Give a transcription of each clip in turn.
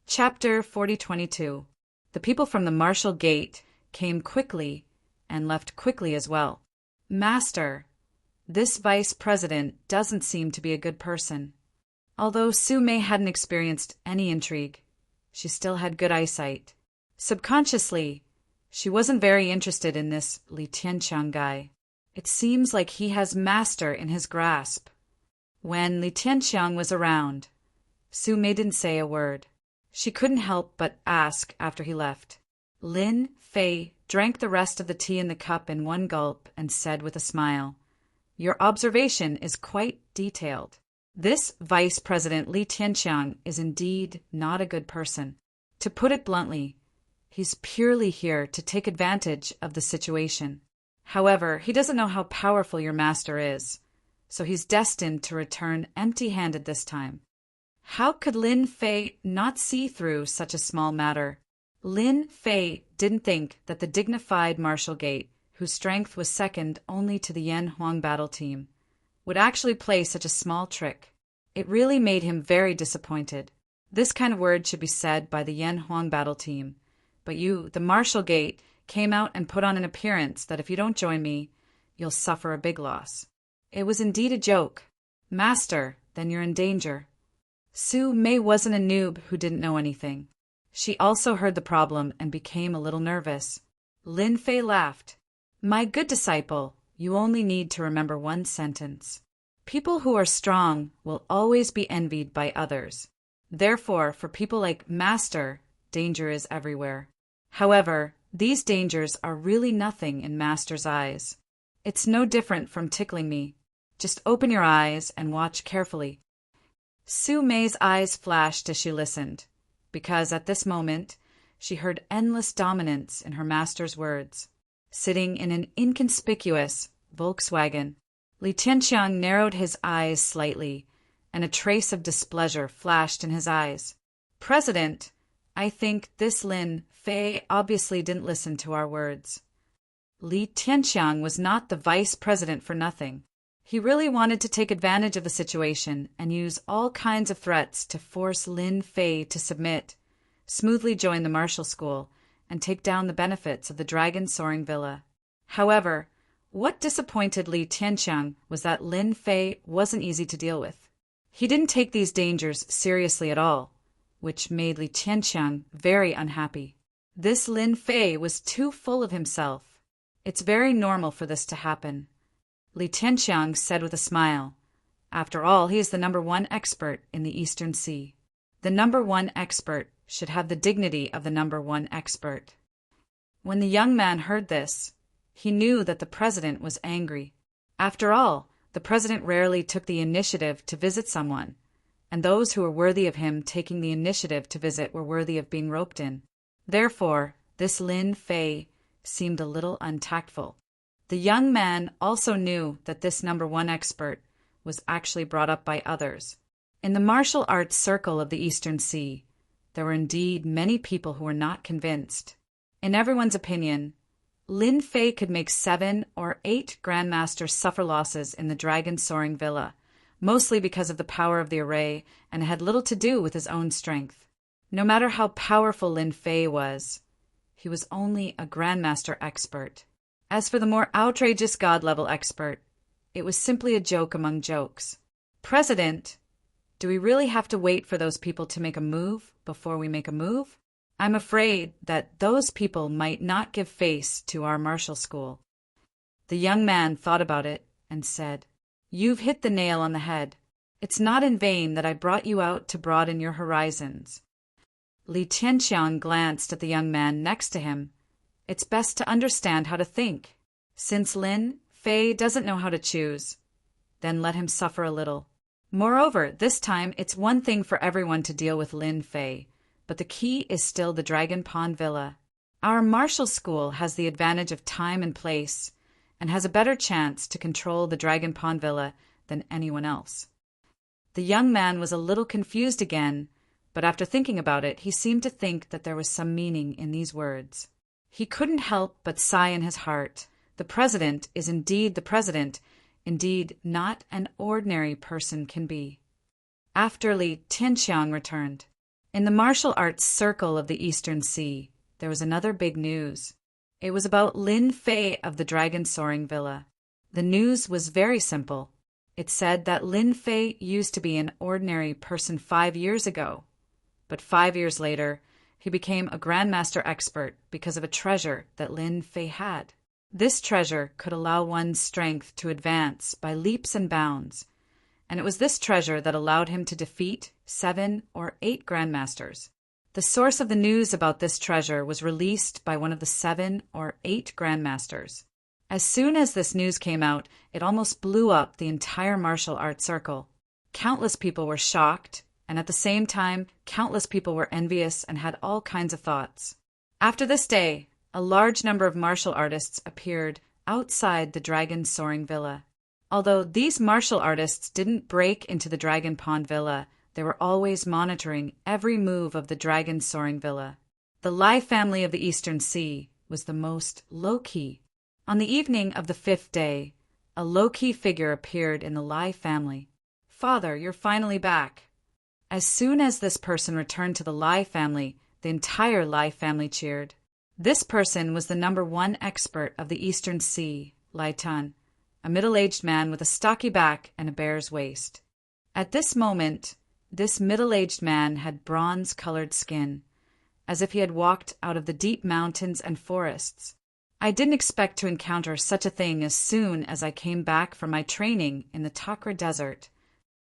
Chapter 4022. The people from the Marshall Gate came quickly and left quickly as well. Master, this vice president doesn't seem to be a good person. Although Su Mei hadn't experienced any intrigue, she still had good eyesight. Subconsciously, she wasn't very interested in this Li Tianqiang guy. It seems like he has master in his grasp. When Li Tianqiang was around, Su Mei didn't say a word. She couldn't help but ask after he left. Lin Fei drank the rest of the tea in the cup in one gulp and said with a smile, "Your observation is quite detailed. This Vice President Li Tianqiang is indeed not a good person. To put it bluntly, he's purely here to take advantage of the situation. However, he doesn't know how powerful your master is, so he's destined to return empty-handed this time." How could Lin Fei not see through such a small matter? Lin Fei didn't think that the dignified Marshall Gate, whose strength was second only to the Yan Huang battle team, would actually play such a small trick. It really made him very disappointed. This kind of word should be said by the Yan Huang battle team. But you, the Marshall Gate, came out and put on an appearance that if you don't join me, you'll suffer a big loss. It was indeed a joke. Master, then you're in danger. Su Mei wasn't a noob who didn't know anything. She also heard the problem and became a little nervous. Lin Fei laughed. "My good disciple, you only need to remember one sentence. People who are strong will always be envied by others. Therefore, for people like Master, danger is everywhere. However, these dangers are really nothing in Master's eyes. It's no different from tickling me. Just open your eyes and watch carefully." Su Mei's eyes flashed as she listened, because at this moment she heard endless dominance in her master's words. Sitting in an inconspicuous Volkswagen, Li Tianqiang narrowed his eyes slightly, and a trace of displeasure flashed in his eyes. "President, I think this Lin Fei obviously didn't listen to our words." Li Tianqiang was not the vice president for nothing. He really wanted to take advantage of the situation and use all kinds of threats to force Lin Fei to submit, smoothly join the martial school, and take down the benefits of the dragon soaring villa. However, what disappointed Li Tianqiang was that Lin Fei wasn't easy to deal with. He didn't take these dangers seriously at all, which made Li Tianqiang very unhappy. This Lin Fei was too full of himself. It's very normal for this to happen. Li Tianqiang said with a smile, "After all, he is the #1 expert in the Eastern Sea. The #1 expert should have the dignity of the #1 expert." When the young man heard this, he knew that the president was angry. After all, the president rarely took the initiative to visit someone, and those who were worthy of him taking the initiative to visit were worthy of being roped in. Therefore, this Lin Fei seemed a little untactful. The young man also knew that this #1 expert was actually brought up by others. In the martial arts circle of the Eastern Sea, there were indeed many people who were not convinced. In everyone's opinion, Lin Fei could make 7 or 8 grandmasters suffer losses in the dragon soaring villa, mostly because of the power of the array, and it had little to do with his own strength. No matter how powerful Lin Fei was, he was only a grandmaster expert. As for the more outrageous god-level expert, it was simply a joke among jokes. "President, do we really have to wait for those people to make a move before we make a move? I'm afraid that those people might not give face to our martial school." The young man thought about it and said, "You've hit the nail on the head. It's not in vain that I brought you out to broaden your horizons." Li Tianqiang glanced at the young man next to him. It's best to understand how to think. Since Lin Fei doesn't know how to choose, then let him suffer a little. Moreover, this time it's one thing for everyone to deal with Lin Fei, but the key is still the Dragon Pond Villa. Our martial school has the advantage of time and place, and has a better chance to control the Dragon Pond Villa than anyone else. The young man was a little confused again, but after thinking about it, he seemed to think that there was some meaning in these words. He couldn't help but sigh in his heart. The president is indeed the president, indeed not an ordinary person can be. After Li Tianqiang returned, In the martial arts circle of the Eastern Sea, there was another big news. It was about Lin Fei of the Dragon Soaring Villa. The news was very simple. It said that Lin Fei used to be an ordinary person 5 years ago, but 5 years later, he became a Grandmaster expert because of a treasure that Lin Fei had. This treasure could allow one's strength to advance by leaps and bounds, and it was this treasure that allowed him to defeat 7 or 8 Grandmasters. The source of the news about this treasure was released by one of the 7 or 8 Grandmasters. As soon as this news came out, it almost blew up the entire martial arts circle. Countless people were shocked, and at the same time, countless people were envious and had all kinds of thoughts. After this day, a large number of martial artists appeared outside the Dragon Soaring Villa. Although these martial artists didn't break into the Dragon Pond Villa, they were always monitoring every move of the Dragon Soaring Villa. The Lai family of the Eastern Sea was the most low-key. On the evening of the 5th day, a low-key figure appeared in the Lai family. "Father, you're finally back." As soon as this person returned to the Lai family, the entire Lai family cheered. This person was the #1 expert of the Eastern Sea, Lai Tun, a middle-aged man with a stocky back and a bear's waist. At this moment, this middle-aged man had bronze-colored skin, as if he had walked out of the deep mountains and forests. I didn't expect to encounter such a thing as soon as I came back from my training in the Takra Desert.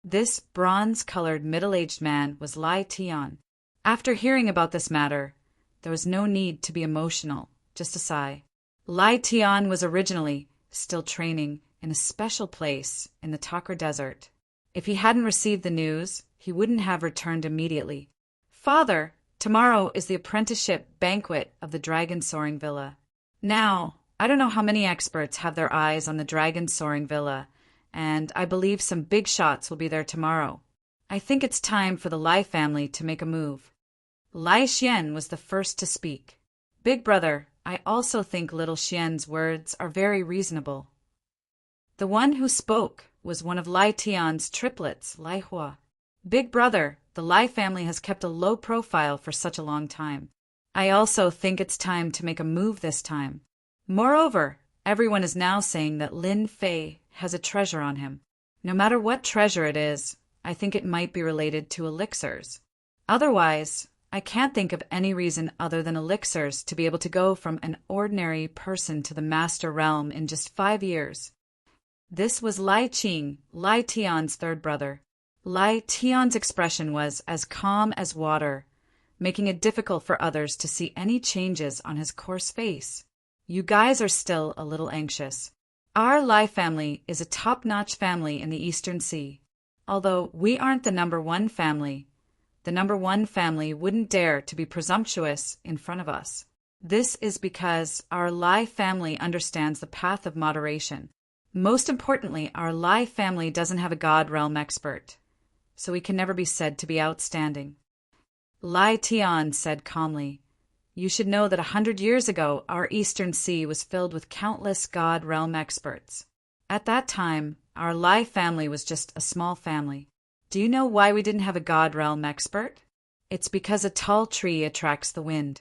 This bronze-colored middle-aged man was Lai Tian. After hearing about this matter, there was no need to be emotional, just a sigh. Lai Tian was originally still training in a special place in the Takra Desert. If he hadn't received the news, he wouldn't have returned immediately. "Father, tomorrow is the apprenticeship banquet of the Dragon Soaring Villa. Now, I don't know how many experts have their eyes on the Dragon Soaring Villa, and I believe some big shots will be there tomorrow. I think it's time for the Lai family to make a move." Lai Xian was the first to speak. "Big brother, I also think little Xian's words are very reasonable." The one who spoke was one of Lai Tian's triplets, Lai Hua. "Big brother, the Lai family has kept a low profile for such a long time. I also think it's time to make a move this time. Moreover, everyone is now saying that Lin Fei has a treasure on him. No matter what treasure it is, I think it might be related to elixirs. Otherwise, I can't think of any reason other than elixirs to be able to go from an ordinary person to the master realm in just 5 years." This was Lai Qing, Lai Tian's third brother. Lai Tian's expression was as calm as water, making it difficult for others to see any changes on his coarse face. "You guys are still a little anxious. Our Lai family is a top-notch family in the Eastern Sea. Although we aren't the #1 family, the #1 family wouldn't dare to be presumptuous in front of us. This is because our Lai family understands the path of moderation. Most importantly, our Lai family doesn't have a God Realm expert, so we can never be said to be outstanding." Lai Tian said calmly, "You should know that 100 years ago our Eastern Sea was filled with countless God Realm experts. At that time, our Lai family was just a small family. Do you know why we didn't have a God Realm expert? It's because a tall tree attracts the wind."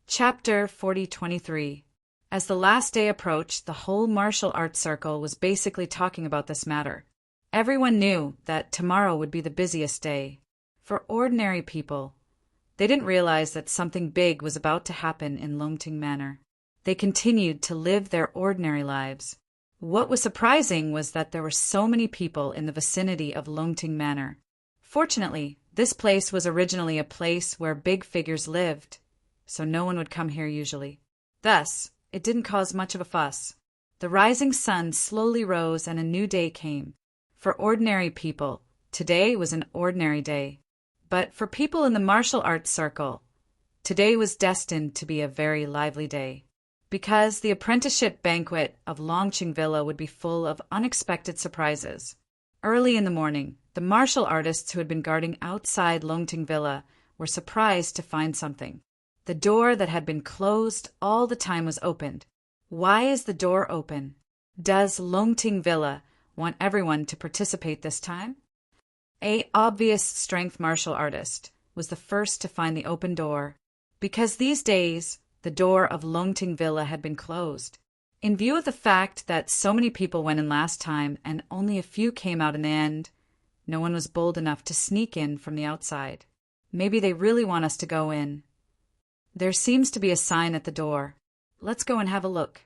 Chapter 40:23. As the last day approached, the whole martial arts circle was basically talking about this matter. Everyone knew that tomorrow would be the busiest day. For ordinary people, they didn't realize that something big was about to happen in Longting Manor. They continued to live their ordinary lives. What was surprising was that there were so many people in the vicinity of Longting Manor. Fortunately, this place was originally a place where big figures lived, so no one would come here usually. Thus, it didn't cause much of a fuss. The rising sun slowly rose and a new day came. For ordinary people, today was an ordinary day. But for people in the martial arts circle, today was destined to be a very lively day, because the apprenticeship banquet of Longqing Villa would be full of unexpected surprises. Early in the morning, the martial artists who had been guarding outside Longting Villa were surprised to find something. The door that had been closed all the time was opened. Why is the door open? Does Longting Villa want everyone to participate this time? A obvious strength martial artist, was the first to find the open door, because these days the door of Longting Villa had been closed. In view of the fact that so many people went in last time and only a few came out in the end, no one was bold enough to sneak in from the outside. Maybe they really want us to go in. There seems to be a sign at the door. Let's go and have a look.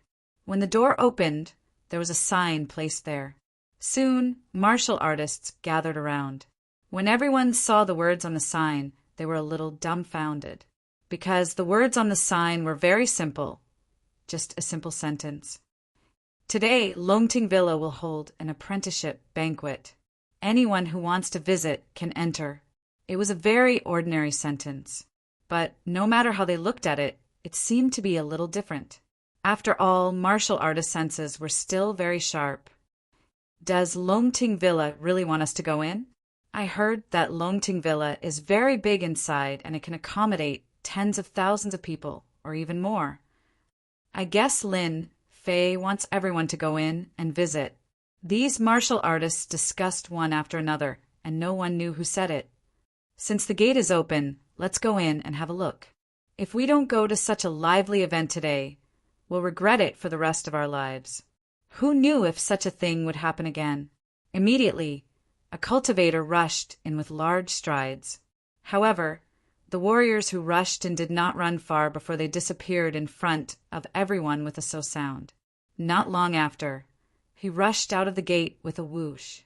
When the door opened, there was a sign placed there. Soon, martial artists gathered around. When everyone saw the words on the sign, they were a little dumbfounded, because the words on the sign were very simple, just a simple sentence. Today, Longting Villa will hold an apprenticeship banquet. Anyone who wants to visit can enter. It was a very ordinary sentence, but no matter how they looked at it, it seemed to be a little different. After all, martial artist senses were still very sharp. Does Longting Villa really want us to go in? I heard that Longting Villa is very big inside and it can accommodate tens of thousands of people, or even more. I guess Lin Fei wants everyone to go in and visit. These martial artists discussed one after another, and no one knew who said it. Since the gate is open, let's go in and have a look. If we don't go to such a lively event today, we'll regret it for the rest of our lives. Who knew if such a thing would happen again? Immediately, a cultivator rushed in with large strides. However, the warriors who rushed and did not run far before they disappeared in front of everyone with a sound. Not long after, he rushed out of the gate with a whoosh.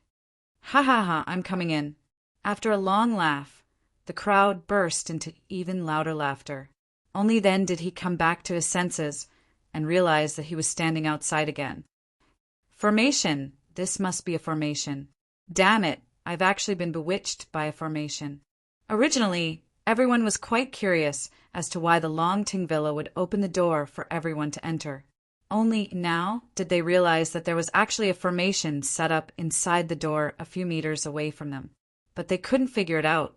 Ha ha ha, I'm coming in. After a long laugh, the crowd burst into even louder laughter. Only then did he come back to his senses and realize that he was standing outside again. Formation. This must be a formation. Damn it, I've actually been bewitched by a formation. Originally, everyone was quite curious as to why the Longting Villa would open the door for everyone to enter. Only now did they realize that there was actually a formation set up inside the door a few meters away from them. But they couldn't figure it out.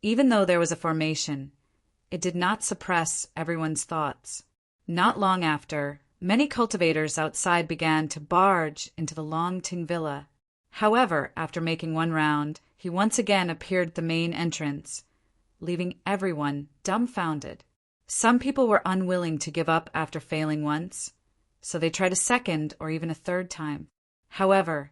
Even though there was a formation, it did not suppress everyone's thoughts. Not long after, many cultivators outside began to barge into the Longting Villa. However, after making one round, he once again appeared at the main entrance, leaving everyone dumbfounded. Some people were unwilling to give up after failing once, so they tried a second or even a third time. However,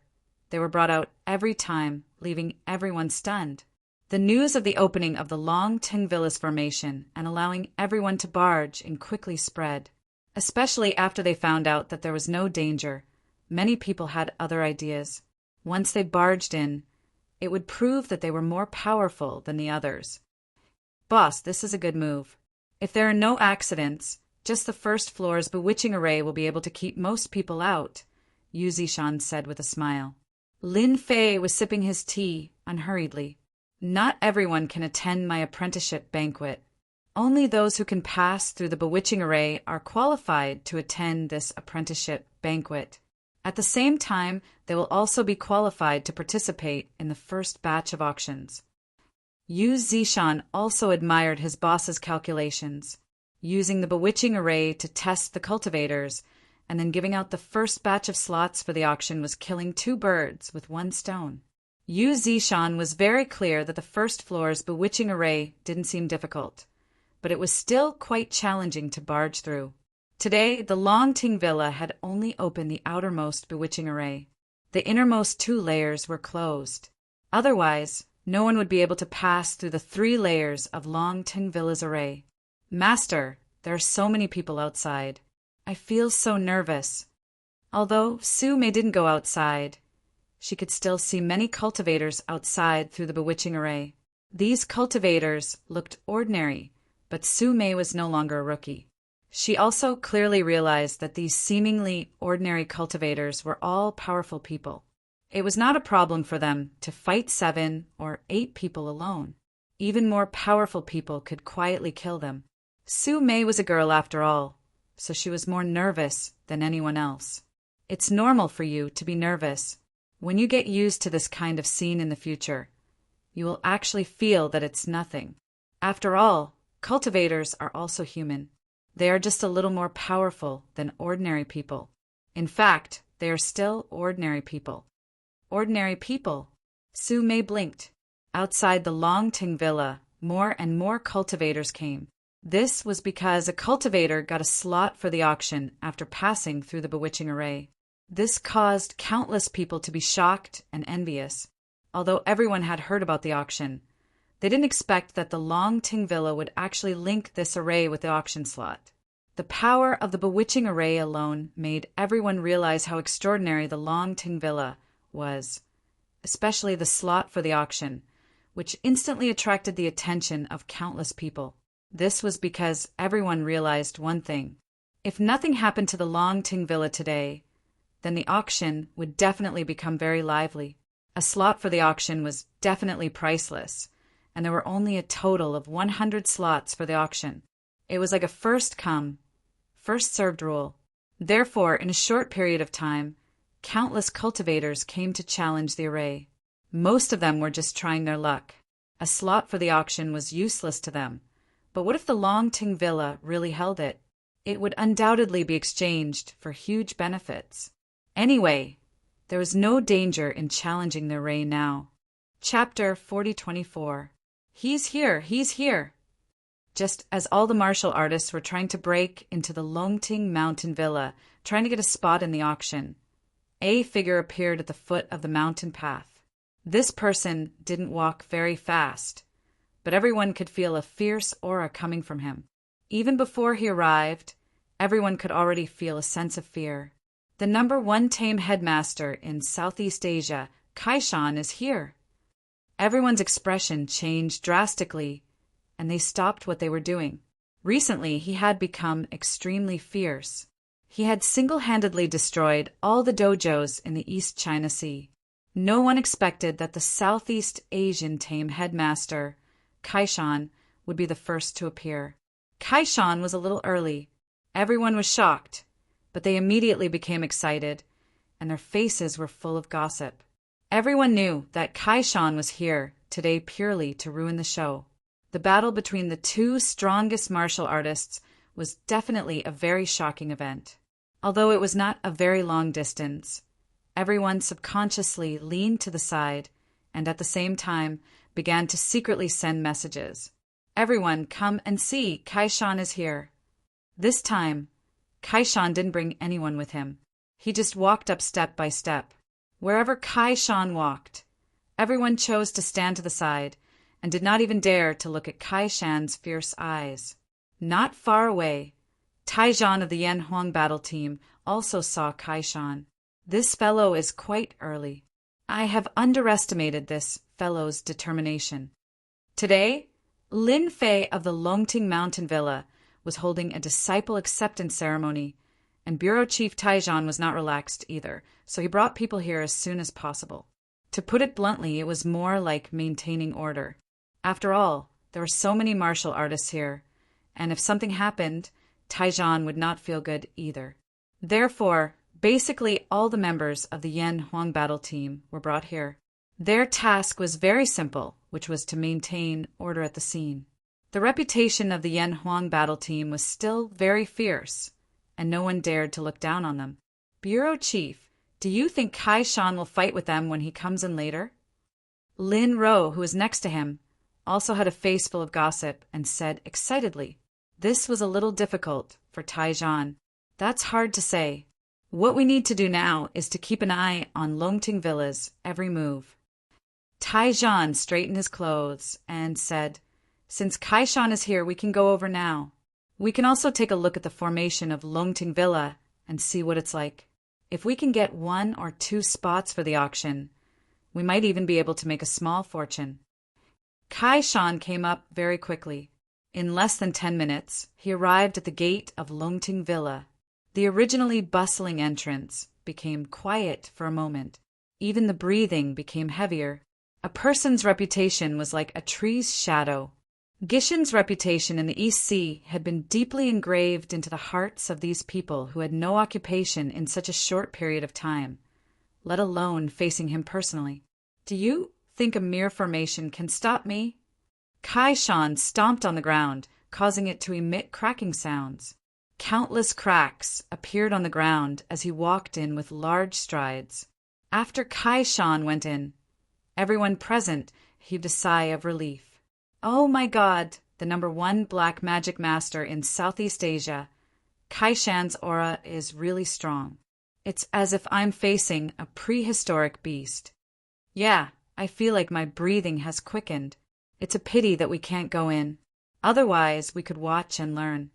they were brought out every time, leaving everyone stunned. The news of the opening of the Longting Villa's formation and allowing everyone to barge in quickly spread. Especially after they found out that there was no danger, many people had other ideas. Once they barged in, it would prove that they were more powerful than the others. Boss, this is a good move. If there are no accidents, just the first floor's bewitching array will be able to keep most people out, Yu Zishan said with a smile. Lin Fei was sipping his tea unhurriedly. Not everyone can attend my apprenticeship banquet. Only those who can pass through the bewitching array are qualified to attend this apprenticeship banquet. At the same time, they will also be qualified to participate in the first batch of auctions. Yu Zishan also admired his boss's calculations, using the bewitching array to test the cultivators, and then giving out the first batch of slots for the auction was killing 2 birds with 1 stone. Yu Zishan was very clear that the first floor's bewitching array didn't seem difficult, but it was still quite challenging to barge through. Today, the Longting Villa had only opened the outermost bewitching array. The innermost 2 layers were closed. Otherwise, no one would be able to pass through the 3 layers of Longting Villa's array. Master, there are so many people outside. I feel so nervous. Although Su Mei didn't go outside, she could still see many cultivators outside through the bewitching array. These cultivators looked ordinary, but Su Mei was no longer a rookie. She also clearly realized that these seemingly ordinary cultivators were all powerful people. It was not a problem for them to fight 7 or 8 people alone. Even more powerful people could quietly kill them. Su Mei was a girl after all, so she was more nervous than anyone else. It's normal for you to be nervous. When you get used to this kind of scene in the future, you will actually feel that it's nothing. After all, cultivators are also human. They are just a little more powerful than ordinary people. In fact, they are still ordinary people. Ordinary people. Su Mei blinked. Outside the Longting Villa more and more cultivators came. This was because a cultivator got a slot for the auction after passing through the bewitching array. This caused countless people to be shocked and envious. Although everyone had heard about the auction, they didn't expect that the Longting Villa would actually link this array with the auction slot. The power of the bewitching array alone made everyone realize how extraordinary the Longting Villa was, especially the slot for the auction, which instantly attracted the attention of countless people. This was because everyone realized one thing. If nothing happened to the Longting Villa today, then the auction would definitely become very lively. A slot for the auction was definitely priceless, and there were only a total of 100 slots for the auction. It was like a first-come, first-served rule. Therefore, in a short period of time, countless cultivators came to challenge the array. Most of them were just trying their luck. A slot for the auction was useless to them. But what if the Longting Villa really held it? It would undoubtedly be exchanged for huge benefits. Anyway, there was no danger in challenging the array now. Chapter 4024. He's here, he's here. Just as all the martial artists were trying to break into the Longting Mountain Villa, trying to get a spot in the auction, a figure appeared at the foot of the mountain path. This person didn't walk very fast, but everyone could feel a fierce aura coming from him. Even before he arrived, everyone could already feel a sense of fear. The #1 tame headmaster in Southeast Asia, Kaishan, is here. Everyone's expression changed drastically, and they stopped what they were doing. Recently, he had become extremely fierce. He had single-handedly destroyed all the dojos in the East China Sea. No one expected that the Southeast Asian tame headmaster, Kaishan, would be the first to appear. Kaishan was a little early. Everyone was shocked, but they immediately became excited, and their faces were full of gossip. Everyone knew that Kaishan was here today purely to ruin the show. The battle between the two strongest martial artists was definitely a very shocking event. Although it was not a very long distance, everyone subconsciously leaned to the side and at the same time began to secretly send messages. Everyone, come and see, Kaishan is here. This time, Kaishan didn't bring anyone with him. He just walked up step by step. Wherever Kaishan walked, everyone chose to stand to the side and did not even dare to look at Kaishan's fierce eyes. Not far away, Taijan of the Yan Huang battle team also saw Kaishan. This fellow is quite early. I have underestimated this fellow's determination. Today, Lin Fei of the Longting Mountain Villa was holding a disciple acceptance ceremony, and Bureau Chief Taijan was not relaxed either, so he brought people here as soon as possible. To put it bluntly, it was more like maintaining order. After all, there were so many martial artists here, and if something happened, Taijan would not feel good either. Therefore, basically all the members of the Yan Huang battle team were brought here. Their task was very simple, which was to maintain order at the scene. The reputation of the Yan Huang battle team was still very fierce, and no one dared to look down on them. Bureau Chief, do you think Kaishan will fight with them when he comes in later? Lin Ro, who was next to him, also had a face full of gossip and said excitedly, this was a little difficult for Taijan. That's hard to say. What we need to do now is to keep an eye on Longting Villa's every move. Taijan straightened his clothes and said, since Kaishan is here, we can go over now. We can also take a look at the formation of Longting Villa and see what it's like. If we can get 1 or 2 spots for the auction, we might even be able to make a small fortune. Kaishan came up very quickly. In less than 10 minutes, he arrived at the gate of Longting Villa. The originally bustling entrance became quiet for a moment. Even the breathing became heavier. A person's reputation was like a tree's shadow. Gishin's reputation in the East Sea had been deeply engraved into the hearts of these people who had no occupation in such a short period of time, let alone facing him personally. Do you think a mere formation can stop me? Kaishan stomped on the ground, causing it to emit cracking sounds. Countless cracks appeared on the ground as he walked in with large strides. After Kaishan went in, everyone present heaved a sigh of relief. Oh my God, the #1 black magic master in Southeast Asia, Kaishan's aura is really strong. It's as if I'm facing a prehistoric beast. Yeah, I feel like my breathing has quickened. It's a pity that we can't go in. Otherwise, we could watch and learn.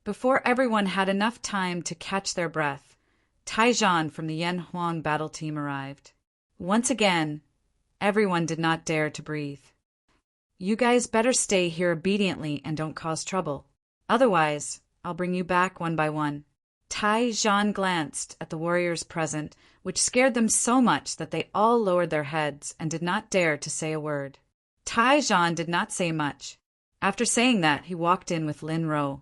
Before everyone had enough time to catch their breath, Taijan from the Yan Huang battle team arrived. Once again, everyone did not dare to breathe. You guys better stay here obediently and don't cause trouble. Otherwise, I'll bring you back one by one. Taijan glanced at the warriors present, which scared them so much that they all lowered their heads and did not dare to say a word. Taijan did not say much. After saying that, he walked in with Lin Ro.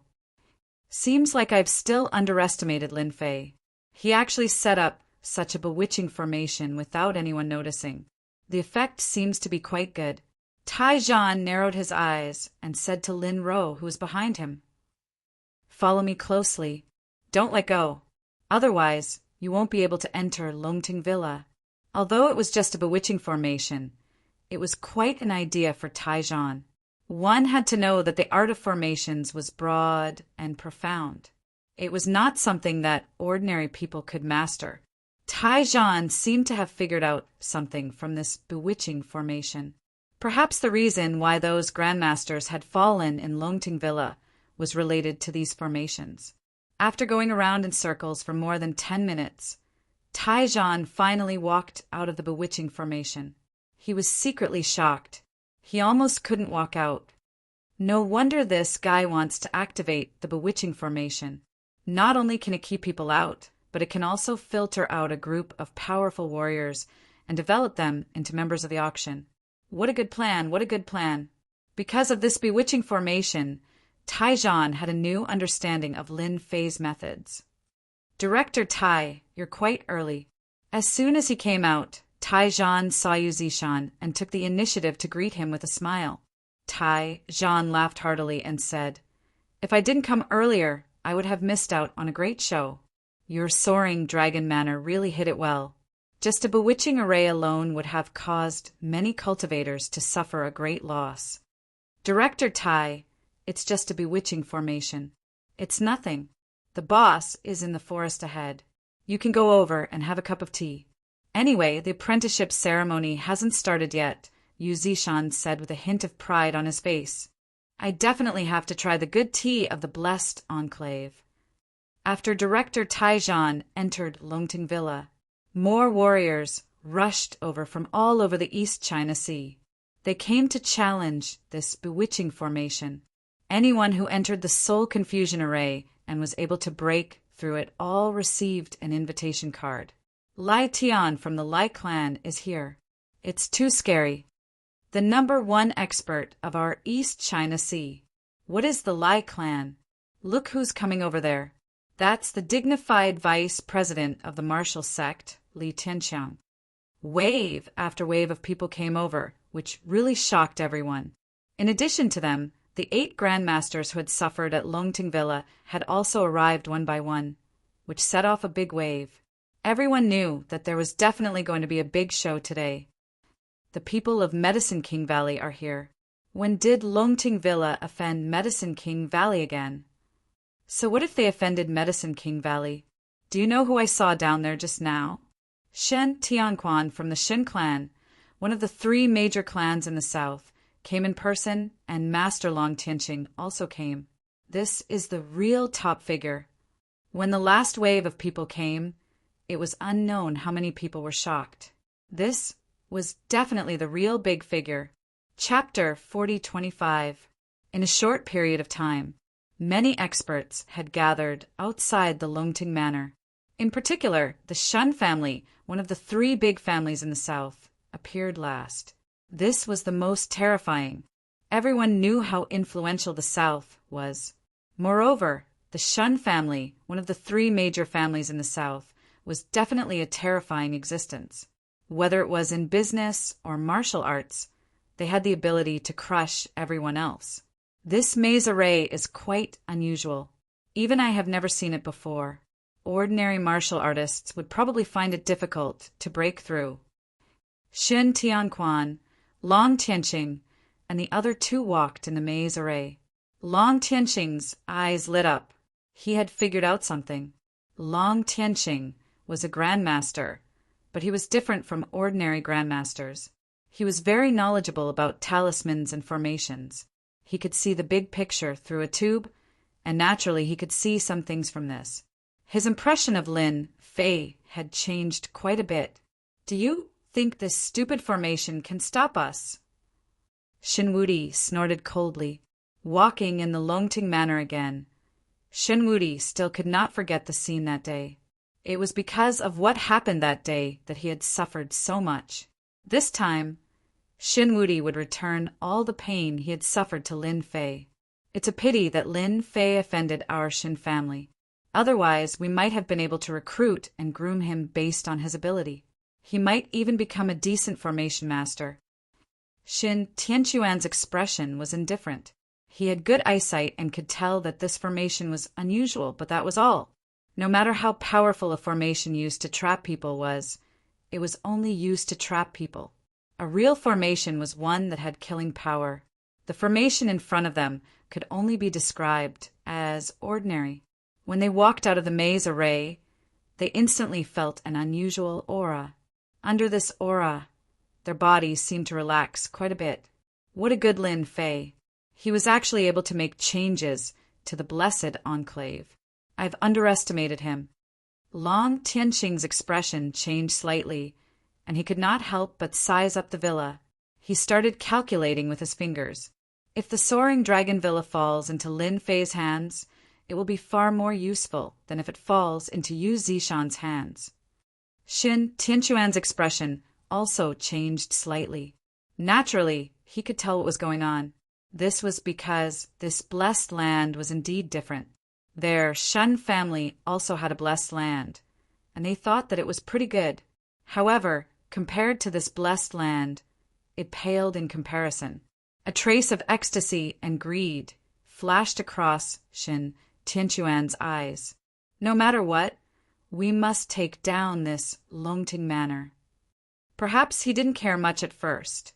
Seems like I've still underestimated Lin Fei. He actually set up such a bewitching formation without anyone noticing. The effect seems to be quite good. Taijan narrowed his eyes and said to Lin Ro, who was behind him, "Follow me closely. Don't let go. Otherwise, you won't be able to enter Longting Villa." Although it was just a bewitching formation, it was quite an idea for Taijan. One had to know that the art of formations was broad and profound. It was not something that ordinary people could master. Taijan seemed to have figured out something from this bewitching formation. Perhaps the reason why those grandmasters had fallen in Longting Villa was related to these formations. After going around in circles for more than 10 minutes, Taijan finally walked out of the bewitching formation. He was secretly shocked. He almost couldn't walk out. No wonder this guy wants to activate the bewitching formation. Not only can it keep people out, but it can also filter out a group of powerful warriors and develop them into members of the auction. What a good plan, what a good plan. Because of this bewitching formation, Taijan had a new understanding of Lin Fei's methods. "Director Tai, you're quite early." As soon as he came out, Taijan saw Yu Zishan and took the initiative to greet him with a smile. Taijan laughed heartily and said, "If I didn't come earlier, I would have missed out on a great show. Your soaring dragon manner really hit it well. Just a bewitching array alone would have caused many cultivators to suffer a great loss. Director Tai, it's just a bewitching formation. It's nothing. The boss is in the forest ahead. You can go over and have a cup of tea. Anyway, the apprenticeship ceremony hasn't started yet," Yu Zishan said with a hint of pride on his face. "I definitely have to try the good tea of the blessed enclave." After Director Taijan entered Longting Villa, more warriors rushed over from all over the East China Sea. They came to challenge this bewitching formation. Anyone who entered the Soul Confusion Array and was able to break through it all received an invitation card. Lai Tian from the Lai clan is here. It's too scary. The #1 expert of our East China Sea. What is the Lai clan? Look who's coming over there. That's the dignified vice president of the martial sect, Li Tianqiang. Wave after wave of people came over, which really shocked everyone. In addition to them, the 8 grandmasters who had suffered at Longting Villa had also arrived one by one, which set off a big wave. Everyone knew that there was definitely going to be a big show today. The people of Medicine King Valley are here. When did Longting Villa offend Medicine King Valley again? So what if they offended Medicine King Valley? Do you know who I saw down there just now? Shen Tianquan from the Shen clan, one of the 3 major clans in the south, came in person, and Master Long Tianqing also came. This is the real top figure. When the last wave of people came, it was unknown how many people were shocked. This was definitely the real big figure. Chapter 4025. In a short period of time, many experts had gathered outside the Longting Manor. In particular, the Shun family, one of the 3 big families in the south, appeared last. This was the most terrifying. Everyone knew how influential the south was. Moreover, the Shun family, one of the 3 major families in the south, was definitely a terrifying existence. Whether it was in business or martial arts, they had the ability to crush everyone else. This maze array is quite unusual. Even I have never seen it before. Ordinary martial artists would probably find it difficult to break through. Shen Tianquan, Long Tianqing, and the other two walked in a maze array. Long Tianqing's eyes lit up. He had figured out something. Long Tianqing was a grandmaster, but he was different from ordinary grandmasters. He was very knowledgeable about talismans and formations. He could see the big picture through a tube, and naturally he could see some things from this. His impression of Lin Fei had changed quite a bit. "Do you think this stupid formation can stop us?" Shen Wudi snorted coldly, walking in the Longting manner again. Shen Wudi still could not forget the scene that day. It was because of what happened that day that he had suffered so much. This time, Shen Wudi would return all the pain he had suffered to Lin Fei. It's a pity that Lin Fei offended our Shen family. Otherwise, we might have been able to recruit and groom him based on his ability. He might even become a decent formation master. Shin Tianquan's expression was indifferent. He had good eyesight and could tell that this formation was unusual, but that was all. No matter how powerful a formation used to trap people was, it was only used to trap people. A real formation was one that had killing power. The formation in front of them could only be described as ordinary. When they walked out of the maze array, they instantly felt an unusual aura. Under this aura, their bodies seemed to relax quite a bit. What a good Lin Fei! He was actually able to make changes to the blessed enclave. I've underestimated him. Long Tianqing's expression changed slightly, and he could not help but size up the villa. He started calculating with his fingers. If the soaring dragon villa falls into Lin Fei's hands, it will be far more useful than if it falls into Yu Zishan's hands. Shin Tianquan's expression also changed slightly. Naturally, he could tell what was going on. This was because this blessed land was indeed different. Their Shen family also had a blessed land, and they thought that it was pretty good. However, compared to this blessed land, it paled in comparison. A trace of ecstasy and greed flashed across Shin Tianquan's eyes. No matter what, we must take down this Longting manor. Perhaps he didn't care much at first,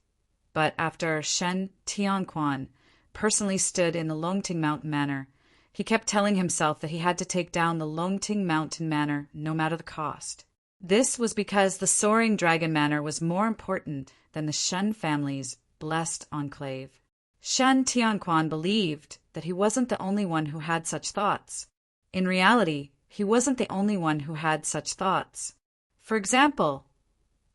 but after Shen Tianquan personally stood in the Longting Mountain Manor, he kept telling himself that he had to take down the Longting Mountain Manor no matter the cost. This was because the Soaring Dragon Manor was more important than the Shen family's blessed enclave. Shen Tianquan believed that he wasn't the only one who had such thoughts. In reality, he wasn't the only one who had such thoughts. For example,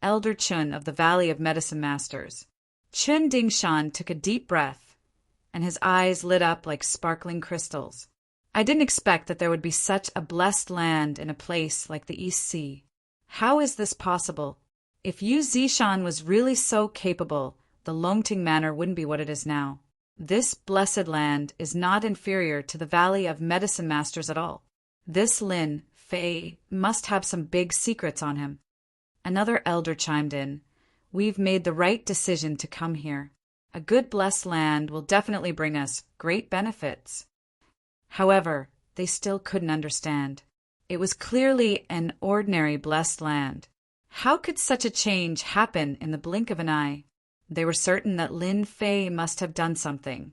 Elder Chun of the Valley of Medicine Masters. Chun Dingshan took a deep breath, and his eyes lit up like sparkling crystals. I didn't expect that there would be such a blessed land in a place like the East Sea. How is this possible? If Yu Zishan was really so capable, the Longting Manor wouldn't be what it is now. This blessed land is not inferior to the Valley of Medicine Masters at all. This Lin Fei must have some big secrets on him. Another elder chimed in. We've made the right decision to come here. A good blessed land will definitely bring us great benefits. However, they still couldn't understand. It was clearly an ordinary blessed land. How could such a change happen in the blink of an eye? They were certain that Lin Fei must have done something.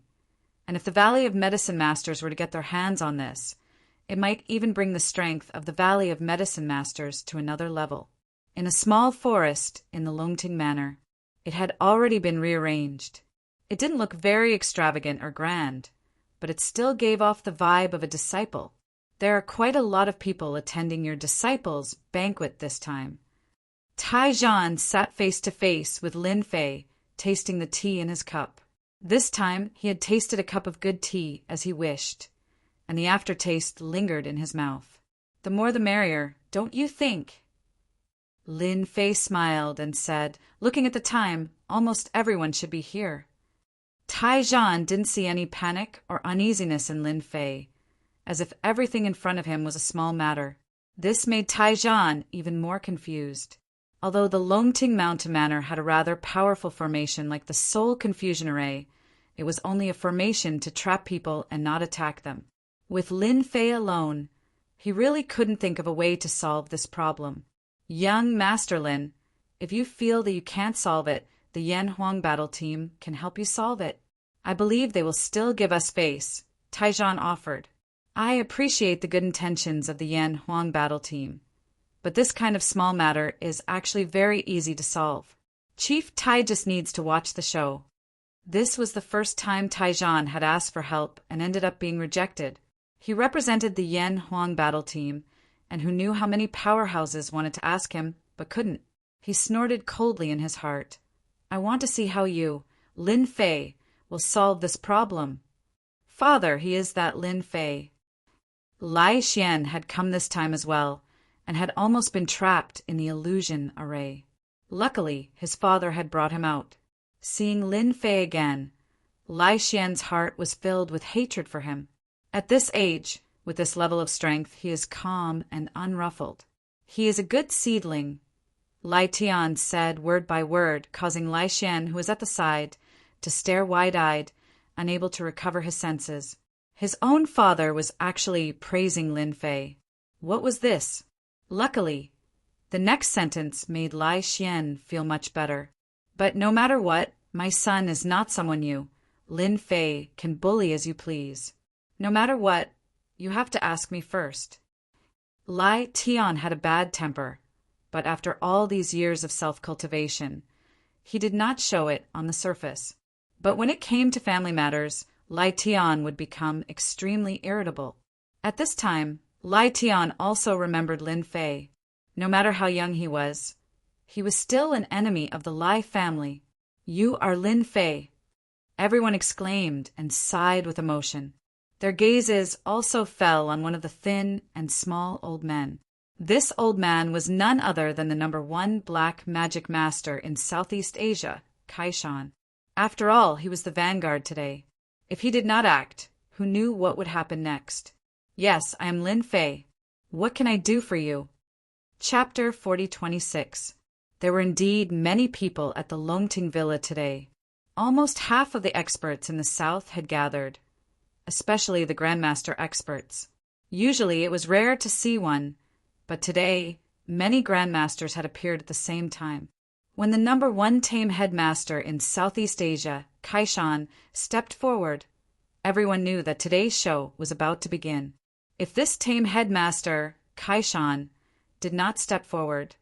And if the Valley of Medicine Masters were to get their hands on this, it might even bring the strength of the Valley of Medicine Masters to another level. In a small forest in the Longting Manor, it had already been rearranged. It didn't look very extravagant or grand, but it still gave off the vibe of a disciple. There are quite a lot of people attending your disciples' banquet this time. Taizhan sat face to face with Lin Fei, tasting the tea in his cup. This time he had tasted a cup of good tea as he wished, and the aftertaste lingered in his mouth. The more the merrier, don't you think? Lin Fei smiled and said, looking at the time, almost everyone should be here. Taizhan didn't see any panic or uneasiness in Lin Fei, as if everything in front of him was a small matter. This made Taizhan even more confused. Although the Longting Mountain Manor had a rather powerful formation like the Soul Confusion Array, it was only a formation to trap people and not attack them. With Lin Fei alone, he really couldn't think of a way to solve this problem. Young Master Lin, if you feel that you can't solve it, the Yan Huang battle team can help you solve it. I believe they will still give us face, Taijan offered. I appreciate the good intentions of the Yan Huang battle team, but this kind of small matter is actually very easy to solve. Chief Tai just needs to watch the show. This was the first time Taijan had asked for help and ended up being rejected. He represented the Yan Huang battle team, and who knew how many powerhouses wanted to ask him, but couldn't. He snorted coldly in his heart. I want to see how you, Lin Fei, will solve this problem. Father, he is that Lin Fei. Lai Xian had come this time as well, and had almost been trapped in the illusion array. Luckily, his father had brought him out. Seeing Lin Fei again, Lai Xian's heart was filled with hatred for him. At this age, with this level of strength, he is calm and unruffled. He is a good seedling, Lai Tian said word by word, causing Lai Xian, who was at the side, to stare wide-eyed, unable to recover his senses. His own father was actually praising Lin Fei. What was this? Luckily, the next sentence made Lai Xian feel much better. But no matter what, my son is not someone you, Lin Fei, can bully as you please. No matter what, you have to ask me first. Lai Tian had a bad temper, but after all these years of self-cultivation, he did not show it on the surface. But when it came to family matters, Lai Tian would become extremely irritable. At this time, Lai Tian also remembered Lin Fei. No matter how young he was still an enemy of the Lai family. You are Lin Fei. Everyone exclaimed and sighed with emotion. Their gazes also fell on one of the thin and small old men. This old man was none other than the #1 black magic master in Southeast Asia, Kaishan. After all, he was the vanguard today. If he did not act, who knew what would happen next? Yes, I am Lin Fei. What can I do for you? Chapter 4026. There were indeed many people at the Longting Villa today. Almost half of the experts in the south had gathered, especially the Grandmaster experts. Usually it was rare to see one, but today many Grandmasters had appeared at the same time. When the #1 tame headmaster in Southeast Asia, Kaishan, stepped forward, everyone knew that today's show was about to begin. If this tame headmaster, Kaishan, did not step forward,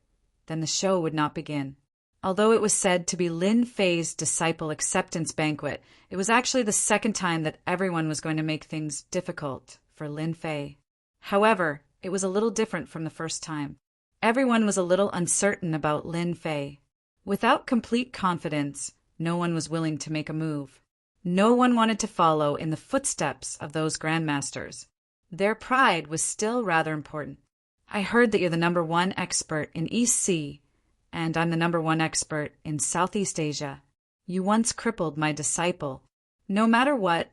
then the show would not begin. Although it was said to be Lin Fei's disciple acceptance banquet, it was actually the second time that everyone was going to make things difficult for Lin Fei. However, it was a little different from the first time. Everyone was a little uncertain about Lin Fei. Without complete confidence, no one was willing to make a move. No one wanted to follow in the footsteps of those grandmasters. Their pride was still rather important. I heard that you're the #1 expert in East Sea, and I'm the #1 expert in Southeast Asia. You once crippled my disciple. No matter what,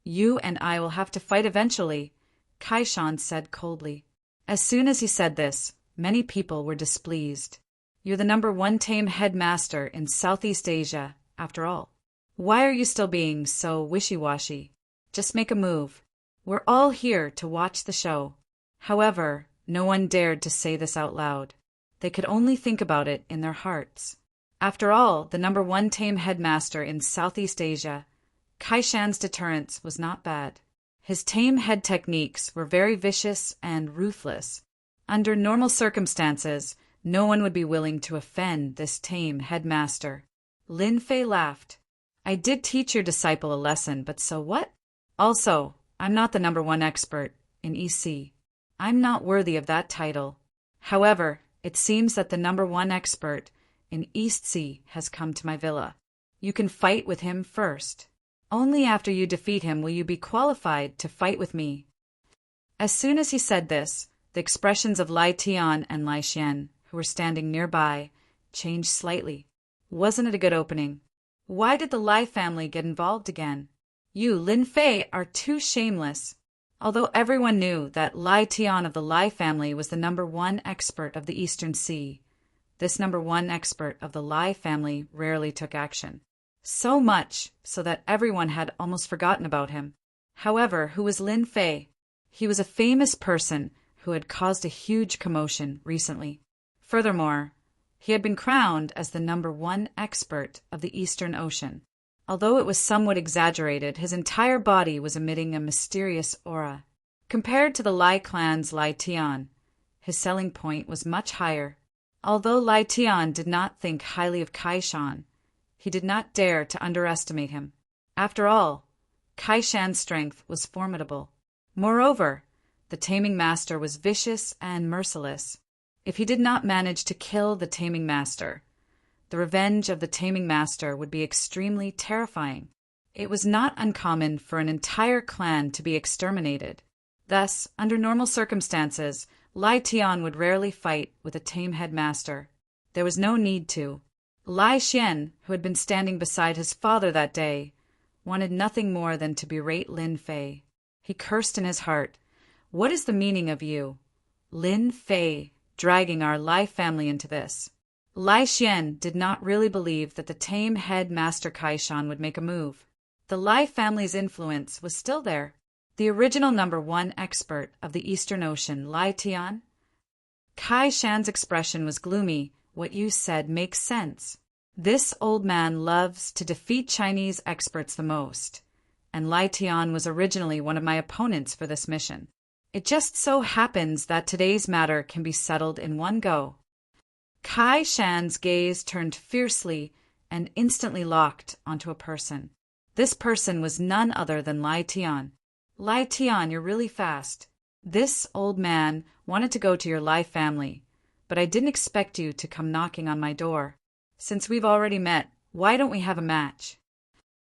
you and I will have to fight eventually, Kaishan said coldly. As soon as he said this, many people were displeased. You're the #1 tame headmaster in Southeast Asia, after all. Why are you still being so wishy-washy? Just make a move. We're all here to watch the show. However, no one dared to say this out loud. They could only think about it in their hearts. After all, the #1 tame headmaster in Southeast Asia, Kaishan's deterrence was not bad. His tame head techniques were very vicious and ruthless. Under normal circumstances, no one would be willing to offend this tame headmaster. Lin Fei laughed. I did teach your disciple a lesson, but so what? Also, I'm not the #1 expert in EC. I'm not worthy of that title. However, it seems that the #1 expert in East Sea has come to my villa. You can fight with him first. Only after you defeat him will you be qualified to fight with me. As soon as he said this, the expressions of Lai Tian and Lai Xian, who were standing nearby, changed slightly. Wasn't it a good opening? Why did the Lai family get involved again? You, Lin Fei, are too shameless. Although everyone knew that Lai Tian of the Lai family was the #1 expert of the Eastern Sea, this #1 expert of the Lai family rarely took action. So much so that everyone had almost forgotten about him. However, who was Lin Fei? He was a famous person who had caused a huge commotion recently. Furthermore, He had been crowned as the #1 expert of the Eastern Ocean. Although it was somewhat exaggerated, his entire body was emitting a mysterious aura. Compared to the Lai clan's Lai Tian, his selling point was much higher. Although Lai Tian did not think highly of Kai Shan, he did not dare to underestimate him. After all, Kai Shan's strength was formidable. Moreover, the taming master was vicious and merciless. If he did not manage to kill the taming master, the revenge of the taming master would be extremely terrifying. It was not uncommon for an entire clan to be exterminated. Thus, under normal circumstances, Lai Tian would rarely fight with a tame headmaster. There was no need to. Lai Xian, who had been standing beside his father that day, wanted nothing more than to berate Lin Fei. He cursed in his heart. What is the meaning of you, Lin Fei, dragging our Lai family into this? Lai Xian did not really believe that the tame head master Kai Shan would make a move. The Lai family's influence was still there. The original #1 expert of the Eastern Ocean, Lai Tian. Kai Shan's expression was gloomy. What you said makes sense. This old man loves to defeat Chinese experts the most, and Lai Tian was originally one of my opponents for this mission. It just so happens that today's matter can be settled in one go. Kai Shan's gaze turned fiercely and instantly locked onto a person. This person was none other than Lai Tian. Lai Tian, you're really fast. This old man wanted to go to your Lai family, but I didn't expect you to come knocking on my door. Since we've already met, why don't we have a match?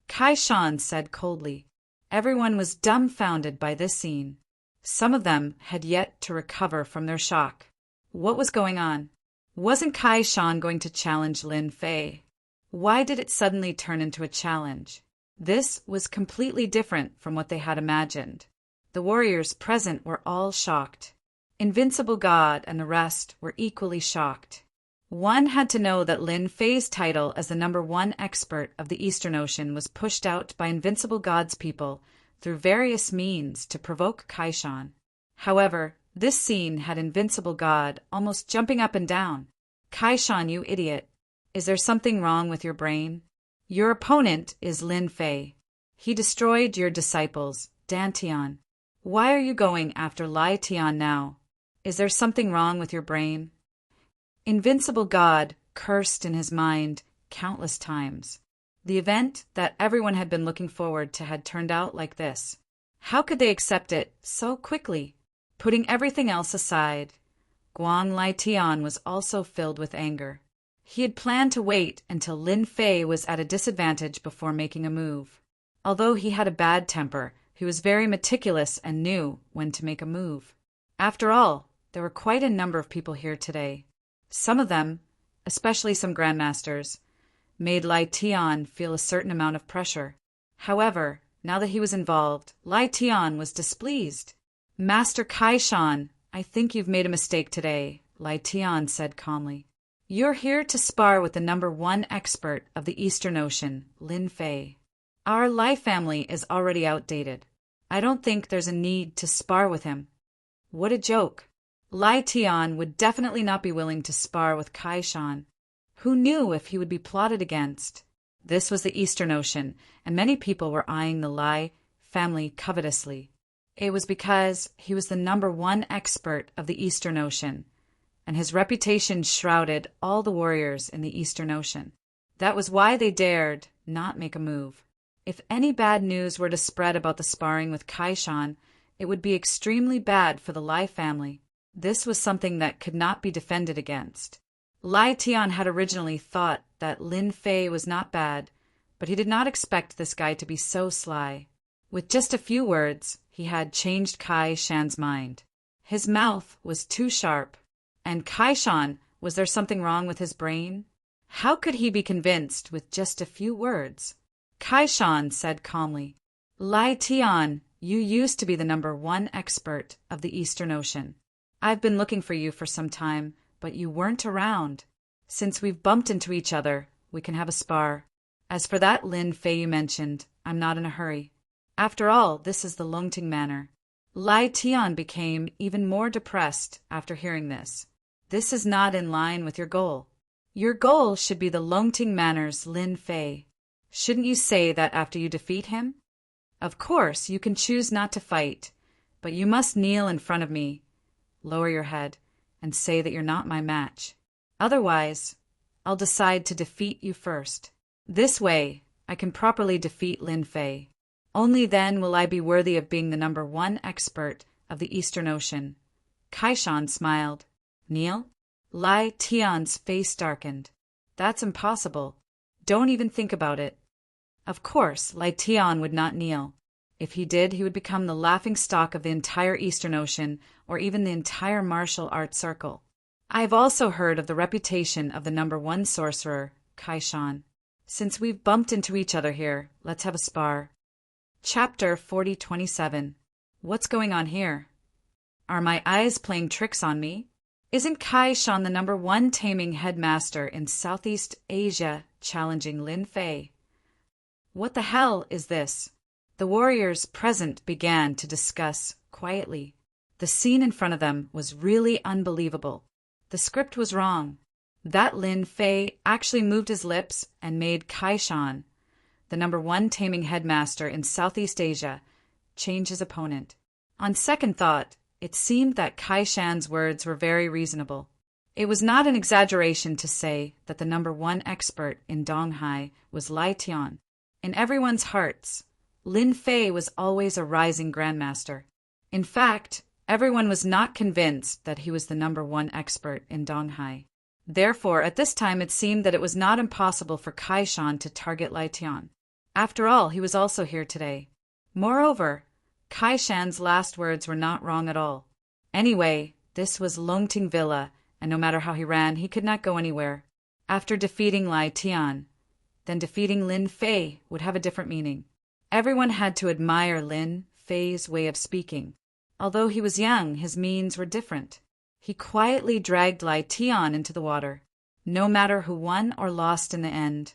Kai Shan said coldly. Everyone was dumbfounded by this scene. Some of them had yet to recover from their shock. What was going on? Wasn't Kai Shan going to challenge Lin Fei? Why did it suddenly turn into a challenge? This was completely different from what they had imagined. The warriors present were all shocked. Invincible God and the rest were equally shocked. One had to know that Lin Fei's title as the #1 expert of the Eastern Ocean was pushed out by Invincible God's people through various means to provoke Kai Shan. However, this scene had Invincible God almost jumping up and down. Kai Shan, you idiot. Is there something wrong with your brain? Your opponent is Lin Fei. He destroyed your disciples, Dan Tian. Why are you going after Lai Tian now? Is there something wrong with your brain? Invincible God cursed in his mind countless times. The event that everyone had been looking forward to had turned out like this. How could they accept it so quickly? Putting everything else aside, Guang Lai Tian was also filled with anger. He had planned to wait until Lin Fei was at a disadvantage before making a move. Although he had a bad temper, he was very meticulous and knew when to make a move. After all, there were quite a number of people here today. Some of them, especially some grandmasters, made Lai Tian feel a certain amount of pressure. However, now that he was involved, Lai Tian was displeased. Master Kai Shan, I think you've made a mistake today, Lai Tian said calmly. You're here to spar with the #1 expert of the Eastern Ocean, Lin Fei. Our Lai family is already outdated. I don't think there's a need to spar with him. What a joke. Lai Tian would definitely not be willing to spar with Kai Shan. Who knew if he would be plotted against? This was the Eastern Ocean, and many people were eyeing the Lai family covetously. It was because he was the #1 expert of the Eastern Ocean, and his reputation shrouded all the warriors in the Eastern Ocean. That was why they dared not make a move. If any bad news were to spread about the sparring with Kai Shan, it would be extremely bad for the Lai family. This was something that could not be defended against. Lai Tian had originally thought that Lin Fei was not bad, but he did not expect this guy to be so sly. With just a few words, he had changed Kai Shan's mind. His mouth was too sharp. And Kai Shan, was there something wrong with his brain? How could he be convinced with just a few words? Kai Shan said calmly, Lai Tian, you used to be the #1 expert of the Eastern Ocean. I've been looking for you for some time, but you weren't around. Since we've bumped into each other, we can have a spar. As for that Lin Fei you mentioned, I'm not in a hurry. After all, this is the Longting Manor. Lai Tian became even more depressed after hearing this. This is not in line with your goal. Your goal should be the Longting Manor's Lin Fei. Shouldn't you say that after you defeat him? Of course, you can choose not to fight, but you must kneel in front of me, lower your head, and say that you're not my match. Otherwise, I'll decide to defeat you first. This way, I can properly defeat Lin Fei. Only then will I be worthy of being the #1 expert of the Eastern Ocean. Kaishan smiled. Kneel? Lai Tian's face darkened. That's impossible. Don't even think about it. Of course, Lai Tian would not kneel. If he did, he would become the laughingstock of the entire Eastern Ocean, or even the entire martial arts circle. I've also heard of the reputation of the #1 sorcerer, Kaishan. Since we've bumped into each other here, let's have a spar. Chapter 4027. What's going on here? Are my eyes playing tricks on me? Isn't Kaishan the #1 taming headmaster in Southeast Asia challenging Lin Fei? What the hell is this? The warriors present began to discuss quietly. The scene in front of them was really unbelievable. The script was wrong. That Lin Fei actually moved his lips and made Kaishan, the #1 taming headmaster in Southeast Asia, change his opponent. On second thought, it seemed that Kaishan's words were very reasonable. It was not an exaggeration to say that the #1 expert in Donghai was Lai Tian. In everyone's hearts, Lin Fei was always a rising grandmaster. In fact, everyone was not convinced that he was the #1 expert in Donghai. Therefore, at this time it seemed that it was not impossible for Kaishan to target Lai Tian. After all, he was also here today. Moreover, Kaishan's last words were not wrong at all. Anyway, this was Longting Villa, and no matter how he ran, he could not go anywhere. After defeating Lai Tian, then defeating Lin Fei would have a different meaning. Everyone had to admire Lin Fei's way of speaking. Although he was young, his means were different. He quietly dragged Lai Tian into the water. No matter who won or lost in the end,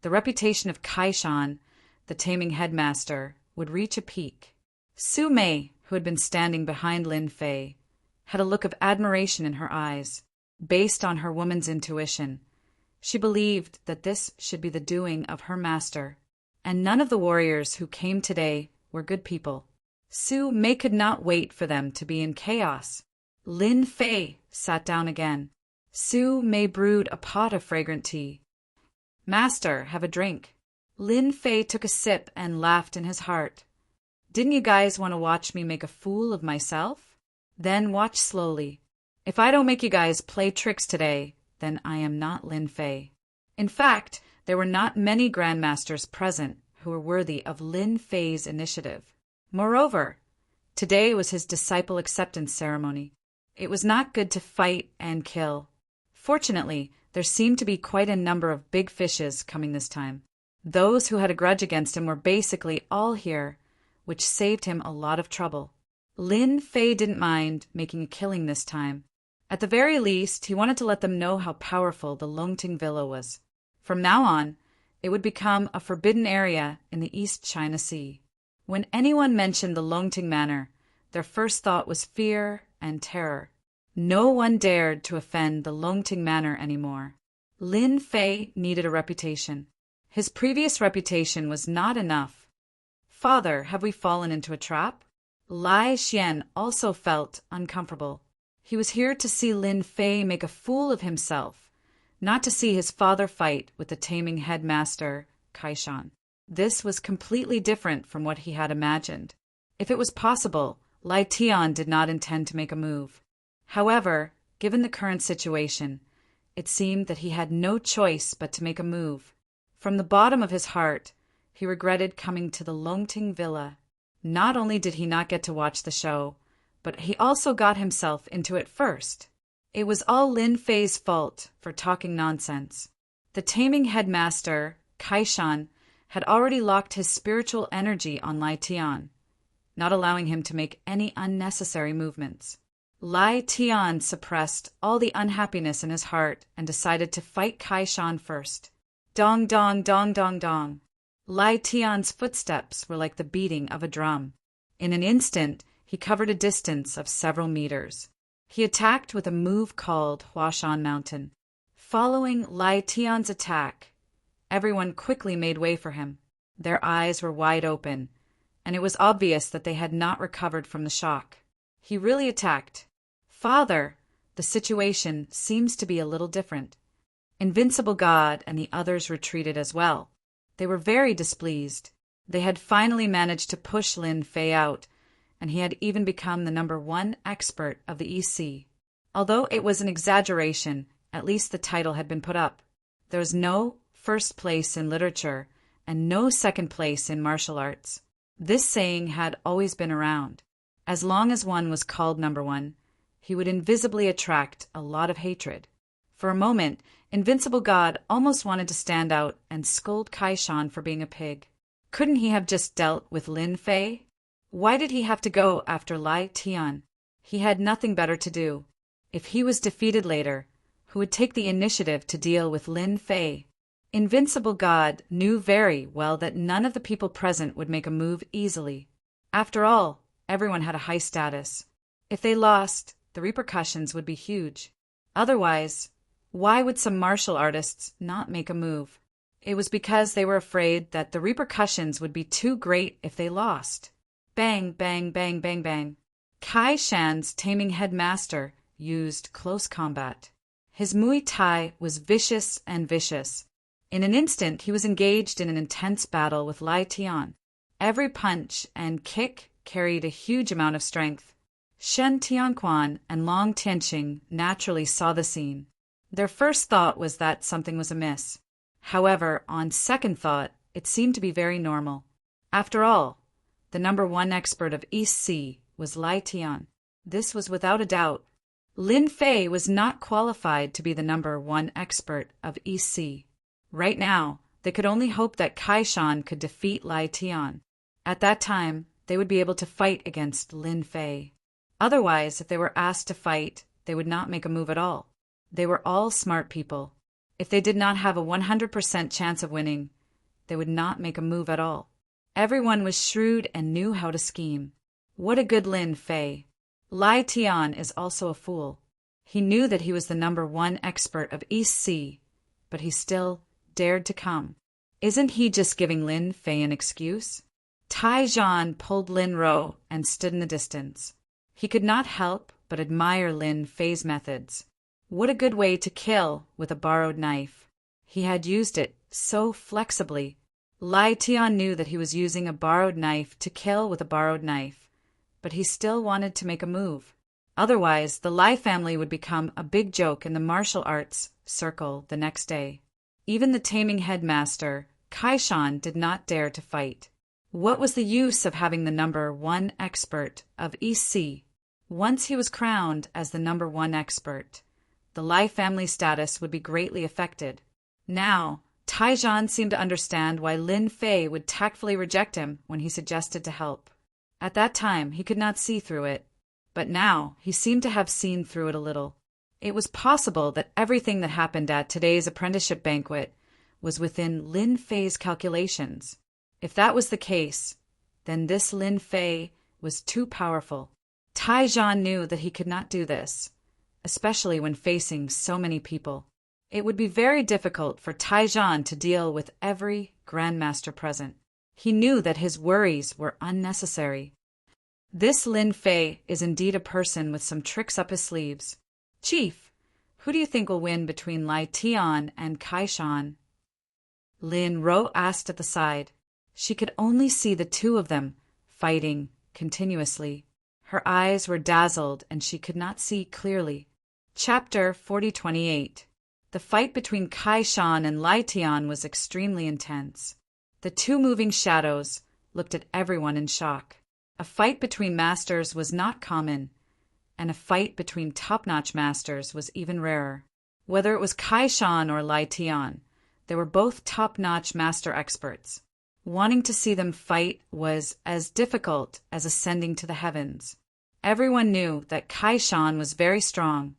the reputation of Kaishan, the taming headmaster, would reach a peak. Su Mei, who had been standing behind Lin Fei, had a look of admiration in her eyes. Based on her woman's intuition, she believed that this should be the doing of her master, and none of the warriors who came today were good people. Su Mei could not wait for them to be in chaos. Lin Fei sat down again. Su Mei brewed a pot of fragrant tea. Master, have a drink. Lin Fei took a sip and laughed in his heart. Didn't you guys want to watch me make a fool of myself? Then watch slowly. If I don't make you guys play tricks today, then I am not Lin Fei. In fact, there were not many grandmasters present who were worthy of Lin Fei's initiative. Moreover, today was his disciple acceptance ceremony. It was not good to fight and kill. Fortunately, there seemed to be quite a number of big fishes coming this time. Those who had a grudge against him were basically all here, which saved him a lot of trouble. Lin Fei didn't mind making a killing this time. At the very least, he wanted to let them know how powerful the Longting Villa was. From now on, it would become a forbidden area in the East China Sea. When anyone mentioned the Longting Manor, their first thought was fear and terror. No one dared to offend the Longting Manor anymore. Lin Fei needed a reputation. His previous reputation was not enough. Father, have we fallen into a trap? Lai Xian also felt uncomfortable. He was here to see Lin Fei make a fool of himself, not to see his father fight with the taming headmaster, Kaishan. This was completely different from what he had imagined. If it was possible, Lai Tian did not intend to make a move. However, given the current situation, it seemed that he had no choice but to make a move. From the bottom of his heart, he regretted coming to the Longting Villa. Not only did he not get to watch the show, but he also got himself into it first. It was all Lin Fei's fault for talking nonsense. The taming headmaster, Kaishan, had already locked his spiritual energy on Lai Tian, not allowing him to make any unnecessary movements. Lai Tian suppressed all the unhappiness in his heart and decided to fight Kaishan first. Dong dong dong dong dong. Lai Tian's footsteps were like the beating of a drum. In an instant, he covered a distance of several meters. He attacked with a move called Huashan Mountain. Following Lai Tian's attack, everyone quickly made way for him. Their eyes were wide open, and it was obvious that they had not recovered from the shock. He really attacked. Father, the situation seems to be a little different. Invincible God and the others retreated as well. They were very displeased. They had finally managed to push Lin Fei out, and he had even become the #1 expert of the EC. Although it was an exaggeration, at least the title had been put up. There was no first place in literature and no second place in martial arts. This saying had always been around. As long as one was called #1, he would invisibly attract a lot of hatred. For a moment, Invincible God almost wanted to stand out and scold Kaishan for being a pig. Couldn't he have just dealt with Lin Fei? Why did he have to go after Lai Tian? He had nothing better to do. If he was defeated later, who would take the initiative to deal with Lin Fei? Invincible God knew very well that none of the people present would make a move easily. After all, everyone had a high status. If they lost, the repercussions would be huge. Otherwise, why would some martial artists not make a move? It was because they were afraid that the repercussions would be too great if they lost. Bang, bang, bang, bang, bang. Kai Shan's taming headmaster used close combat. His Muay Thai was vicious and vicious. In an instant, he was engaged in an intense battle with Lai Tian. Every punch and kick carried a huge amount of strength. Shen Tianquan and Long Tianqing naturally saw the scene. Their first thought was that something was amiss. However, on second thought, it seemed to be very normal. After all, the #1 expert of East Sea was Lai Tian. This was without a doubt. Lin Fei was not qualified to be the #1 expert of East Sea. Right now, they could only hope that Kaishan could defeat Lai Tian. At that time, they would be able to fight against Lin Fei. Otherwise, if they were asked to fight, they would not make a move at all. They were all smart people. If they did not have a 100% chance of winning, they would not make a move at all. Everyone was shrewd and knew how to scheme. What a good Lin Fei. Lai Tian is also a fool. He knew that he was the #1 expert of East Sea, but he still dared to come. Isn't he just giving Lin Fei an excuse? Tai Zhan pulled Lin Ro and stood in the distance. He could not help but admire Lin Fei's methods. What a good way to kill with a borrowed knife. He had used it so flexibly. Lai Tian knew that he was using a borrowed knife to kill with a borrowed knife, but he still wanted to make a move. Otherwise, the Lai family would become a big joke in the martial arts circle the next day. Even the taming headmaster, Kaishan, did not dare to fight. What was the use of having the #1 expert of East Sea? Once he was crowned as the #1 expert, the Lai family status would be greatly affected. Now, Tai Zhan seemed to understand why Lin Fei would tactfully reject him when he suggested to help. At that time, he could not see through it, but now he seemed to have seen through it a little. It was possible that everything that happened at today's apprenticeship banquet was within Lin Fei's calculations. If that was the case, then this Lin Fei was too powerful. Tai Zhan knew that he could not do this, especially when facing so many people. It would be very difficult for Tai Zhan to deal with every grandmaster present. He knew that his worries were unnecessary. This Lin Fei is indeed a person with some tricks up his sleeves. Chief, who do you think will win between Lai Tian and Kaishan? Lin Ro asked at the side. She could only see the two of them fighting continuously. Her eyes were dazzled and she could not see clearly. Chapter 4028. The fight between Kaishan and Lai Tian was extremely intense. The two moving shadows looked at everyone in shock. A fight between masters was not common, and a fight between top-notch masters was even rarer. Whether it was Kaishan or Lai Tian, they were both top-notch master experts. Wanting to see them fight was as difficult as ascending to the heavens. Everyone knew that Kaishan was very strong,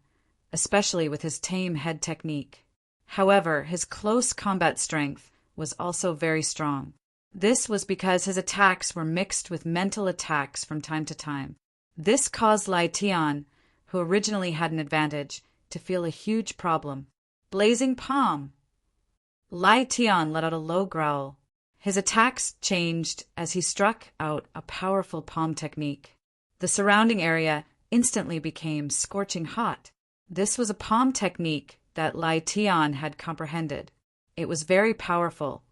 especially with his tame head technique. However, his close combat strength was also very strong. This was because his attacks were mixed with mental attacks from time to time. This caused Lai Tian, who originally had an advantage, to feel a huge problem. Blazing palm! Lai Tian let out a low growl. His attacks changed as he struck out a powerful palm technique. The surrounding area instantly became scorching hot. This was a palm technique that Lai Tian had comprehended. It was very powerful,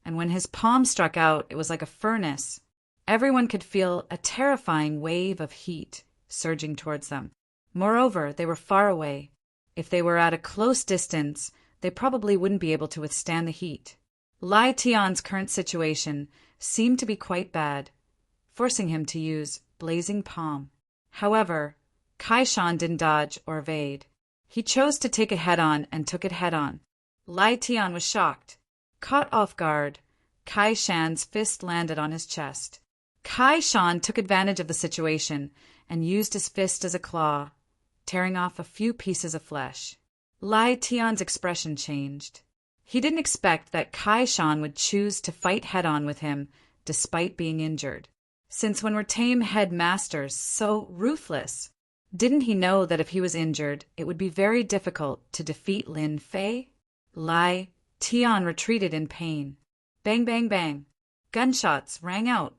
and when his palm struck out, it was like a furnace. Everyone could feel a terrifying wave of heat surging towards them. Moreover, they were far away. If they were at a close distance, they probably wouldn't be able to withstand the heat. Lai Tian's current situation seemed to be quite bad, forcing him to use blazing palm. However, Kai Shan didn't dodge or evade. He chose to take it head-on and took it head-on. Lai Tian was shocked. Caught off guard, Kai Shan's fist landed on his chest. Kai Shan took advantage of the situation and used his fist as a claw, tearing off a few pieces of flesh. Lai Tian's expression changed. He didn't expect that Kai Shan would choose to fight head-on with him despite being injured. Since when were tame headmasters so ruthless? Didn't he know that if he was injured, it would be very difficult to defeat Lin Fei? Lai Tian retreated in pain. Bang, bang, bang. Gunshots rang out,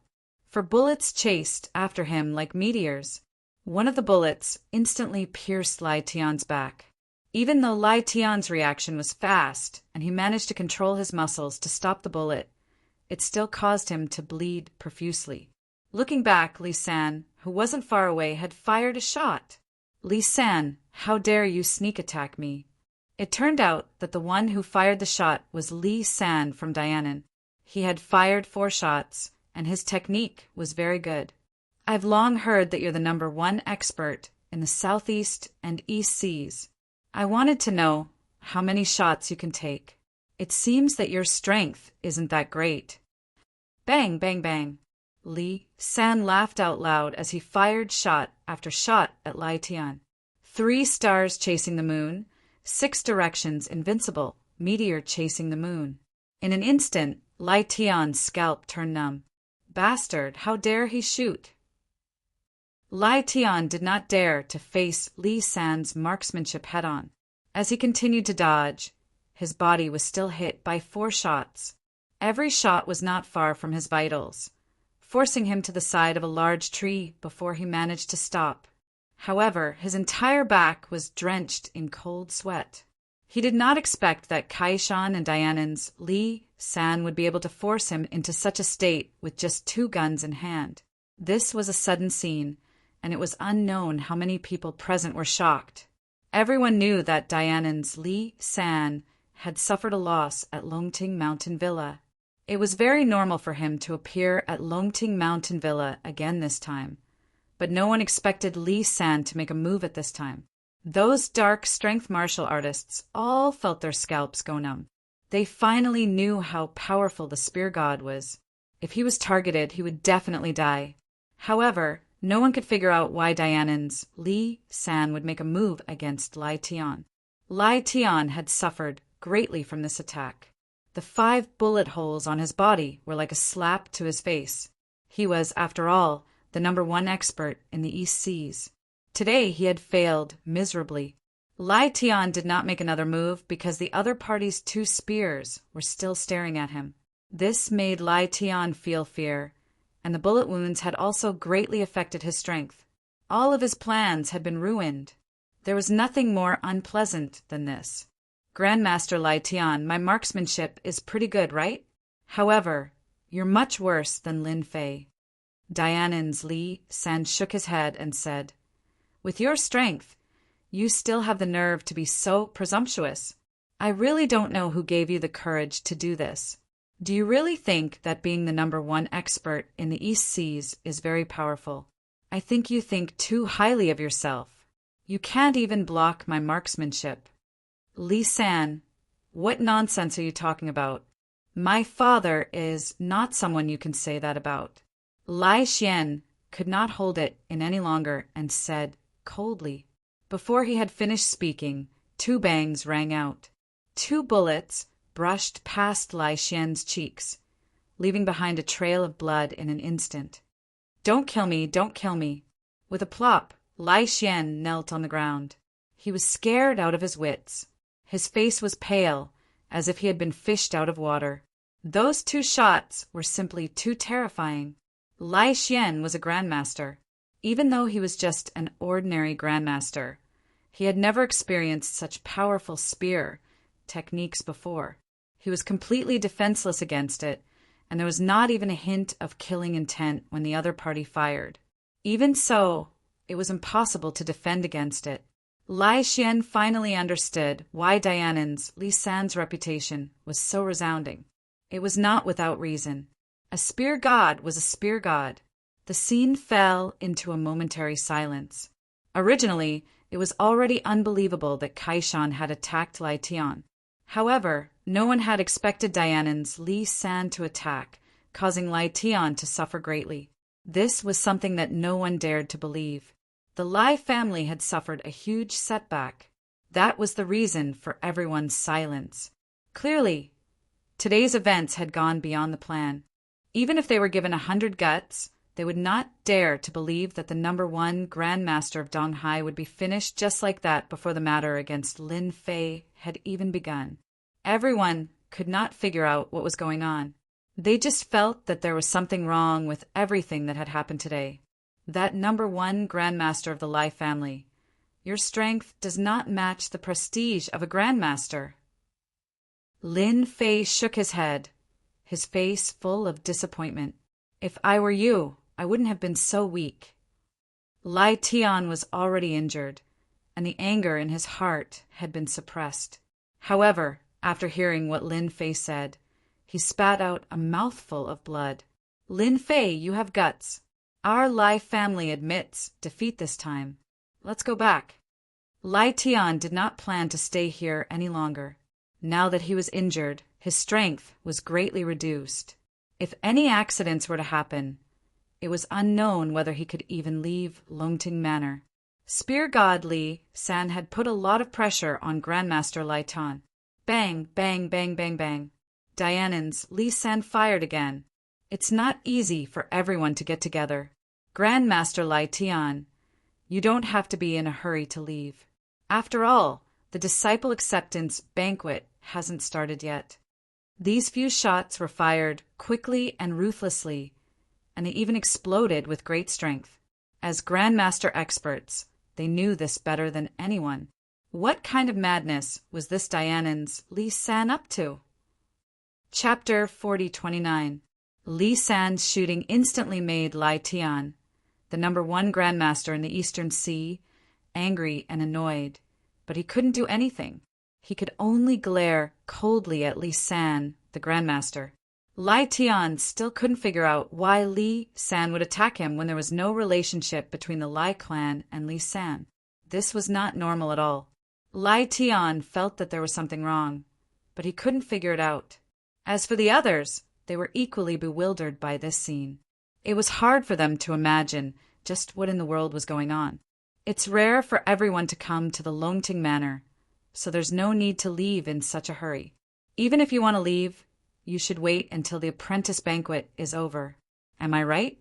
for bullets chased after him like meteors. One of the bullets instantly pierced Lai Tian's back. Even though Lai Tian's reaction was fast and he managed to control his muscles to stop the bullet, it still caused him to bleed profusely. Looking back, Li San, who wasn't far away, had fired a shot. Li San, how dare you sneak attack me? It turned out that the one who fired the shot was Li San from Dianan. He had fired 4 shots, and his technique was very good. I've long heard that you're the #1 expert in the Southeast and East Seas. I wanted to know how many shots you can take. It seems that your strength isn't that great. Bang, bang, bang. Li San laughed out loud as he fired shot after shot at Lai Tian. 3 stars chasing the moon, 6 directions invincible, meteor chasing the moon. In an instant, Lai Tian's scalp turned numb. Bastard, how dare he shoot? Lai Tian did not dare to face Li San's marksmanship head-on. As he continued to dodge, his body was still hit by 4 shots. Every shot was not far from his vitals, forcing him to the side of a large tree before he managed to stop. However, his entire back was drenched in cold sweat. He did not expect that Kai Shan and Dianan's Li San would be able to force him into such a state with just 2 guns in hand. This was a sudden scene, and it was unknown how many people present were shocked. Everyone knew that Dianan's Li San had suffered a loss at Longting Mountain Villa. It was very normal for him to appear at Longting Mountain Villa again this time, but no one expected Li San to make a move at this time. Those dark strength martial artists all felt their scalps go numb. They finally knew how powerful the spear god was. If he was targeted, he would definitely die. However, no one could figure out why Dianan's Li San would make a move against Lai Tian. Lai Tian had suffered greatly from this attack. The 5 bullet holes on his body were like a slap to his face. He was, after all, the #1 expert in the East Seas. Today he had failed miserably. Lai Tian did not make another move because the other party's 2 spears were still staring at him. This made Lai Tian feel fear, and the bullet wounds had also greatly affected his strength. All of his plans had been ruined. There was nothing more unpleasant than this. Grandmaster Lai Tian, my marksmanship is pretty good, right? However, you're much worse than Lin Fei. Dianan's Li San shook his head and said, with your strength, you still have the nerve to be so presumptuous. I really don't know who gave you the courage to do this. Do you really think that being the #1 expert in the East Seas is very powerful? I think you think too highly of yourself. You can't even block my marksmanship. Li San, what nonsense are you talking about? My father is not someone you can say that about. Lai Xian could not hold it in any longer and said coldly. Before he had finished speaking, 2 bangs rang out. 2 bullets brushed past Lai Xian's cheeks, leaving behind a trail of blood in an instant. Don't kill me, don't kill me. With a plop, Lai Xian knelt on the ground. He was scared out of his wits. His face was pale, as if he had been fished out of water. Those 2 shots were simply too terrifying. Lai Xian was a grandmaster. Even though he was just an ordinary grandmaster, he had never experienced such powerful spear techniques before. He was completely defenseless against it, and there was not even a hint of killing intent when the other party fired. Even so, it was impossible to defend against it. Lai Xian finally understood why Dianan's, Li San's reputation was so resounding. It was not without reason. A spear god was a spear god. The scene fell into a momentary silence. Originally, it was already unbelievable that Kaishan had attacked Lai Tian. However, no one had expected Dianan's Li San to attack, causing Lai Tian to suffer greatly. This was something that no one dared to believe. The Lai family had suffered a huge setback. That was the reason for everyone's silence. Clearly, today's events had gone beyond the plan. Even if they were given 100 guts, they would not dare to believe that the #1 Grandmaster of Donghai would be finished just like that before the matter against Lin Fei had even begun. Everyone could not figure out what was going on. They just felt that there was something wrong with everything that had happened today. That #1 Grandmaster of the Lai family, your strength does not match the prestige of a Grandmaster. Lin Fei shook his head, his face full of disappointment. If I were you, I wouldn't have been so weak. Lai Tian was already injured, and the anger in his heart had been suppressed. However, after hearing what Lin Fei said, he spat out a mouthful of blood. Lin Fei, you have guts. Our Lai family admits defeat this time. Let's go back. Lai Tian did not plan to stay here any longer. Now that he was injured, his strength was greatly reduced. If any accidents were to happen, it was unknown whether he could even leave Longting Manor. Spear God Li San had put a lot of pressure on Grandmaster Lai Tan. Bang, bang, bang, bang, bang. Dianan's Li San fired again. It's not easy for everyone to get together. Grandmaster Lai Tian, you don't have to be in a hurry to leave. After all, the disciple acceptance banquet hasn't started yet. These few shots were fired quickly and ruthlessly, and they even exploded with great strength. As Grandmaster experts, they knew this better than anyone. What kind of madness was this Dianan's Li San up to? Chapter 4029. Li San's shooting instantly made Lai Tian, the #1 Grandmaster in the Eastern Sea, angry and annoyed, but he couldn't do anything. He could only glare coldly at Li San, the Grandmaster. Lai Tian still couldn't figure out why Li San would attack him when there was no relationship between the Lai clan and Li San. This was not normal at all. Lai Tian felt that there was something wrong, but he couldn't figure it out. As for the others, they were equally bewildered by this scene. It was hard for them to imagine just what in the world was going on. It's rare for everyone to come to the Longting Manor, so there's no need to leave in such a hurry. Even if you want to leave, you should wait until the apprentice banquet is over. Am I right?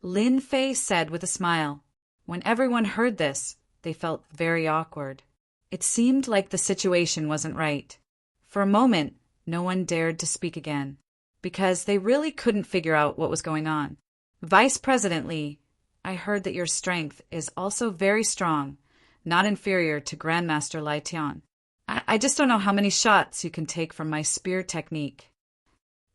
Lin Fei said with a smile. When everyone heard this, they felt very awkward. It seemed like the situation wasn't right. For a moment, no one dared to speak again, because they really couldn't figure out what was going on. Vice President Li, I heard that your strength is also very strong, not inferior to Grandmaster Lai Tian. I just don't know how many shots you can take from my spear technique.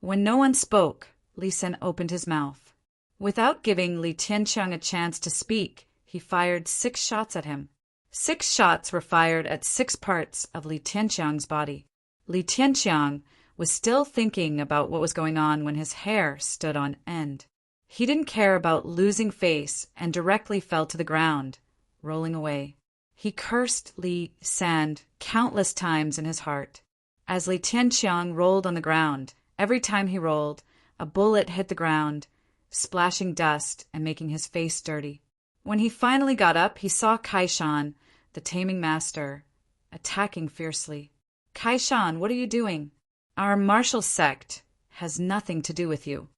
When no one spoke, Li San opened his mouth. Without giving Li Tianqiang a chance to speak, he fired 6 shots at him. 6 shots were fired at 6 parts of Li Tianqiang's body. Li Tianqiang was still thinking about what was going on when his hair stood on end. He didn't care about losing face and directly fell to the ground, rolling away. He cursed Li San countless times in his heart. As Li Tianqiang rolled on the ground, every time he rolled, a bullet hit the ground, splashing dust and making his face dirty. When he finally got up, he saw Kaishan, the taming master, attacking fiercely. Kaishan, what are you doing? Our martial sect has nothing to do with you.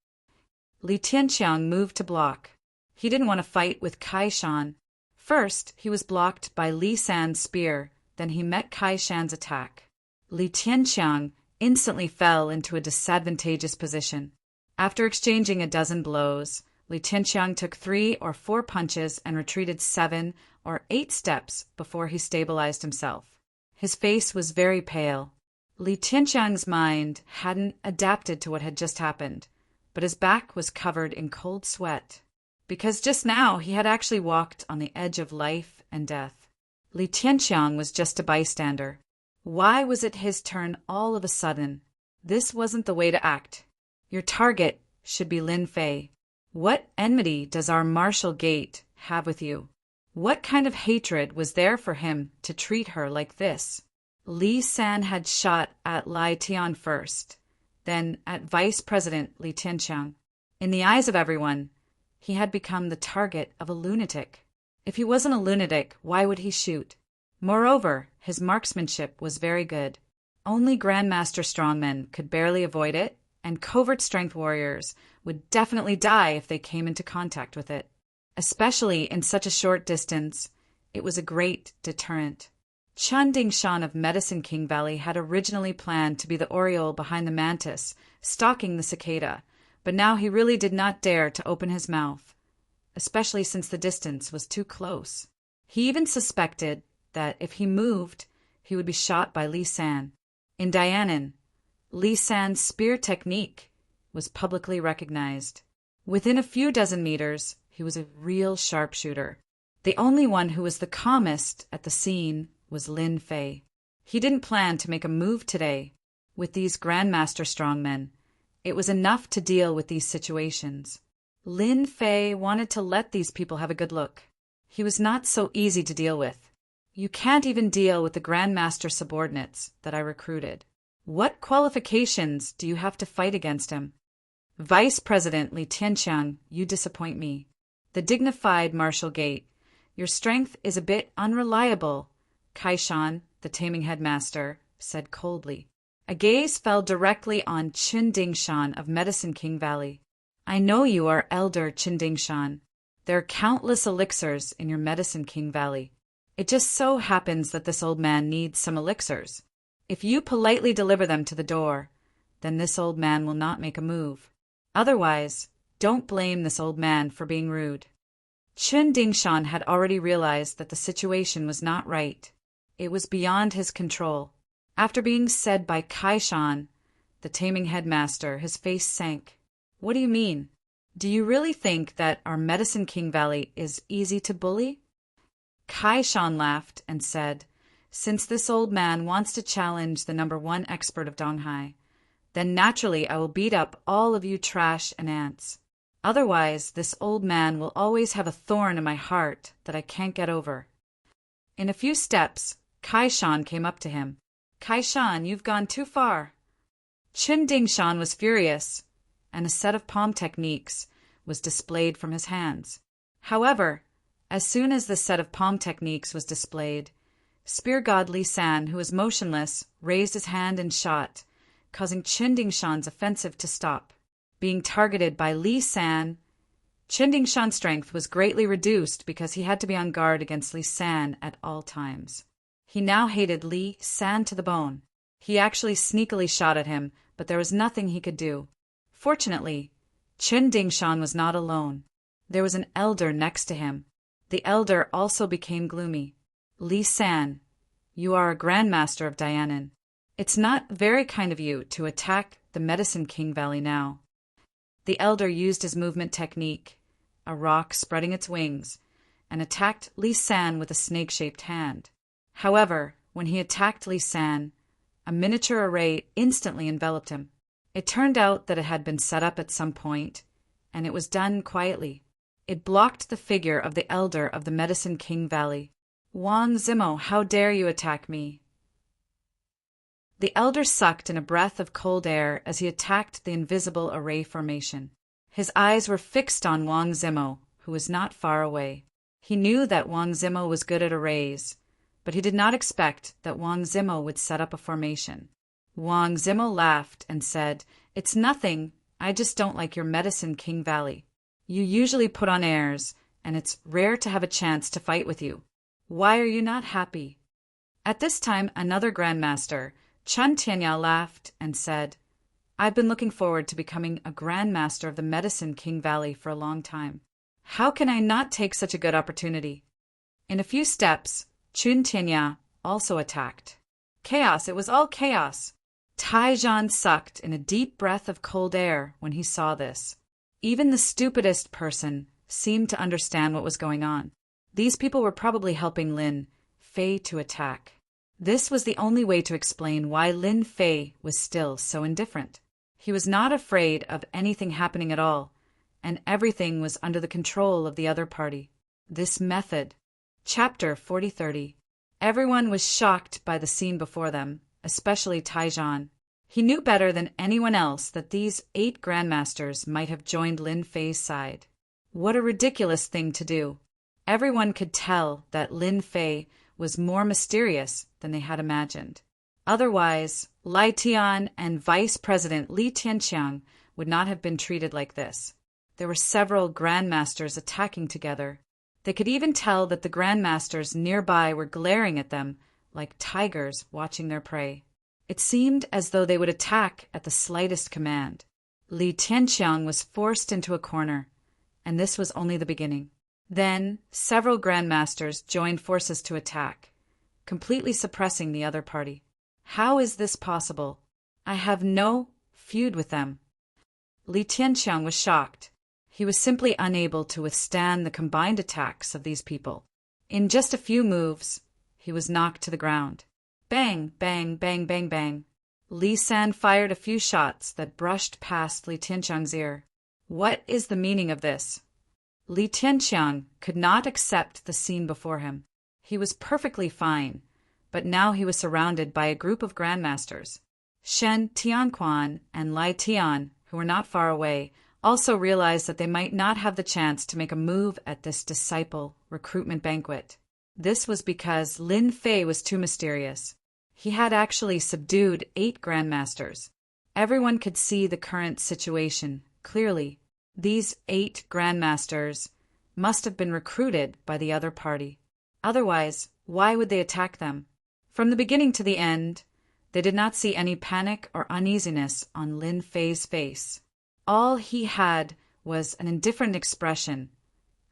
Li Tianqiang moved to block. He didn't want to fight with Kaishan. First, he was blocked by Li San's spear, Then he met Kai Shan's attack. Li Tianqiang instantly fell into a disadvantageous position. After exchanging a dozen blows, Li Tianqiang took 3 or 4 punches and retreated 7 or 8 steps before he stabilized himself. His face was very pale. Li Tianqiang's mind hadn't adapted to what had just happened, but his back was covered in cold sweat, because just now he had actually walked on the edge of life and death. Li Tianqiang was just a bystander. Why was it his turn all of a sudden? This wasn't the way to act. Your target should be Lin Fei. What enmity does our Marshal Gate have with you? What kind of hatred was there for him to treat her like this? Li San had shot at Lai Tian first, then at Vice President Li Tianqiang. In the eyes of everyone, he had become the target of a lunatic. If he wasn't a lunatic, why would he shoot? Moreover, his marksmanship was very good. Only Grandmaster strongmen could barely avoid it, and covert strength warriors would definitely die if they came into contact with it. Especially in such a short distance, it was a great deterrent. Chen Dingshan of Medicine King Valley had originally planned to be the oriole behind the mantis, stalking the cicada, but now he really did not dare to open his mouth, especially since the distance was too close. He even suspected that if he moved, he would be shot by Li San. In Dianan, Li San's spear technique was publicly recognized. Within a few dozen meters, he was a real sharpshooter. The only one who was the calmest at the scene was Lin Fei. He didn't plan to make a move today. With these Grandmaster strongmen, it was enough to deal with these situations. Lin Fei wanted to let these people have a good look. He was not so easy to deal with. You can't even deal with the Grandmaster subordinates that I recruited. What qualifications do you have to fight against him? Vice President Li Tianqiang, you disappoint me. The dignified Marshal Gate, your strength is a bit unreliable, Kai Shan, the taming headmaster, said coldly. A gaze fell directly on Chen Dingshan of Medicine King Valley. I know you are Elder Chen Dingshan. There are countless elixirs in your Medicine King Valley. It just so happens that this old man needs some elixirs. If you politely deliver them to the door, then this old man will not make a move. Otherwise, don't blame this old man for being rude. Chen Dingshan had already realized that the situation was not right. It was beyond his control. After being said by Kai Shan, the taming headmaster, his face sank. What do you mean? Do you really think that our Medicine King Valley is easy to bully? Kai Shan laughed and said, since this old man wants to challenge the #1 expert of Donghai, then naturally I will beat up all of you trash and ants. Otherwise, this old man will always have a thorn in my heart that I can't get over. In a few steps, Kai Shan came up to him. Kai Shan, you've gone too far. Chen Dingshan was furious, and a set of palm techniques was displayed from his hands. However, as soon as the set of palm techniques was displayed, Spear God Li San, who was motionless, raised his hand and shot, causing Chen Dingshan's offensive to stop. Being targeted by Li San, Chen Dingshan's strength was greatly reduced because he had to be on guard against Li San at all times. He now hated Li San to the bone. He actually sneakily shot at him, but there was nothing he could do. Fortunately, Chen Dingshan was not alone. There was an elder next to him. The elder also became gloomy. Li San, you are a Grandmaster of Dianan. It's not very kind of you to attack the Medicine King Valley now. The elder used his movement technique, a rock spreading its wings, and attacked Li San with a snake-shaped hand. However, when he attacked Li San, a miniature array instantly enveloped him. It turned out that it had been set up at some point, and it was done quietly. It blocked the figure of the elder of the Medicine King Valley. Wang Zimo, how dare you attack me? The elder sucked in a breath of cold air as he attacked the invisible array formation. His eyes were fixed on Wang Zimo, who was not far away. He knew that Wang Zimo was good at arrays, but he did not expect that Wang Zimo would set up a formation. Wang Zimo laughed and said, "It's nothing, I just don't like your Medicine King Valley. You usually put on airs, and it's rare to have a chance to fight with you. Why are you not happy?" At this time, another grandmaster, Chun Tianya, laughed and said, "I've been looking forward to becoming a grandmaster of the Medicine King Valley for a long time. How can I not take such a good opportunity?" In a few steps, Chun Tianya also attacked. Chaos, it was all chaos. Taijan sucked in a deep breath of cold air when he saw this. Even the stupidest person seemed to understand what was going on. These people were probably helping Lin Fei to attack. This was the only way to explain why Lin Fei was still so indifferent. He was not afraid of anything happening at all, and everything was under the control of the other party. This method. Chapter 40-30. Everyone was shocked by the scene before them, especially Taijan. He knew better than anyone else that these 8 grandmasters might have joined Lin Fei's side. What a ridiculous thing to do. Everyone could tell that Lin Fei was more mysterious than they had imagined. Otherwise, Lai Tian and Vice President Li Tianqiang would not have been treated like this. There were several grandmasters attacking together. They could even tell that the grandmasters nearby were glaring at them like tigers watching their prey. It seemed as though they would attack at the slightest command. Li Tianqiang was forced into a corner, and this was only the beginning. Then, several grandmasters joined forces to attack, completely suppressing the other party. How is this possible? I have no feud with them. Li Tianqiang was shocked. He was simply unable to withstand the combined attacks of these people. In just a few moves, he was knocked to the ground. Bang, bang, bang, bang, bang. Li San fired a few shots that brushed past Li Tianqiang's ear. What is the meaning of this? Li Tianqiang could not accept the scene before him. He was perfectly fine, but now he was surrounded by a group of grandmasters. Shen Tianquan and Lai Tian, who were not far away, also realized that they might not have the chance to make a move at this disciple recruitment banquet. This was because Lin Fei was too mysterious. He had actually subdued 8 grandmasters. Everyone could see the current situation clearly. These 8 grandmasters must have been recruited by the other party. Otherwise, why would they attack them? From the beginning to the end, they did not see any panic or uneasiness on Lin Fei's face. All he had was an indifferent expression,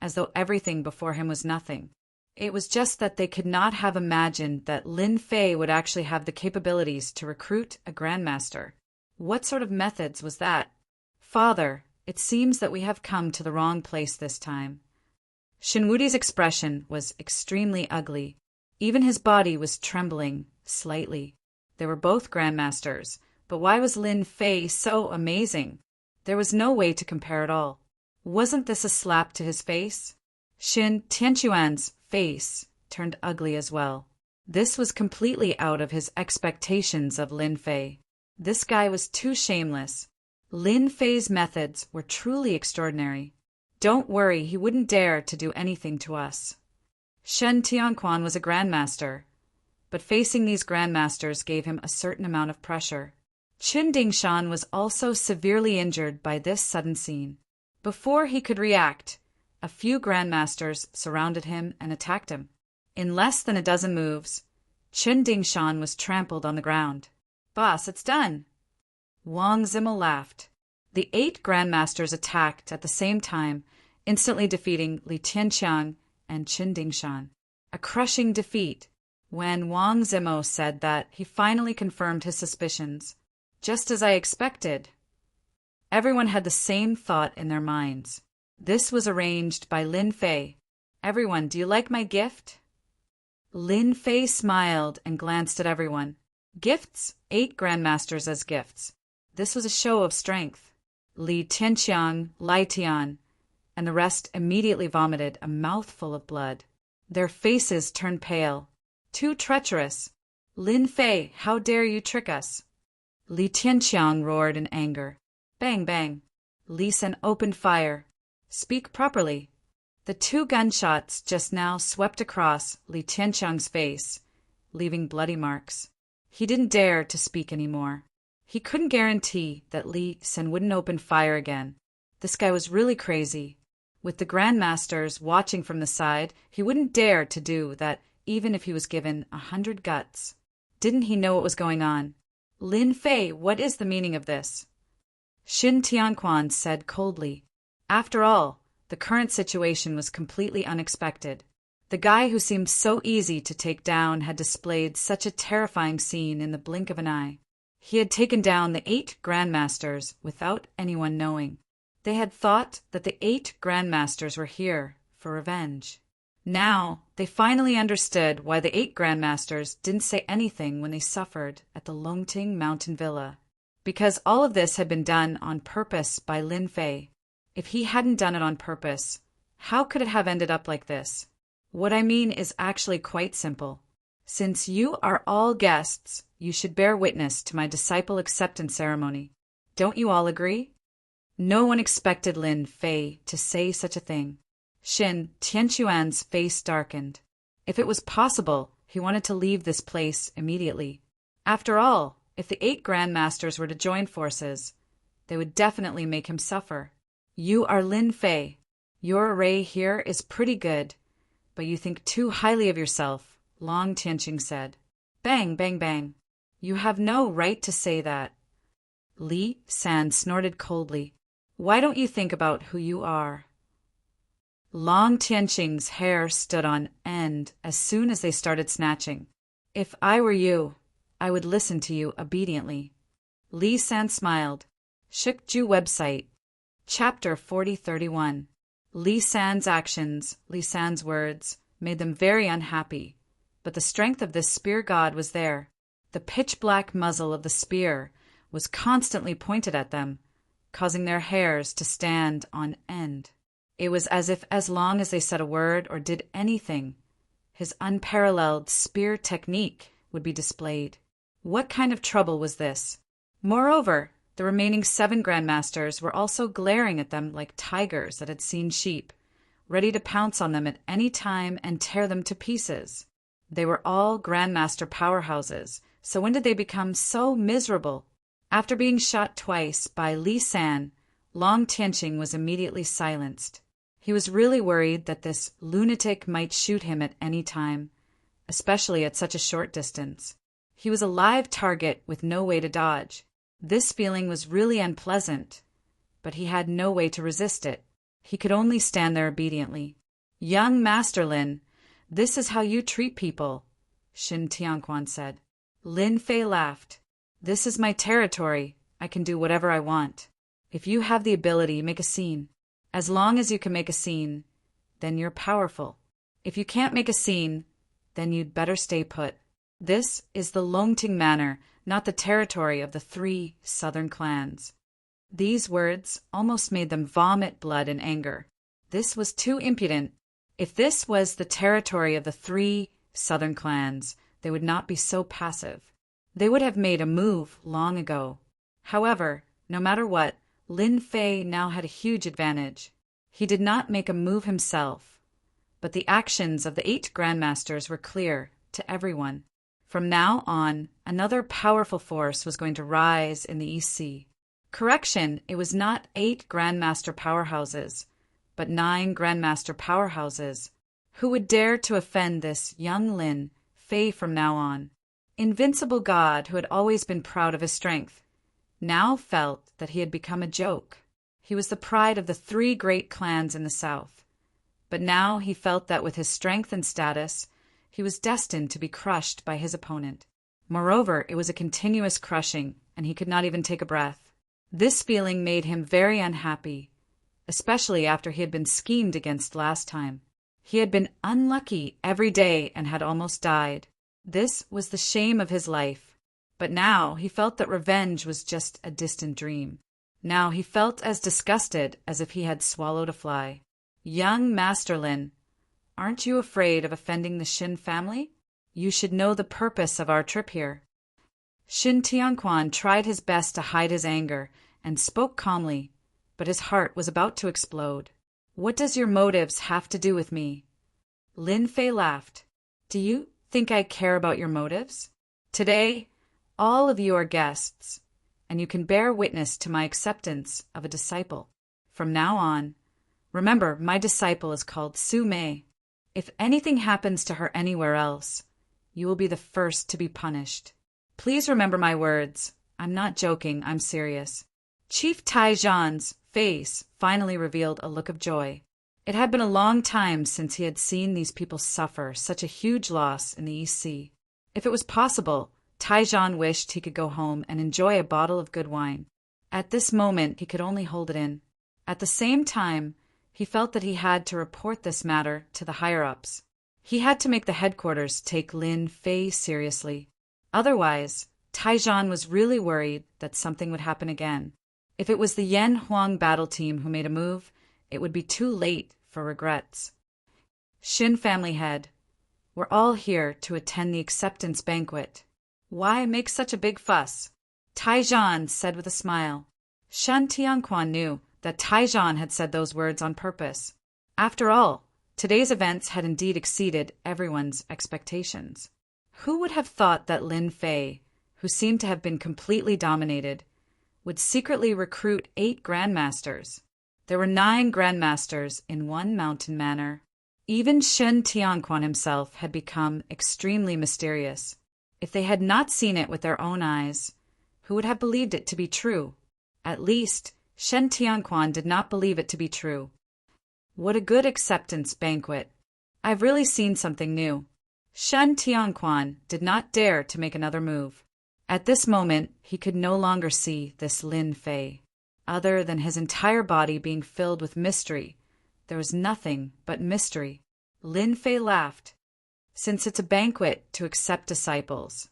as though everything before him was nothing. It was just that they could not have imagined that Lin Fei would actually have the capabilities to recruit a grandmaster. What sort of methods was that? Father, it seems that we have come to the wrong place this time. Shinwudi's expression was extremely ugly. Even his body was trembling slightly. They were both grandmasters, but why was Lin Fei so amazing? There was no way to compare at all. Wasn't this a slap to his face? Shin Tianquan's face turned ugly as well. This was completely out of his expectations of Lin Fei. This guy was too shameless. Lin Fei's methods were truly extraordinary. Don't worry, he wouldn't dare to do anything to us. Shen Tianquan was a grandmaster, but facing these grandmasters gave him a certain amount of pressure. Qin Dingshan was also severely injured by this sudden scene. Before he could react, a few grandmasters surrounded him and attacked him. In less than a dozen moves, Qin Dingshan was trampled on the ground. "Boss, it's done." Wang Zimmel laughed. The 8 grandmasters attacked at the same time, instantly defeating Li Tianqiang and Qin Dingshan. A crushing defeat. When Wang Zimmel said that, he finally confirmed his suspicions. Just as I expected. Everyone had the same thought in their minds. This was arranged by Lin Fei. "Everyone, do you like my gift?" Lin Fei smiled and glanced at everyone. Gifts? 8 grandmasters as gifts. This was a show of strength. Li Tianqiang, Lai Tian, and the rest immediately vomited a mouthful of blood. Their faces turned pale. Too treacherous. "Lin Fei, how dare you trick us?" Li Tianqiang roared in anger. Bang, bang. Li San opened fire. "Speak properly." The 2 gunshots just now swept across Li Tianqiang's face, leaving bloody marks. He didn't dare to speak anymore. He couldn't guarantee that Li San wouldn't open fire again. This guy was really crazy. With the grandmasters watching from the side, he wouldn't dare to do that even if he was given 100 guts. Didn't he know what was going on? Lin Fei, what is the meaning of this? Xin Tianquan said coldly. After all, the current situation was completely unexpected. The guy who seemed so easy to take down had displayed such a terrifying scene in the blink of an eye. He had taken down the 8 grandmasters without anyone knowing. They had thought that the 8 grandmasters were here for revenge. Now, they finally understood why the 8 grandmasters didn't say anything when they suffered at the Longting Mountain Villa. Because all of this had been done on purpose by Lin Fei. If he hadn't done it on purpose, how could it have ended up like this? What I mean is actually quite simple. Since you are all guests, you should bear witness to my disciple acceptance ceremony. Don't you all agree? No one expected Lin Fei to say such a thing. Xin Tianquan's face darkened. If it was possible, he wanted to leave this place immediately. After all, if the 8 grandmasters were to join forces, they would definitely make him suffer. You are Lin Fei. Your array here is pretty good, but you think too highly of yourself, Long Tianqing said. Bang, bang, bang. You have no right to say that. Li San snorted coldly. Why don't you think about who you are? Long Tianqing's hair stood on end as soon as they started snatching. If I were you, I would listen to you obediently. Li San smiled. Shikju website. Chapter 4031. Li San's actions, Li San's words, made them very unhappy, but the strength of this spear god was there. The pitch-black muzzle of the spear was constantly pointed at them, causing their hairs to stand on end. It was as if as long as they said a word or did anything, his unparalleled spear technique would be displayed. What kind of trouble was this? Moreover, the remaining 7 grandmasters were also glaring at them like tigers that had seen sheep, ready to pounce on them at any time and tear them to pieces. They were all grandmaster powerhouses, so when did they become so miserable? After being shot twice by Li San, Long Tianqing was immediately silenced. He was really worried that this lunatic might shoot him at any time, especially at such a short distance. He was a live target with no way to dodge. This feeling was really unpleasant, but he had no way to resist it. He could only stand there obediently. Young Master Lin, this is how you treat people, Xin Tianquan said. Lin Fei laughed. This is my territory. I can do whatever I want. If you have the ability, make a scene. As long as you can make a scene, then you're powerful. If you can't make a scene, then you'd better stay put. This is the Longting Manor, not the territory of the 3 southern clans. These words almost made them vomit blood in anger. This was too impudent. If this was the territory of the 3 southern clans, they would not be so passive. They would have made a move long ago. However, no matter what, Lin Fei now had a huge advantage. He did not make a move himself, but the actions of the 8 grandmasters were clear to everyone. From now on, another powerful force was going to rise in the East Sea. Correction, it was not 8 grandmaster powerhouses, but 9 grandmaster powerhouses. Who would dare to offend this young Lin Fei from now on? Invincible god who had always been proud of his strength, now felt that he had become a joke. He was the pride of the 3 great clans in the south. But now he felt that with his strength and status, he was destined to be crushed by his opponent. Moreover, it was a continuous crushing, and he could not even take a breath. This feeling made him very unhappy, especially after he had been schemed against last time. He had been unlucky every day and had almost died. This was the shame of his life. But now he felt that revenge was just a distant dream. Now he felt as disgusted as if he had swallowed a fly. Young Master Lin, aren't you afraid of offending the Xin family? You should know the purpose of our trip here. Xin Tianquan tried his best to hide his anger and spoke calmly, but his heart was about to explode. What does your motives have to do with me? Lin Fei laughed. Do you think I care about your motives? Today, all of you are guests, and you can bear witness to my acceptance of a disciple. From now on, remember, my disciple is called Su Mei. If anything happens to her anywhere else, you will be the first to be punished. Please remember my words. I'm not joking, I'm serious." Chief Taijan's face finally revealed a look of joy. It had been a long time since he had seen these people suffer such a huge loss in the East Sea. If it was possible, Taijan wished he could go home and enjoy a bottle of good wine. At this moment, he could only hold it in. At the same time, he felt that he had to report this matter to the higher-ups. He had to make the headquarters take Lin Fei seriously. Otherwise, Taijan was really worried that something would happen again. If it was the Yan Huang battle team who made a move, it would be too late for regrets. Shin family head, we're all here to attend the acceptance banquet. Why make such a big fuss? Taijan said with a smile. Shen Tianquan knew that Taijan had said those words on purpose. After all, today's events had indeed exceeded everyone's expectations. Who would have thought that Lin Fei, who seemed to have been completely dominated, would secretly recruit 8 grandmasters? There were 9 grandmasters in one mountain manor. Even Shen Tianquan himself had become extremely mysterious. If they had not seen it with their own eyes, who would have believed it to be true? At least, Shen Tianquan did not believe it to be true. What a good acceptance banquet. I've really seen something new. Shen Tianquan did not dare to make another move. At this moment, he could no longer see this Lin Fei. Other than his entire body being filled with mystery, there was nothing but mystery. Lin Fei laughed. Since it's a banquet to accept disciples,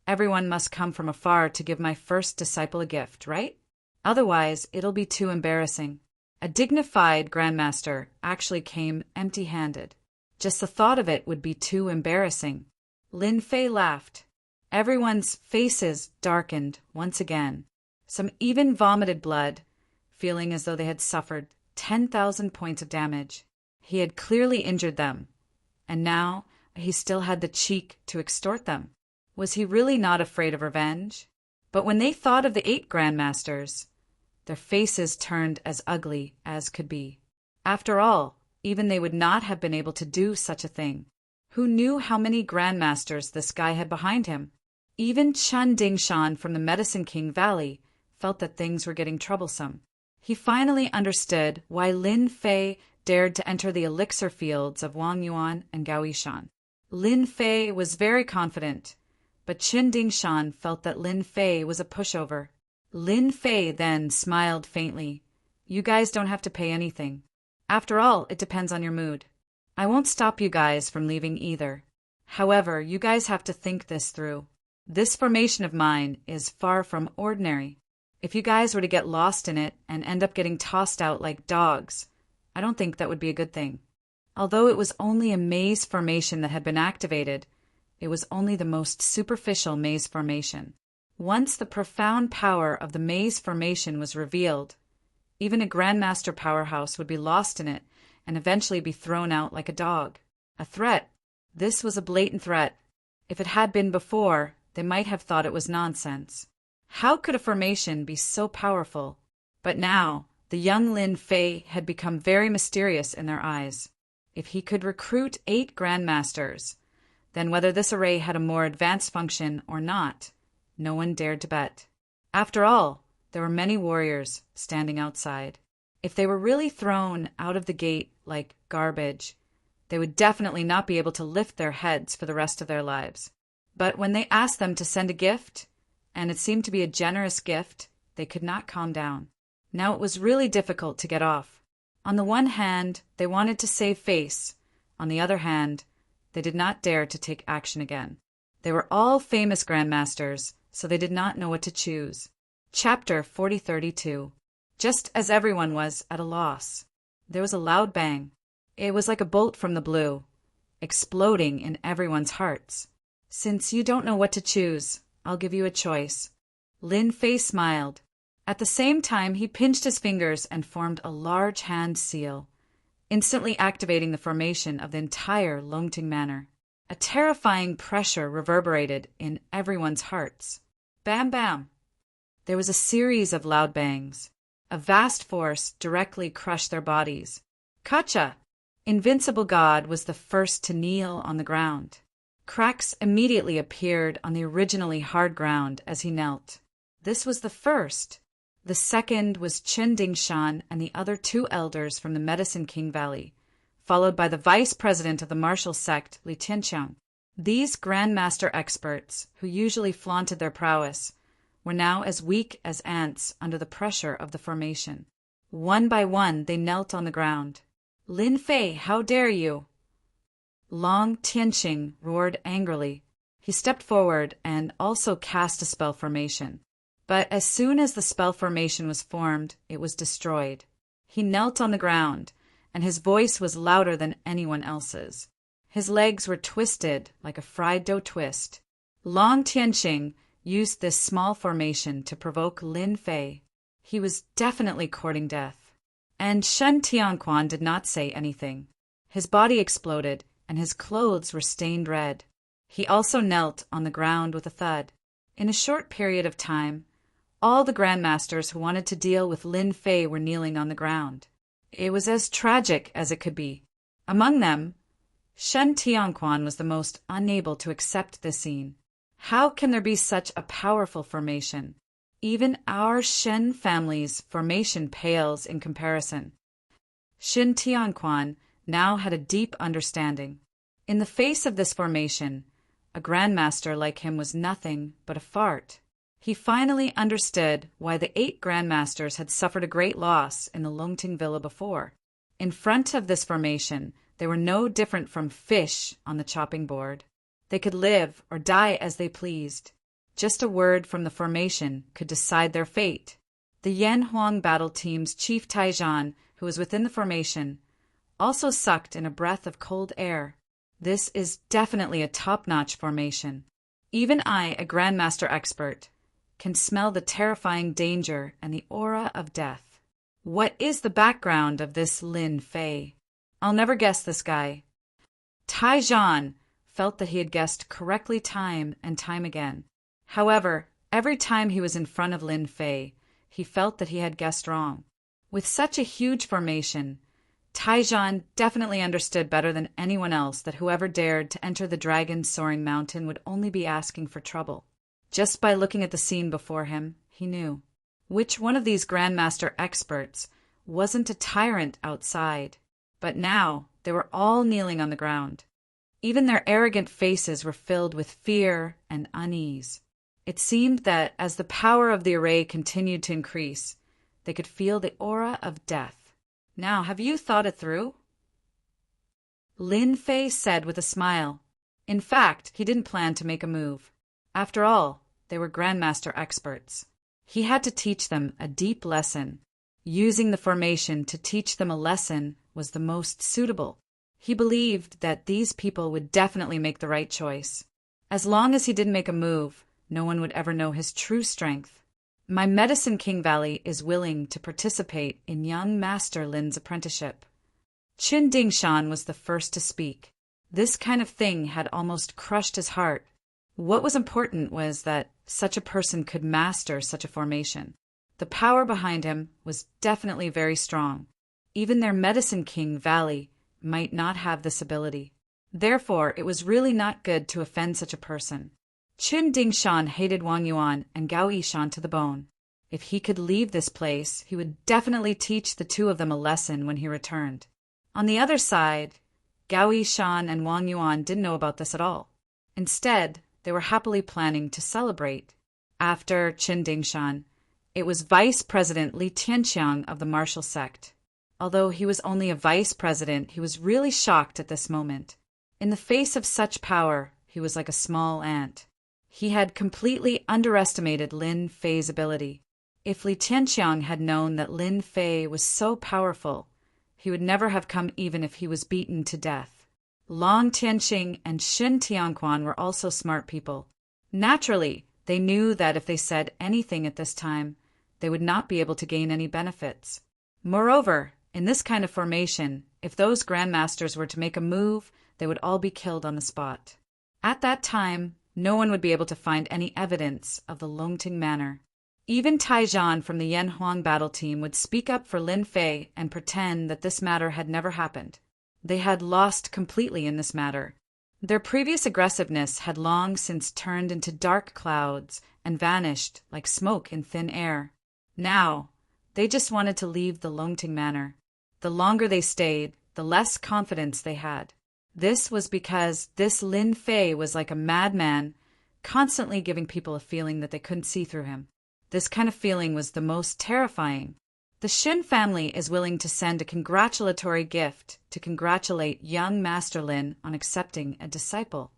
everyone must come from afar to give my first disciple a gift, right? Otherwise, it'll be too embarrassing. A dignified grandmaster actually came empty-handed. Just the thought of it would be too embarrassing. Lin Fei laughed. Everyone's faces darkened once again. Some even vomited blood, feeling as though they had suffered 10,000 points of damage. He had clearly injured them, and now he still had the cheek to extort them. Was he really not afraid of revenge? But when they thought of the 8 grandmasters, their faces turned as ugly as could be. After all, even they would not have been able to do such a thing. Who knew how many grandmasters this guy had behind him? Even Chun Dingshan from the Medicine King Valley felt that things were getting troublesome. He finally understood why Lin Fei dared to enter the elixir fields of Wang Yuan and Gao Yishan. Lin Fei was very confident, but Qin Dingshan felt that Lin Fei was a pushover. Lin Fei then smiled faintly. You guys don't have to pay anything. After all, it depends on your mood. I won't stop you guys from leaving either. However, you guys have to think this through. This formation of mine is far from ordinary. If you guys were to get lost in it and end up getting tossed out like dogs, I don't think that would be a good thing. Although it was only a maze formation that had been activated, it was only the most superficial maze formation. Once the profound power of the maze formation was revealed, even a Grandmaster powerhouse would be lost in it and eventually be thrown out like a dog. A threat. This was a blatant threat. If it had been before, they might have thought it was nonsense. How could a formation be so powerful? But now, the young Lin Fei had become very mysterious in their eyes. If he could recruit 8 Grandmasters, then whether this array had a more advanced function or not, no one dared to bet. After all, there were many warriors standing outside. If they were really thrown out of the gate like garbage, they would definitely not be able to lift their heads for the rest of their lives. But when they asked them to send a gift, and it seemed to be a generous gift, they could not calm down. Now it was really difficult to get off. On the one hand, they wanted to save face. On the other hand, they did not dare to take action again. They were all famous grandmasters, so they did not know what to choose. Chapter 4032. Just as everyone was at a loss, there was a loud bang. It was like a bolt from the blue, exploding in everyone's hearts. Since you don't know what to choose, I'll give you a choice. Lin Fei smiled. At the same time, he pinched his fingers and formed a large hand seal, instantly activating the formation of the entire Longting Manor. A terrifying pressure reverberated in everyone's hearts. Bam, bam! There was a series of loud bangs. A vast force directly crushed their bodies. Kacha! Invincible God was the first to kneel on the ground. Cracks immediately appeared on the originally hard ground as he knelt. This was the first. The second was Chen Dingshan and the other two elders from the Medicine King Valley, followed by the vice president of the martial sect, Li Tianqiang. These grandmaster experts, who usually flaunted their prowess, were now as weak as ants under the pressure of the formation. One by one they knelt on the ground. "Lin Fei, how dare you!" Long Tianqing roared angrily. He stepped forward and also cast a spell formation. But as soon as the spell formation was formed, it was destroyed. He knelt on the ground, and his voice was louder than anyone else's. His legs were twisted like a fried dough twist. Long Tianqing used this small formation to provoke Lin Fei. He was definitely courting death. And Shen Tianquan did not say anything. His body exploded, and his clothes were stained red. He also knelt on the ground with a thud. In a short period of time, all the grandmasters who wanted to deal with Lin Fei were kneeling on the ground. It was as tragic as it could be. Among them, Shen Tianquan was the most unable to accept this scene. How can there be such a powerful formation? Even our Shen family's formation pales in comparison. Shen Tianquan now had a deep understanding. In the face of this formation, a grandmaster like him was nothing but a fart. He finally understood why the 8 grandmasters had suffered a great loss in the Longting Villa before. In front of this formation, they were no different from fish on the chopping board. They could live or die as they pleased. Just a word from the formation could decide their fate. The Yan Huang battle team's chief Taijan, who was within the formation, also sucked in a breath of cold air. This is definitely a top-notch formation. Even I, a grandmaster expert, can smell the terrifying danger and the aura of death. What is the background of this Lin Fei? I'll never guess this guy. Taijan felt that he had guessed correctly time and time again. However, every time he was in front of Lin Fei, he felt that he had guessed wrong. With such a huge formation, Taijan definitely understood better than anyone else that whoever dared to enter the dragon's soaring mountain would only be asking for trouble. Just by looking at the scene before him, he knew. Which one of these grandmaster experts wasn't a tyrant outside? But now they were all kneeling on the ground. Even their arrogant faces were filled with fear and unease. It seemed that as the power of the array continued to increase, they could feel the aura of death. "Now, have you thought it through?" Lin Fei said with a smile. In fact, he didn't plan to make a move. After all, they were grandmaster experts. He had to teach them a deep lesson. Using the formation to teach them a lesson was the most suitable. He believed that these people would definitely make the right choice. As long as he didn't make a move, no one would ever know his true strength. My Medicine King Valley is willing to participate in young Master Lin's apprenticeship. Qin Dingshan was the first to speak. This kind of thing had almost crushed his heart. What was important was that such a person could master such a formation. The power behind him was definitely very strong. Even their Medicine King Valley might not have this ability. Therefore, it was really not good to offend such a person. Qin Dingshan hated Wang Yuan and Gao Yishan to the bone. If he could leave this place, he would definitely teach the two of them a lesson when he returned. On the other side, Gao Yishan and Wang Yuan didn't know about this at all. Instead, they were happily planning to celebrate. After Qin Dingshan, it was Vice President Li Tianqiang of the martial sect. Although he was only a vice president, he was really shocked at this moment. In the face of such power, he was like a small ant. He had completely underestimated Lin Fei's ability. If Li Tianqiang had known that Lin Fei was so powerful, he would never have come even if he was beaten to death. Long Tianqing and Shen Tianquan were also smart people. Naturally, they knew that if they said anything at this time, they would not be able to gain any benefits. Moreover, in this kind of formation, if those grandmasters were to make a move, they would all be killed on the spot. At that time, no one would be able to find any evidence of the Longting Manor. Even Taijan from the Yan Huang battle team would speak up for Lin Fei and pretend that this matter had never happened. They had lost completely in this matter. Their previous aggressiveness had long since turned into dark clouds and vanished like smoke in thin air. Now, they just wanted to leave the Longting Manor. The longer they stayed, the less confidence they had. This was because this Lin Fei was like a madman, constantly giving people a feeling that they couldn't see through him. This kind of feeling was the most terrifying. The Shin family is willing to send a congratulatory gift to congratulate young Master Lin on accepting a disciple.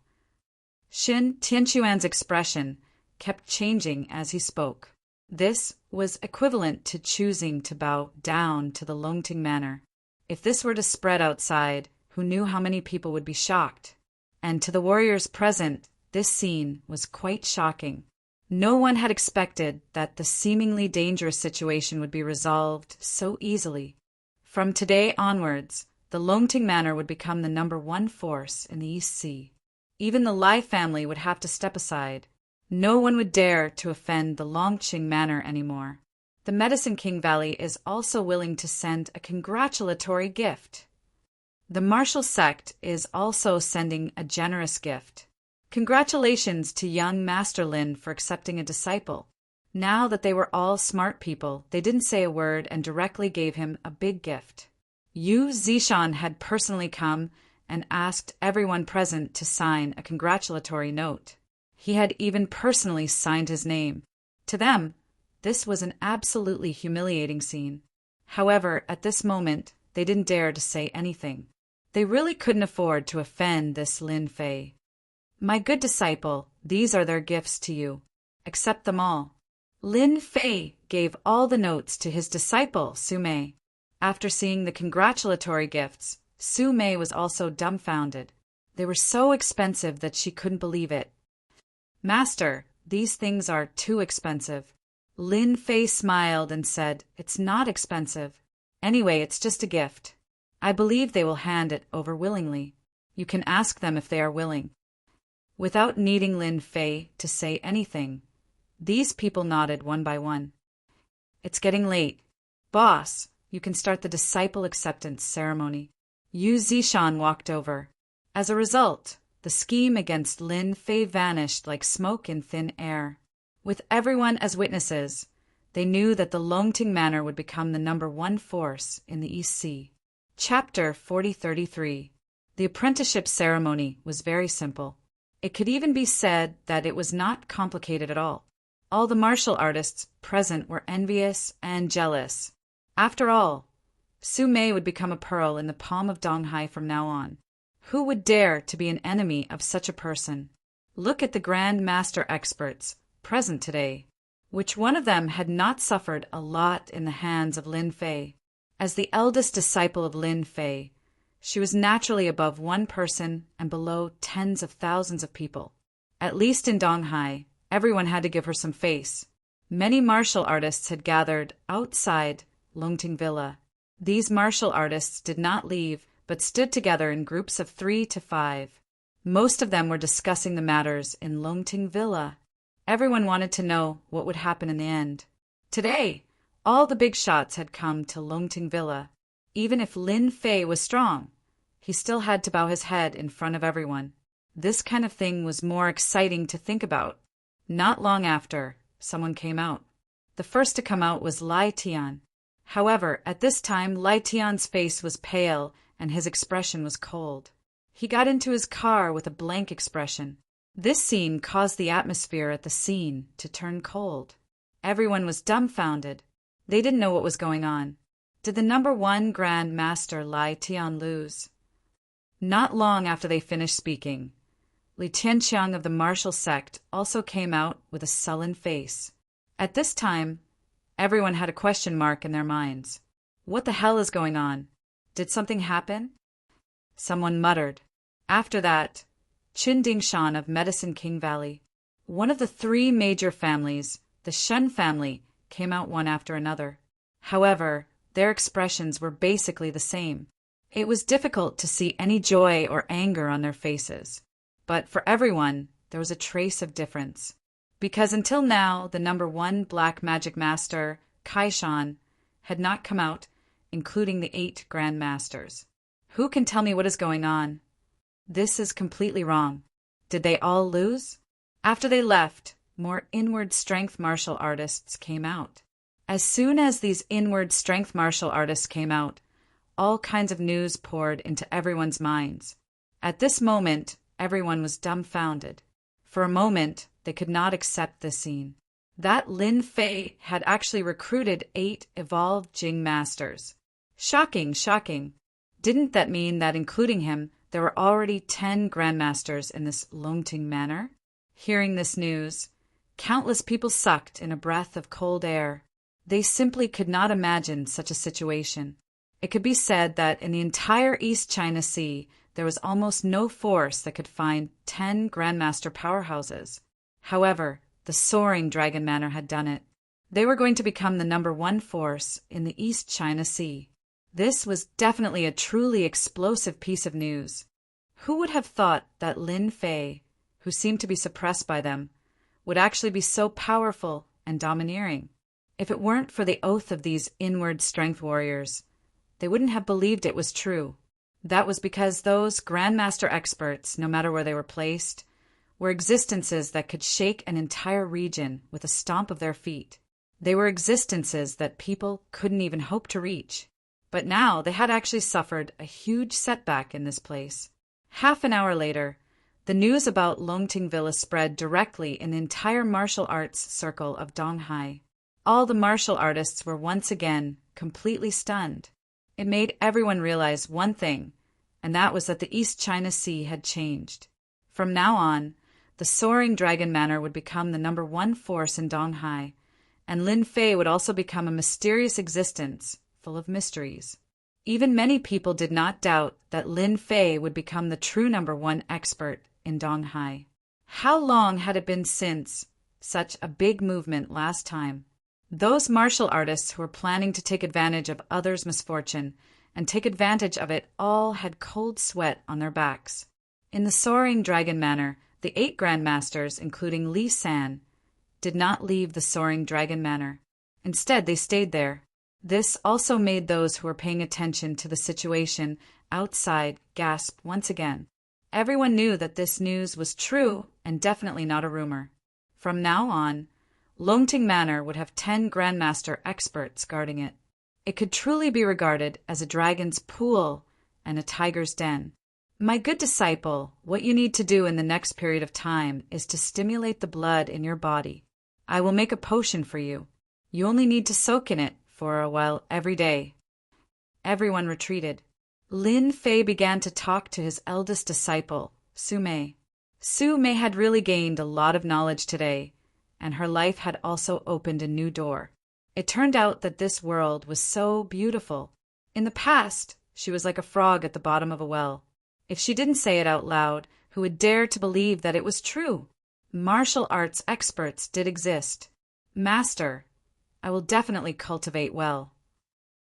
Shin Tianquan's expression kept changing as he spoke. This was equivalent to choosing to bow down to the Longting Manor. If this were to spread outside, who knew how many people would be shocked? And to the warriors present, this scene was quite shocking. No one had expected that the seemingly dangerous situation would be resolved so easily. From today onwards, the Longting Manor would become the #1 force in the East Sea. Even the Lai family would have to step aside. No one would dare to offend the Longqing Manor anymore. The Medicine King Valley is also willing to send a congratulatory gift. The martial sect is also sending a generous gift. Congratulations to young Master Lin for accepting a disciple. Now that they were all smart people, they didn't say a word and directly gave him a big gift. Yu Zishan had personally come and asked everyone present to sign a congratulatory note. He had even personally signed his name. To them, this was an absolutely humiliating scene. However, at this moment, they didn't dare to say anything. They really couldn't afford to offend this Lin Fei. My good disciple, these are their gifts to you. Accept them all. Lin Fei gave all the notes to his disciple, Su Mei. After seeing the congratulatory gifts, Su Mei was also dumbfounded. They were so expensive that she couldn't believe it. Master, these things are too expensive. Lin Fei smiled and said, It's not expensive. Anyway, it's just a gift. I believe they will hand it over willingly. You can ask them if they are willing. Without needing Lin Fei to say anything, these people nodded one by one. It's getting late. Boss, you can start the disciple acceptance ceremony. Yu Zishan walked over. As a result, the scheme against Lin Fei vanished like smoke in thin air. With everyone as witnesses, they knew that the Longting Manor would become the #1 force in the East Sea. Chapter 4033. The apprenticeship ceremony was very simple. It could even be said that it was not complicated at all. All the martial artists present were envious and jealous. After all, Su Mei would become a pearl in the palm of Donghai from now on. Who would dare to be an enemy of such a person? Look at the Grand Master experts present today. Which one of them had not suffered a lot in the hands of Lin Fei? As the eldest disciple of Lin Fei, she was naturally above one person and below tens of thousands of people. At least in Donghai, everyone had to give her some face. Many martial artists had gathered outside Longting Villa. These martial artists did not leave, but stood together in groups of 3 to 5. Most of them were discussing the matters in Longting Villa. Everyone wanted to know what would happen in the end. Today, all the big shots had come to Longting Villa. Even if Lin Fei was strong, he still had to bow his head in front of everyone. This kind of thing was more exciting to think about. Not long after, someone came out. The first to come out was Lai Tian. However, at this time, Lai Tian's face was pale and his expression was cold. He got into his car with a blank expression. This scene caused the atmosphere at the scene to turn cold. Everyone was dumbfounded. They didn't know what was going on. Did the #1 Grand Master Lai Tian lose? Not long after they finished speaking, Li Tianqiang of the martial sect also came out with a sullen face. At this time, everyone had a question mark in their minds. What the hell is going on? Did something happen? Someone muttered. After that, Qin Dingshan of Medicine King Valley, one of the 3 major families, the Shen family, came out one after another. However, their expressions were basically the same. It was difficult to see any joy or anger on their faces. But for everyone, there was a trace of difference. Because until now, the #1 Black Magic Master, Kaishan, had not come out, including the 8 Grand Masters. Who can tell me what is going on? This is completely wrong. Did they all lose? After they left, more inward strength martial artists came out. As soon as these inward strength martial artists came out, all kinds of news poured into everyone's minds. At this moment, everyone was dumbfounded. For a moment, they could not accept this scene. That Lin Fei had actually recruited 8 evolved Jing masters. Shocking, shocking. Didn't that mean that including him, there were already 10 grandmasters in this Longting manor? Hearing this news, countless people sucked in a breath of cold air. They simply could not imagine such a situation. It could be said that in the entire East China Sea, there was almost no force that could find 10 grandmaster powerhouses. However, the soaring Dragon Manor had done it. They were going to become the #1 force in the East China Sea. This was definitely a truly explosive piece of news. Who would have thought that Lin Fei, who seemed to be suppressed by them, would actually be so powerful and domineering? If it weren't for the oath of these inward strength warriors, they wouldn't have believed it was true. That was because those grandmaster experts, no matter where they were placed, were existences that could shake an entire region with a stomp of their feet. They were existences that people couldn't even hope to reach. But now they had actually suffered a huge setback in this place. Half an hour later, the news about Longting Villa spread directly in the entire martial arts circle of Donghai. All the martial artists were once again completely stunned. It made everyone realize one thing, and that was that the East China Sea had changed. From now on, the soaring Dragon Manor would become the #1 force in Donghai, and Lin Fei would also become a mysterious existence full of mysteries. Even many people did not doubt that Lin Fei would become the true #1 expert in Donghai. How long had it been since such a big movement last time? Those martial artists who were planning to take advantage of others' misfortune and take advantage of it all had cold sweat on their backs. In the soaring Dragon Manor, the 8 grandmasters, including Li San, did not leave the soaring Dragon Manor. Instead, they stayed there. This also made those who were paying attention to the situation outside gasp once again. Everyone knew that this news was true and definitely not a rumor. From now on, Longting Manor would have 10 grandmaster experts guarding it. It could truly be regarded as a dragon's pool and a tiger's den. My good disciple, what you need to do in the next period of time is to stimulate the blood in your body. I will make a potion for you. You only need to soak in it for a while every day. Everyone retreated. Lin Fei began to talk to his eldest disciple, Su Mei. Su Mei had really gained a lot of knowledge today, and her life had also opened a new door. It turned out that this world was so beautiful. In the past, she was like a frog at the bottom of a well. If she didn't say it out loud, who would dare to believe that it was true? Martial arts experts did exist. Master, I will definitely cultivate well.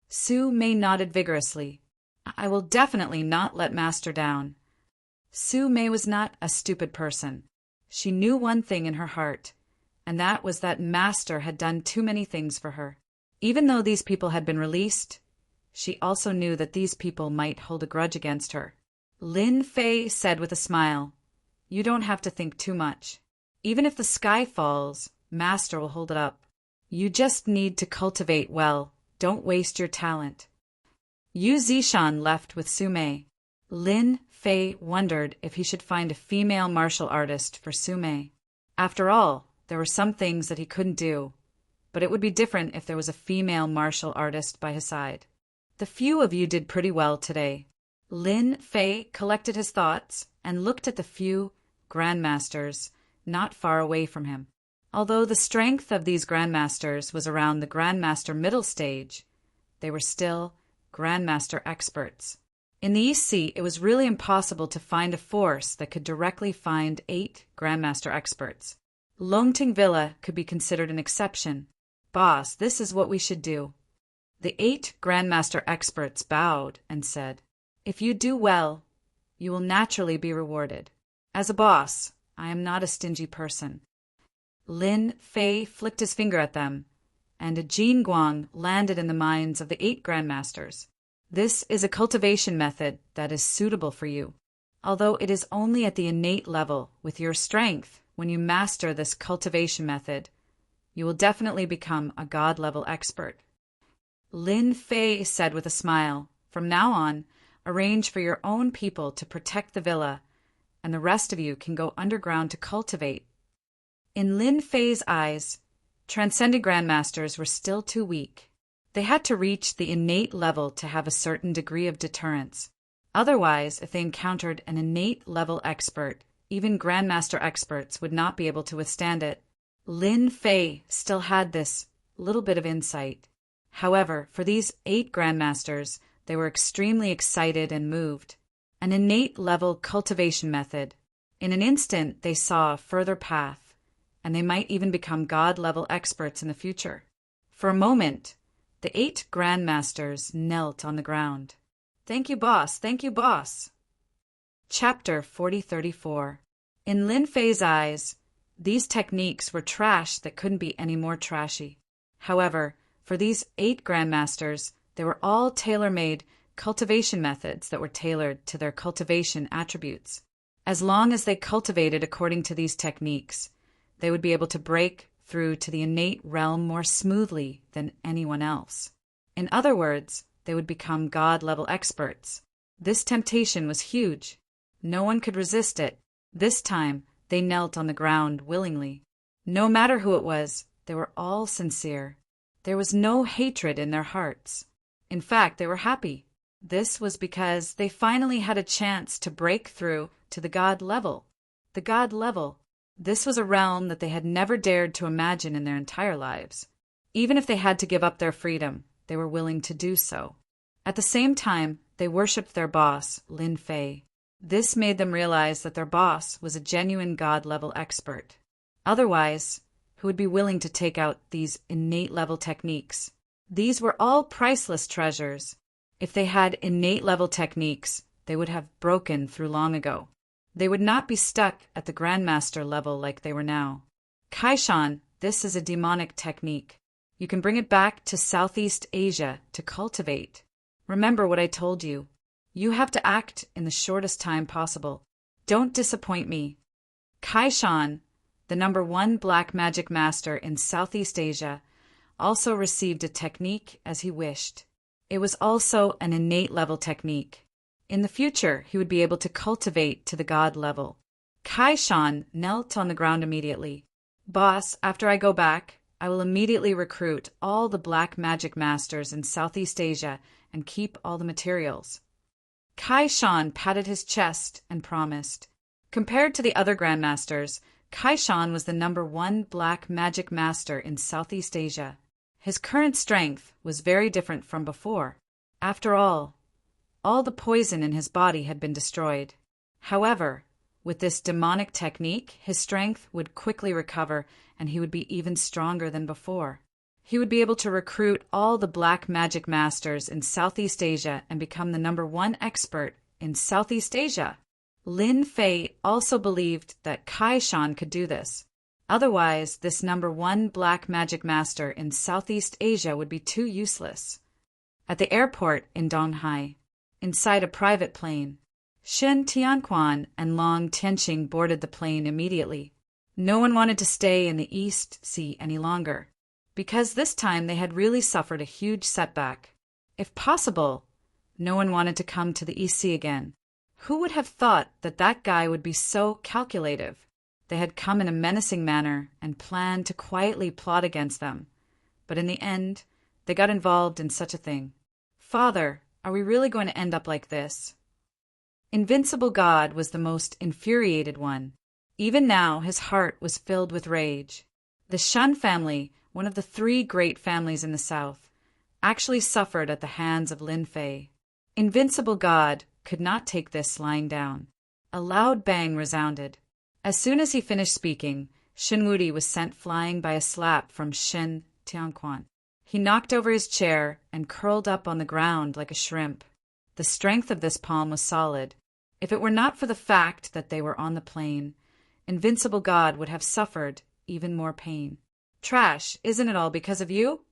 Su Mei nodded vigorously. I will definitely not let Master down. Su Mei was not a stupid person. She knew one thing in her heart, and that was that Master had done too many things for her. Even though these people had been released, she also knew that these people might hold a grudge against her. Lin Fei said with a smile, "You don't have to think too much. Even if the sky falls, Master will hold it up. You just need to cultivate well. Don't waste your talent." Yu Zishan left with Su Mei. Lin Fei wondered if he should find a female martial artist for Su Mei. After all, there were some things that he couldn't do, but it would be different if there was a female martial artist by his side. The few of you did pretty well today. Lin Fei collected his thoughts and looked at the few grandmasters not far away from him. Although the strength of these grandmasters was around the grandmaster middle stage, they were still grandmaster experts. In the East Sea, it was really impossible to find a force that could directly find 8 grandmaster experts. Longting Villa could be considered an exception. Boss, this is what we should do. The 8 grandmaster experts bowed and said, "If you do well, you will naturally be rewarded. As a boss, I am not a stingy person." Lin Fei flicked his finger at them, and a Jin Guang landed in the minds of the 8 grandmasters. This is a cultivation method that is suitable for you. Although it is only at the innate level with your strength, when you master this cultivation method, you will definitely become a God-level expert. Lin Fei said with a smile, "From now on, arrange for your own people to protect the villa, and the rest of you can go underground to cultivate." In Lin Fei's eyes, transcended grandmasters were still too weak. They had to reach the innate level to have a certain degree of deterrence. Otherwise, if they encountered an innate level expert, even grandmaster experts would not be able to withstand it. Lin Fei still had this little bit of insight. However, for these 8 grandmasters, they were extremely excited and moved. An innate level cultivation method. In an instant, they saw a further path, and they might even become God-level experts in the future. For a moment, the 8 grandmasters knelt on the ground. "Thank you, boss. Thank you, boss." Chapter 4034. In Lin Fei's eyes, these techniques were trash that couldn't be any more trashy. However, for these 8 grandmasters, they were all tailor-made cultivation methods that were tailored to their cultivation attributes. As long as they cultivated according to these techniques, they would be able to break through to the innate realm more smoothly than anyone else. In other words, they would become God-level experts. This temptation was huge. No one could resist it. This time, they knelt on the ground willingly. No matter who it was, they were all sincere. There was no hatred in their hearts. In fact, they were happy. This was because they finally had a chance to break through to the God level. The God level. This was a realm that they had never dared to imagine in their entire lives. Even if they had to give up their freedom, they were willing to do so. At the same time, they worshipped their boss, Lin Fei. This made them realize that their boss was a genuine God-level expert. Otherwise, who would be willing to take out these innate-level techniques? These were all priceless treasures. If they had innate-level techniques, they would have broken through long ago. They would not be stuck at the Grandmaster level like they were now. Kaishan, this is a demonic technique. You can bring it back to Southeast Asia to cultivate. Remember what I told you. You have to act in the shortest time possible. Don't disappoint me. Kaishan, the #1 black magic master in Southeast Asia, also received a technique as he wished. It was also an innate level technique. In the future, he would be able to cultivate to the God level. Kaishan knelt on the ground immediately. "Boss, after I go back, I will immediately recruit all the black magic masters in Southeast Asia and keep all the materials." Kaishan patted his chest and promised. Compared to the other grandmasters, Kaishan was the #1 black magic master in Southeast Asia. His current strength was very different from before. After all the poison in his body had been destroyed. However, with this demonic technique, his strength would quickly recover and he would be even stronger than before. He would be able to recruit all the black magic masters in Southeast Asia and become the #1 expert in Southeast Asia. Lin Fei also believed that Kaishan could do this. Otherwise, this #1 black magic master in Southeast Asia would be too useless. At the airport in Donghai, inside a private plane, Shen Tianquan and Long Tianqing boarded the plane immediately. No one wanted to stay in the East Sea any longer, because this time they had really suffered a huge setback. If possible, no one wanted to come to the East Sea again. Who would have thought that that guy would be so calculative? They had come in a menacing manner and planned to quietly plot against them. But in the end, they got involved in such a thing. "Father, are we really going to end up like this?" Invincible God was the most infuriated one. Even now, his heart was filled with rage. The Shun family, one of the 3 great families in the south, actually suffered at the hands of Lin Fei. Invincible God could not take this lying down. A loud bang resounded. As soon as he finished speaking, Shen Wudi was sent flying by a slap from Shen Tianquan. He knocked over his chair and curled up on the ground like a shrimp. The strength of this palm was solid. If it were not for the fact that they were on the plane, Invincible God would have suffered even more pain. "Trash, isn't it all because of you?"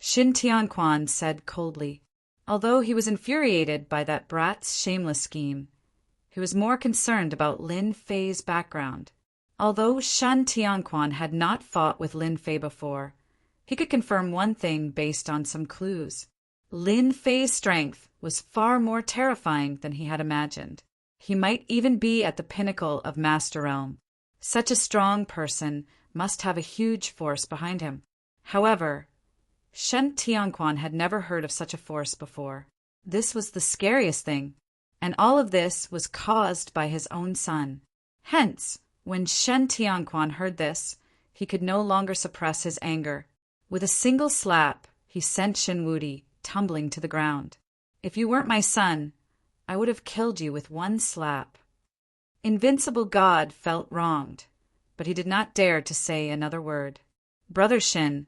Shin Tianquan said coldly. Although he was infuriated by that brat's shameless scheme, he was more concerned about Lin Fei's background. Although Shen Tianquan had not fought with Lin Fei before, he could confirm one thing based on some clues. Lin Fei's strength was far more terrifying than he had imagined. He might even be at the pinnacle of Master Realm. Such a strong person must have a huge force behind him. However, Shen Tianquan had never heard of such a force before. This was the scariest thing, and all of this was caused by his own son. Hence, when Shen Tianquan heard this, he could no longer suppress his anger. With a single slap, he sent Shen Wudi tumbling to the ground. If you weren't my son, I would have killed you with one slap. Invincible God felt wronged, but he did not dare to say another word. Brother Shen,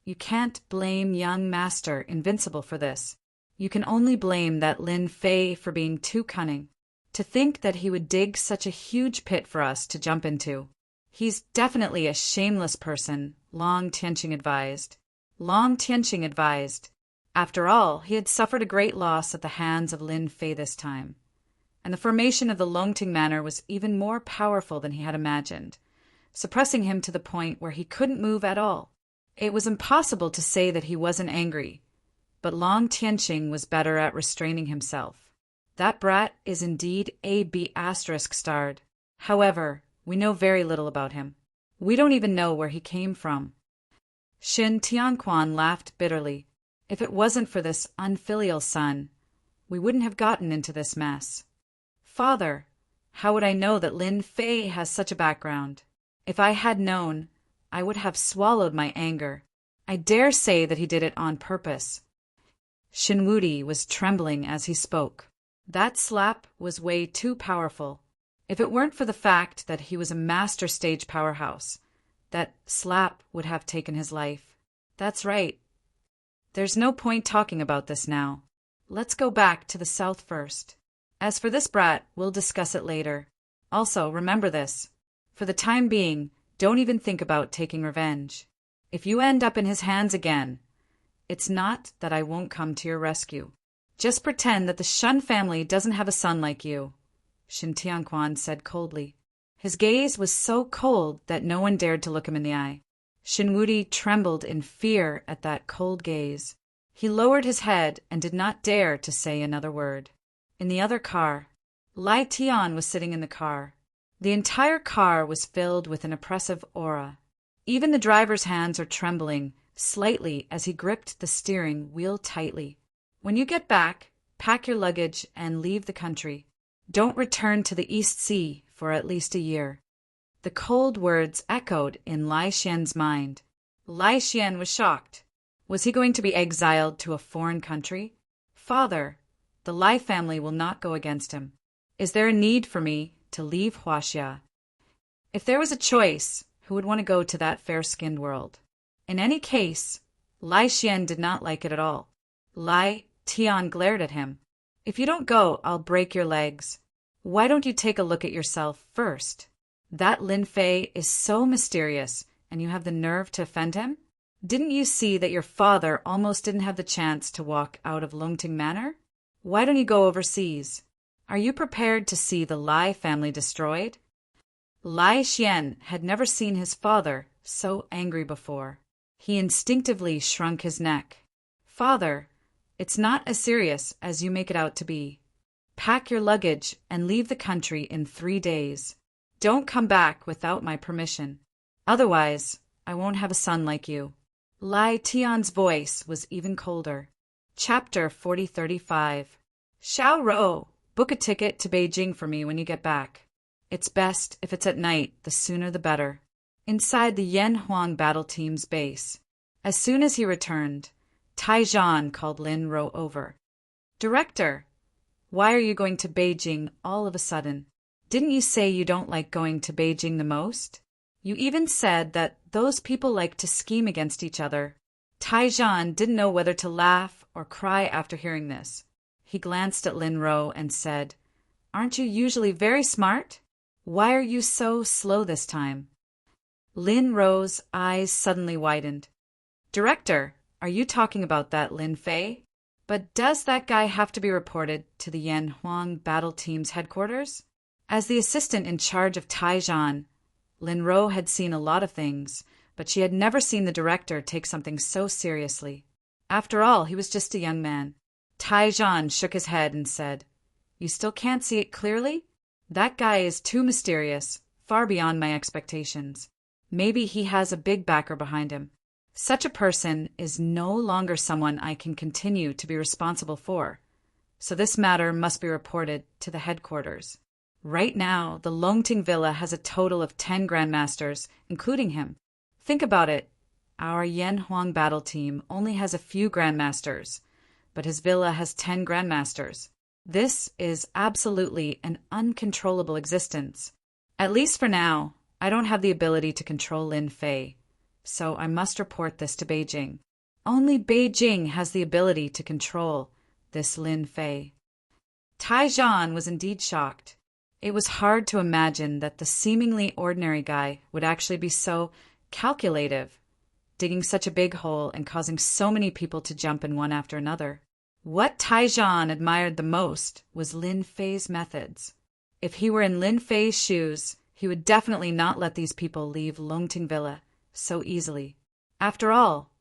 you can't blame young Master Invincible for this. You can only blame that Lin Fei for being too cunning. To think that he would dig such a huge pit for us to jump into. He's definitely a shameless person, Long Tianqing advised. Long Tianqing advised. After all, he had suffered a great loss at the hands of Lin Fei this time, and the formation of the Longting Manor was even more powerful than he had imagined, suppressing him to the point where he couldn't move at all. It was impossible to say that he wasn't angry, but Long Tianqing was better at restraining himself. That brat is indeed a B***starred. However, we know very little about him. We don't even know where he came from. Shen Tianquan laughed bitterly. If it wasn't for this unfilial son, we wouldn't have gotten into this mess. Father, how would I know that Lin Fei has such a background? If I had known, I would have swallowed my anger. I dare say that he did it on purpose. Shen Wudi was trembling as he spoke. That slap was way too powerful. If it weren't for the fact that he was a master stage powerhouse, that slap would have taken his life. That's right. There's no point talking about this now. Let's go back to the south first. As for this brat, we'll discuss it later. Also, remember this. For the time being, don't even think about taking revenge. If you end up in his hands again, it's not that I won't come to your rescue. Just pretend that the Shun family doesn't have a son like you, Shen Tianquan said coldly. His gaze was so cold that no one dared to look him in the eye. Shen Wudi trembled in fear at that cold gaze. He lowered his head and did not dare to say another word. In the other car, Lai Tian was sitting in the car. The entire car was filled with an oppressive aura. Even the driver's hands are trembling slightly as he gripped the steering wheel tightly. When you get back, pack your luggage and leave the country. Don't return to the East Sea for at least a year. The cold words echoed in Lai Xian's mind. Lai Xian was shocked. Was he going to be exiled to a foreign country? Father, the Lai family will not go against him. Is there a need for me to leave Huaxia? If there was a choice, who would want to go to that fair-skinned world? In any case, Lai Xian did not like it at all. Lai Tian glared at him. If you don't go, I'll break your legs. Why don't you take a look at yourself first? That Lin Fei is so mysterious, and you have the nerve to offend him? Didn't you see that your father almost didn't have the chance to walk out of Longting Manor? Why don't you go overseas? Are you prepared to see the Lai family destroyed? Lai Xian had never seen his father so angry before. He instinctively shrunk his neck. Father, it's not as serious as you make it out to be. Pack your luggage and leave the country in 3 days. Don't come back without my permission. Otherwise, I won't have a son like you. Lai Tian's voice was even colder. Chapter 4035. Xiao Rou, book a ticket to Beijing for me when you get back. It's best if it's at night, the sooner the better. Inside the Yan Huang battle team's base. As soon as he returned, Tai Zhan called Lin Rou over. Director, why are you going to Beijing all of a sudden? Didn't you say you don't like going to Beijing the most? You even said that those people like to scheme against each other. Tai Zhan didn't know whether to laugh or cry after hearing this. He glanced at Lin Rou and said, Aren't you usually very smart? Why are you so slow this time? Lin Rou's eyes suddenly widened. Director, are you talking about that Lin Fei? But does that guy have to be reported to the Yan Huang battle team's headquarters? As the assistant in charge of Taizhan, Lin Ro had seen a lot of things, but she had never seen the director take something so seriously. After all, he was just a young man. Taizhan shook his head and said, "You still can't see it clearly? That guy is too mysterious, far beyond my expectations. Maybe he has a big backer behind him. Such a person is no longer someone I can continue to be responsible for. So this matter must be reported to the headquarters. Right now, the Longting Villa has a total of 10 grandmasters, including him. Think about it. Our Yan Huang battle team only has a few grandmasters, but his villa has 10 grandmasters. This is absolutely an uncontrollable existence. At least for now, I don't have the ability to control Lin Fei, so I must report this to Beijing. Only Beijing has the ability to control this Lin Fei." Taizhan was indeed shocked. It was hard to imagine that the seemingly ordinary guy would actually be so calculative, digging such a big hole and causing so many people to jump in one after another. What Taizhan admired the most was Lin Fei's methods. If he were in Lin Fei's shoes, he would definitely not let these people leave Longting Villa so easily. After all,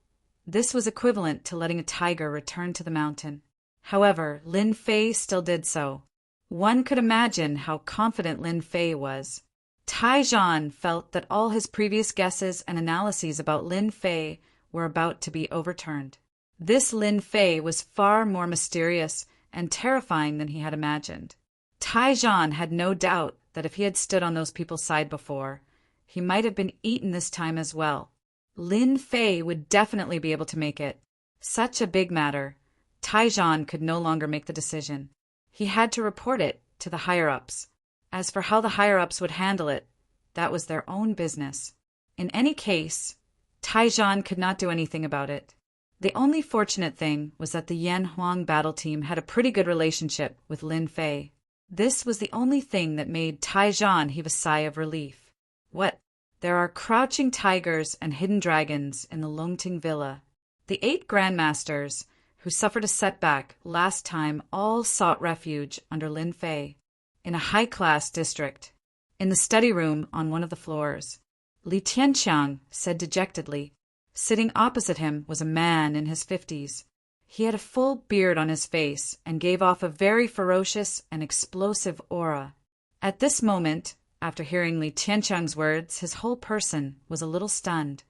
this was equivalent to letting a tiger return to the mountain. However, Lin Fei still did so. One could imagine how confident Lin Fei was. Taizhan felt that all his previous guesses and analyses about Lin Fei were about to be overturned. This Lin Fei was far more mysterious and terrifying than he had imagined. Taizhan had no doubt that if he had stood on those people's side before, he might have been eaten this time as well. Lin Fei would definitely be able to make it. Such a big matter. Taizhan could no longer make the decision. He had to report it to the higher-ups. As for how the higher-ups would handle it, that was their own business. In any case, Taizhan could not do anything about it. The only fortunate thing was that the Yan Huang battle team had a pretty good relationship with Lin Fei. This was the only thing that made Taizhan heave a sigh of relief. What? There are crouching tigers and hidden dragons in the Longting Villa. The 8 grandmasters, who suffered a setback last time, all sought refuge under Lin Fei, in a high-class district, in the study room on one of the floors. Li Tianqiang said dejectedly. Sitting opposite him was a man in his 50s. He had a full beard on his face and gave off a very ferocious and explosive aura. At this moment, after hearing Li Tianqiang's words, his whole person was a little stunned.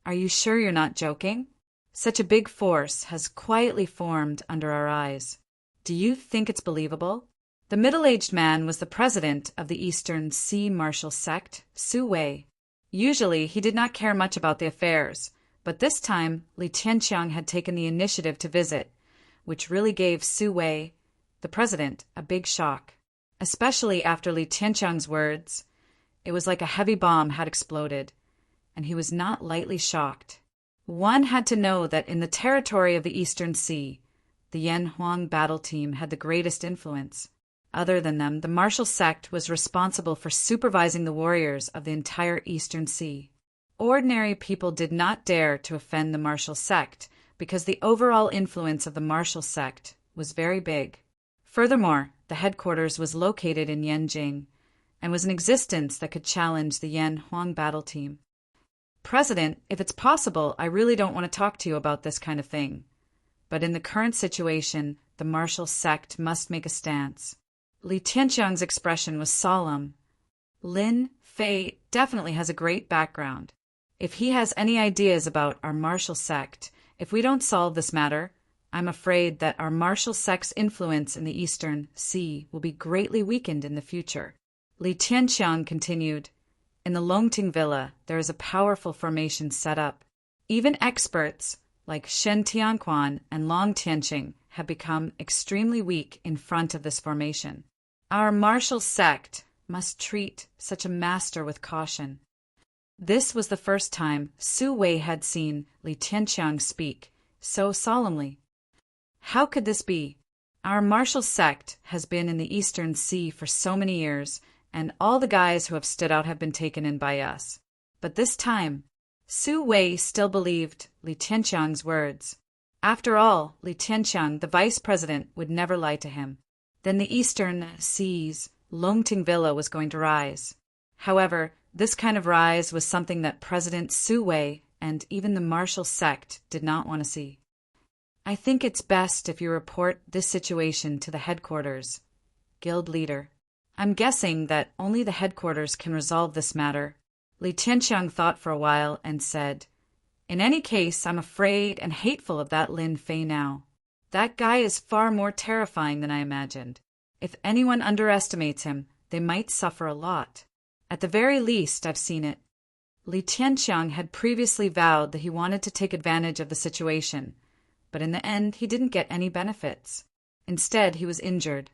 "Are you sure you're not joking? Such a big force has quietly formed under our eyes. Do you think it's believable?" The middle-aged man was the president of the Eastern Sea Martial Sect, Su Wei. Usually, he did not care much about the affairs, but this time Li Tianqiang had taken the initiative to visit, which really gave Su Wei, the president, a big shock. Especially after Li Tianqiang's words, it was like a heavy bomb had exploded, and he was not lightly shocked. One had to know that in the territory of the Eastern Sea, the Yan Huang battle team had the greatest influence. Other than them, the martial sect was responsible for supervising the warriors of the entire Eastern Sea. Ordinary people did not dare to offend the martial sect because the overall influence of the martial sect was very big. Furthermore, the headquarters was located in Yanjing and was in existence that could challenge the Yan Huang battle team. "President, if it's possible, I really don't want to talk to you about this kind of thing. But in the current situation, the martial sect must make a stance." Li Tianqiang's expression was solemn. Lin Fei definitely has a great background. If he has any ideas about our martial sect, if we don't solve this matter, I'm afraid that our martial sect's influence in the Eastern Sea will be greatly weakened in the future. Li Tianqiang continued, "In the Longting Villa, there is a powerful formation set up. Even experts like Shen Tianquan and Long Tianqing have become extremely weak in front of this formation. Our martial sect must treat such a master with caution." This was the first time Su Wei had seen Li Tianqiang speak so solemnly. How could this be? Our martial sect has been in the Eastern Sea for so many years, and all the guys who have stood out have been taken in by us. But this time, Su Wei still believed Li Tianqiang's words. After all, Li Tianqiang, the vice president, would never lie to him. Then the eastern sea's Longting Villa was going to rise. However, this kind of rise was something that President Su Wei and even the martial sect did not want to see. I think it's best if you report this situation to the headquarters, guild leader. I'm guessing that only the headquarters can resolve this matter. Li Tianqiang thought for a while and said, in any case, I'm afraid and hateful of that Lin Fei now. That guy is far more terrifying than I imagined. If anyone underestimates him, they might suffer a lot. At the very least, I've seen it. Li Tianqiang had previously vowed that he wanted to take advantage of the situation, but in the end he didn't get any benefits. Instead, he was injured.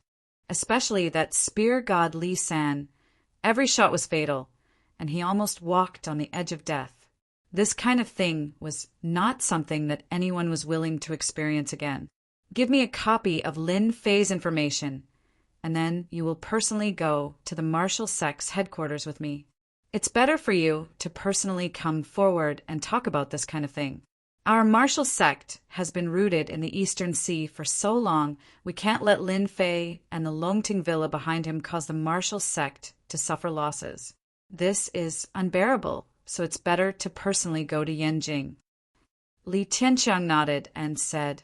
Especially that spear god Li San. Every shot was fatal, and he almost walked on the edge of death. This kind of thing was not something that anyone was willing to experience again. Give me a copy of Lin Fei's information, and then you will personally go to the martial sect's headquarters with me. It's better for you to personally come forward and talk about this kind of thing. Our martial sect has been rooted in the Eastern Sea for so long, we can't let Lin Fei and the Longting Villa behind him cause the martial sect to suffer losses. This is unbearable, so it's better to personally go to Yanjing. Li Tianqiang nodded and said,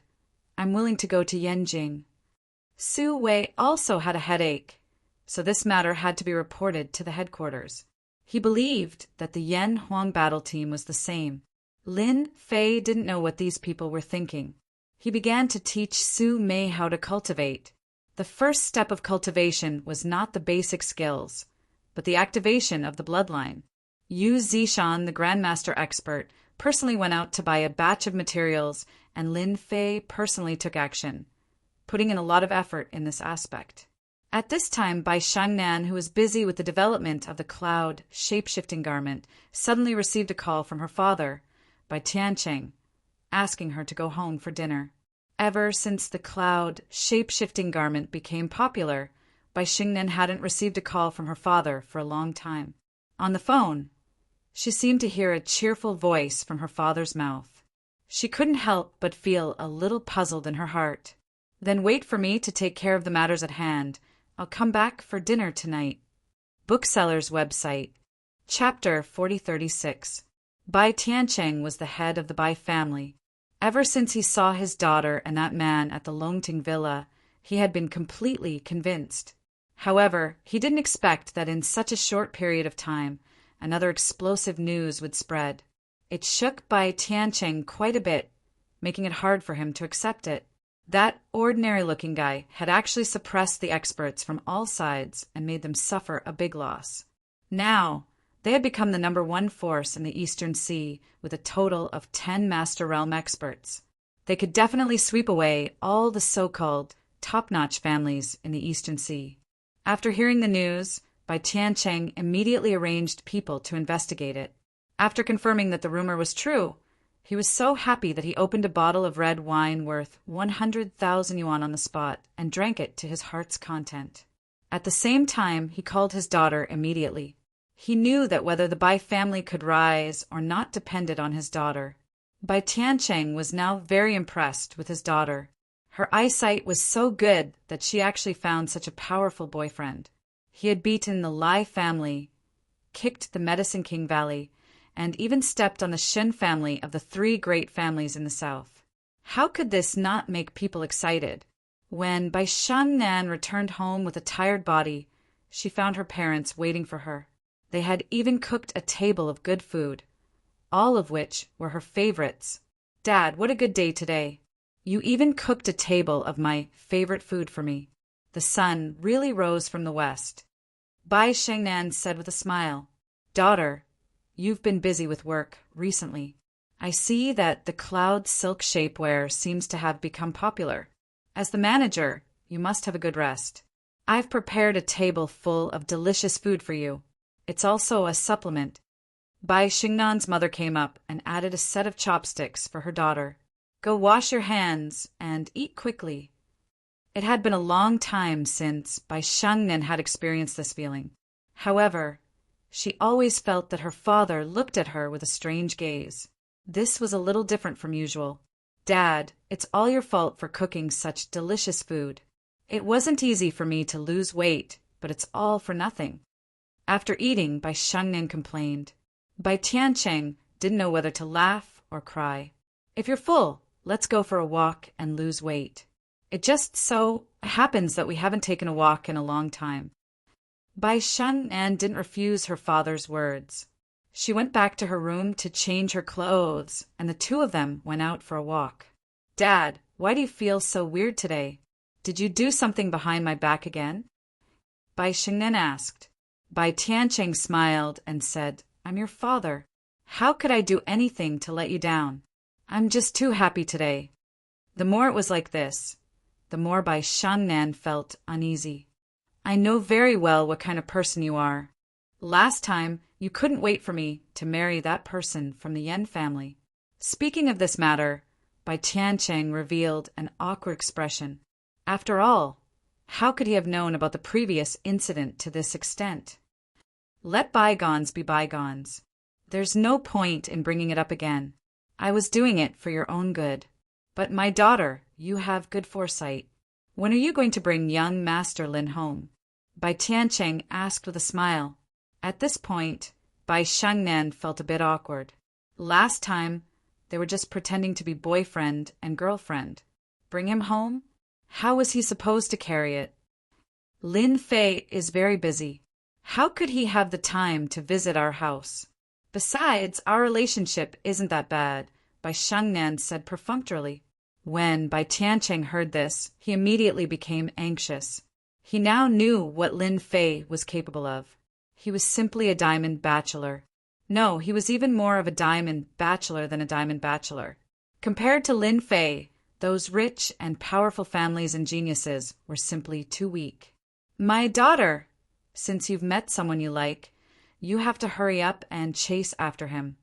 I'm willing to go to Yanjing. Su Wei also had a headache, so this matter had to be reported to the headquarters. He believed that the Yan Huang battle team was the same. Lin Fei didn't know what these people were thinking. He began to teach Su Mei how to cultivate. The first step of cultivation was not the basic skills, but the activation of the bloodline. Yu Zishan, the Grandmaster expert, personally went out to buy a batch of materials, and Lin Fei personally took action, putting in a lot of effort in this aspect. At this time, Bai Shangnan, who was busy with the development of the cloud shape-shifting garment, suddenly received a call from her father, Bai Tiancheng, asking her to go home for dinner. Ever since the cloud shape-shifting garment became popular, Bai Shangnan hadn't received a call from her father for a long time. On the phone, she seemed to hear a cheerful voice from her father's mouth. She couldn't help but feel a little puzzled in her heart. Then wait for me to take care of the matters at hand. I'll come back for dinner tonight. Bookseller's website. Chapter 4036. Bai Tiancheng was the head of the Bai family. Ever since he saw his daughter and that man at the Longting Villa, he had been completely convinced. However, he didn't expect that in such a short period of time, another explosive news would spread. It shook Bai Tiancheng quite a bit, making it hard for him to accept it. That ordinary-looking guy had actually suppressed the experts from all sides and made them suffer a big loss. Now, they had become the #1 force in the Eastern Sea with a total of 10 Master Realm experts. They could definitely sweep away all the so-called top-notch families in the Eastern Sea. After hearing the news, Bai Tiancheng immediately arranged people to investigate it. After confirming that the rumor was true, he was so happy that he opened a bottle of red wine worth 100,000 yuan on the spot and drank it to his heart's content. At the same time, he called his daughter immediately. He knew that whether the Bai family could rise or not depended on his daughter. Bai Tiancheng was now very impressed with his daughter. Her eyesight was so good that she actually found such a powerful boyfriend. He had beaten the Lai family, kicked the Medicine King Valley, and even stepped on the Shen family of the 3 great families in the south. How could this not make people excited? When Bai Shangnan returned home with a tired body, she found her parents waiting for her. They had even cooked a table of good food, all of which were her favorites. Dad, what a good day today. You even cooked a table of my favorite food for me. The sun really rose from the west. Bai Shangnan said with a smile, Daughter, you've been busy with work recently. I see that the cloud silk shapewear seems to have become popular. As the manager, you must have a good rest. I've prepared a table full of delicious food for you. It's also a supplement. Bai Xingnan's mother came up and added a set of chopsticks for her daughter. Go wash your hands and eat quickly. It had been a long time since Bai Shangnan had experienced this feeling. However, she always felt that her father looked at her with a strange gaze. This was a little different from usual. Dad, it's all your fault for cooking such delicious food. It wasn't easy for me to lose weight, but it's all for nothing. After eating, Bai Shengnan complained. Bai Tiancheng didn't know whether to laugh or cry. If you're full, let's go for a walk and lose weight. It just so happens that we haven't taken a walk in a long time. Bai Shengnan didn't refuse her father's words. She went back to her room to change her clothes, and the two of them went out for a walk. Dad, why do you feel so weird today? Did you do something behind my back again? Bai Shengnan asked. Bai Tiancheng smiled and said, I'm your father. How could I do anything to let you down? I'm just too happy today. The more it was like this, the more Bai Shengnan felt uneasy. I know very well what kind of person you are. Last time, you couldn't wait for me to marry that person from the Yan family. Speaking of this matter, Bai Tiancheng revealed an awkward expression. After all, how could he have known about the previous incident to this extent? Let bygones be bygones. There's no point in bringing it up again. I was doing it for your own good. But my daughter, you have good foresight. When are you going to bring young Master Lin home? Bai Tiancheng asked with a smile. At this point, Bai Shengnan felt a bit awkward. Last time, they were just pretending to be boyfriend and girlfriend. Bring him home? How was he supposed to carry it? Lin Fei is very busy. How could he have the time to visit our house? Besides, our relationship isn't that bad, Bai Shengnan said perfunctorily. When Bai Tiancheng heard this, he immediately became anxious. He now knew what Lin Fei was capable of. He was simply a diamond bachelor. No, he was even more of a diamond bachelor than a diamond bachelor. Compared to Lin Fei, those rich and powerful families and geniuses were simply too weak. My daughter, since you've met someone you like, you have to hurry up and chase after him.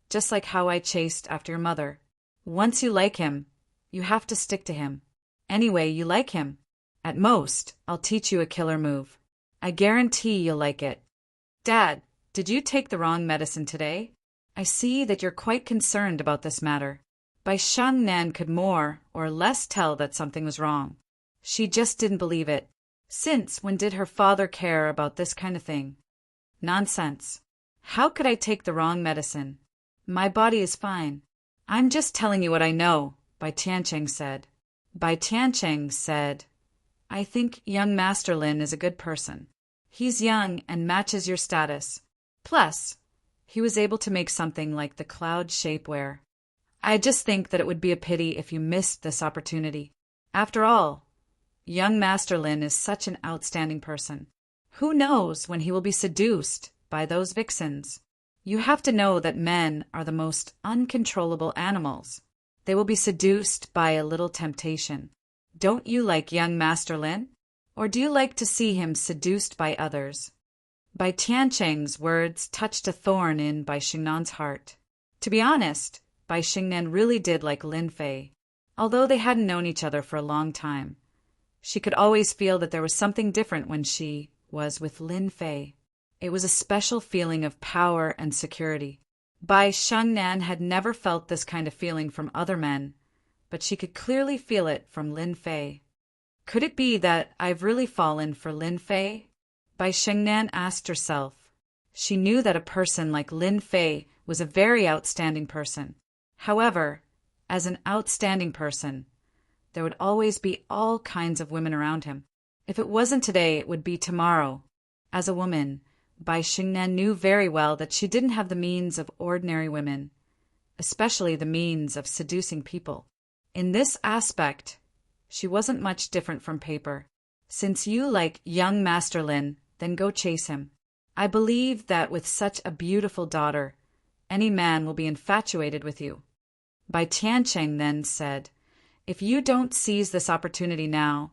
Just like how I chased after your mother. Once you like him, you have to stick to him. Anyway, you like him. At most, I'll teach you a killer move. I guarantee you'll like it. Dad, did you take the wrong medicine today? I see that you're quite concerned about this matter. Bai Shengnan could more or less tell that something was wrong. She just didn't believe it. Since when did her father care about this kind of thing? Nonsense. How could I take the wrong medicine? My body is fine. I'm just telling you what I know, Bai Tiancheng said. Bai Tiancheng said, I think young Master Lin is a good person. He's young and matches your status. Plus, he was able to make something like the cloud shapewear. I just think that it would be a pity if you missed this opportunity. After all, young Master Lin is such an outstanding person. Who knows when he will be seduced by those vixens? You have to know that men are the most uncontrollable animals. They will be seduced by a little temptation. Don't you like young Master Lin? Or do you like to see him seduced by others? Bai Tiancheng's words touched a thorn in Bai Shengnan's heart. To be honest, Bai Shengnan really did like Lin Fei. Although they hadn't known each other for a long time, she could always feel that there was something different when she was with Lin Fei. It was a special feeling of power and security. Bai Shengnan had never felt this kind of feeling from other men, but she could clearly feel it from Lin Fei. Could it be that I've really fallen for Lin Fei? Bai Shengnan asked herself. She knew that a person like Lin Fei was a very outstanding person. However, as an outstanding person, there would always be all kinds of women around him. If it wasn't today, it would be tomorrow. As a woman, Bai Shengnan knew very well that she didn't have the means of ordinary women, especially the means of seducing people. In this aspect, she wasn't much different from paper. Since you like young Master Lin, then go chase him. I believe that with such a beautiful daughter, any man will be infatuated with you. Bai Tiancheng then said, if you don't seize this opportunity now,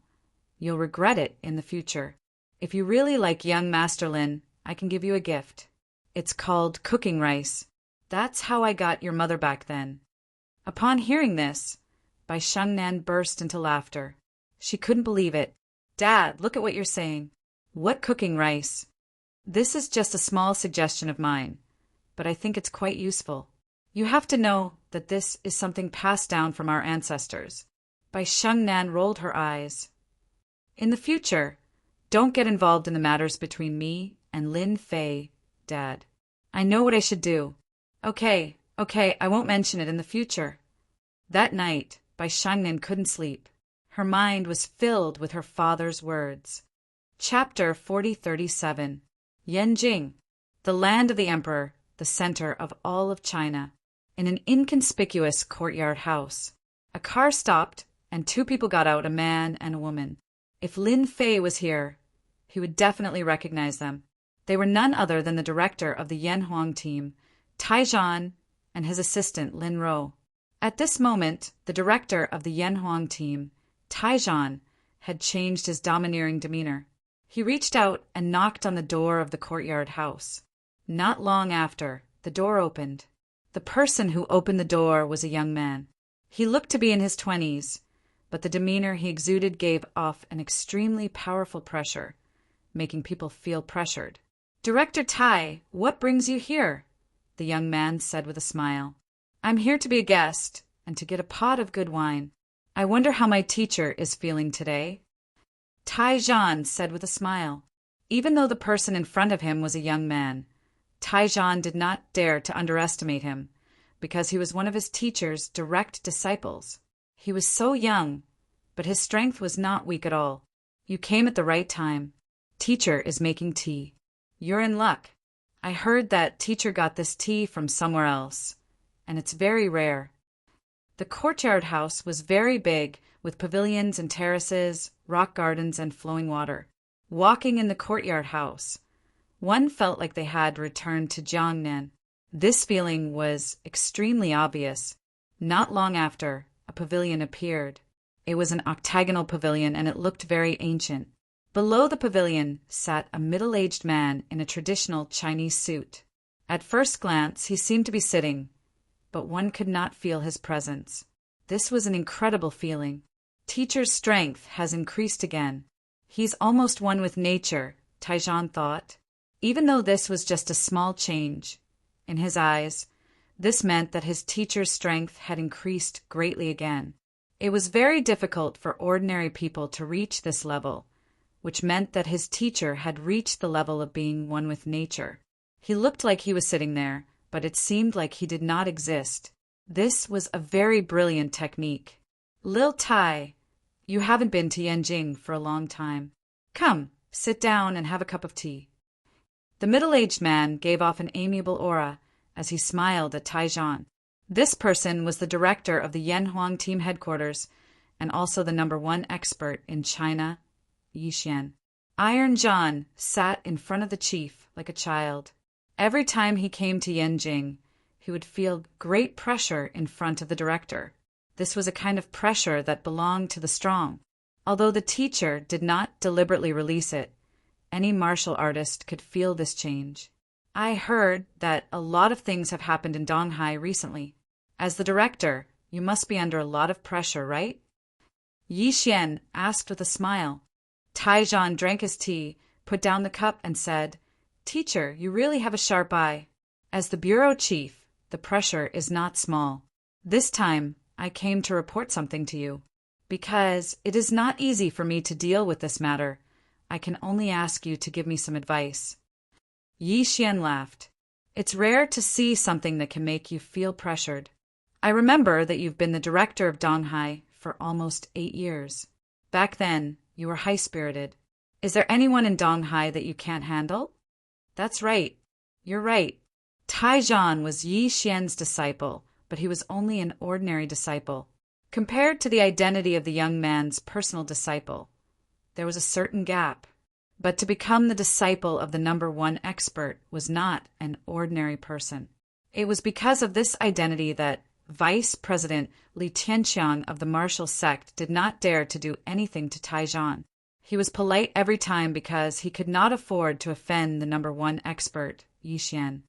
you'll regret it in the future. If you really like young Master Lin, I can give you a gift. It's called cooking rice. That's how I got your mother back then. Upon hearing this, Bai Shengnan burst into laughter. She couldn't believe it. Dad, look at what you're saying. What cooking rice? This is just a small suggestion of mine, but I think it's quite useful. You have to know that this is something passed down from our ancestors. Bai Shengnan rolled her eyes. In the future, don't get involved in the matters between me and Lin Fei, Dad. I know what I should do. Okay, I won't mention it in the future. That night, Bai Shengnan couldn't sleep. Her mind was filled with her father's words. Chapter 4037. Yanjing, the land of the emperor, the center of all of China. In an inconspicuous courtyard house, a car stopped and two people got out, a man and a woman. If Lin Fei was here, he would definitely recognize them. They were none other than the director of the Yanhuang team, Taizhan, and his assistant Lin Ro. At this moment, the director of the Yanhuang team, Taizhan, had changed his domineering demeanor. He reached out and knocked on the door of the courtyard house. Not long after, the door opened. The person who opened the door was a young man. He looked to be in his 20s, but the demeanor he exuded gave off an extremely powerful pressure, making people feel pressured. "Director Tai, what brings you here?" the young man said with a smile. "I'm here to be a guest and to get a pot of good wine. I wonder how my teacher is feeling today." Taizhan said with a smile. Even though the person in front of him was a young man, Taizhan did not dare to underestimate him, because he was one of his teacher's direct disciples. He was so young, but his strength was not weak at all. "You came at the right time. Teacher is making tea. You're in luck. I heard that teacher got this tea from somewhere else, and it's very rare." The courtyard house was very big, with pavilions and terraces, rock gardens, and flowing water. Walking in the courtyard house, one felt like they had returned to Jiangnan. This feeling was extremely obvious. Not long after, a pavilion appeared. It was an octagonal pavilion, and it looked very ancient. Below the pavilion sat a middle-aged man in a traditional Chinese suit. At first glance, he seemed to be sitting, but one could not feel his presence. This was an incredible feeling. Teacher's strength has increased again. He's almost one with nature, Taizhan thought. Even though this was just a small change, in his eyes, this meant that his teacher's strength had increased greatly again. It was very difficult for ordinary people to reach this level, which meant that his teacher had reached the level of being one with nature. He looked like he was sitting there, but it seemed like he did not exist. This was a very brilliant technique. "Lil Tai, you haven't been to Yanjing for a long time. Come, sit down and have a cup of tea." The middle-aged man gave off an amiable aura as he smiled at Taizhan. This person was the director of the Yanhuang team headquarters and also the #1 expert in China, Yixian. Iron John sat in front of the chief like a child. Every time he came to Yanjing, he would feel great pressure in front of the director. This was a kind of pressure that belonged to the strong. Although the teacher did not deliberately release it, any martial artist could feel this change. "I heard that a lot of things have happened in Donghai recently. As the director, you must be under a lot of pressure, right?" Yixian asked with a smile. Taizhan drank his tea, put down the cup, and said, "Teacher, you really have a sharp eye. As the bureau chief, the pressure is not small. This time, I came to report something to you. Because it is not easy for me to deal with this matter, I can only ask you to give me some advice." Yixian laughed. "It's rare to see something that can make you feel pressured. I remember that you've been the director of Donghai for almost 8 years. Back then, you were high-spirited. Is there anyone in Donghai that you can't handle?" "That's right. You're right." Taizhan was Yixian's disciple, but he was only an ordinary disciple. Compared to the identity of the young man's personal disciple, there was a certain gap. But to become the disciple of the #1 expert was not an ordinary person. It was because of this identity that Vice President Li Tianqiang of the martial sect did not dare to do anything to Taizhan. He was polite every time because he could not afford to offend the #1 expert, Yixian.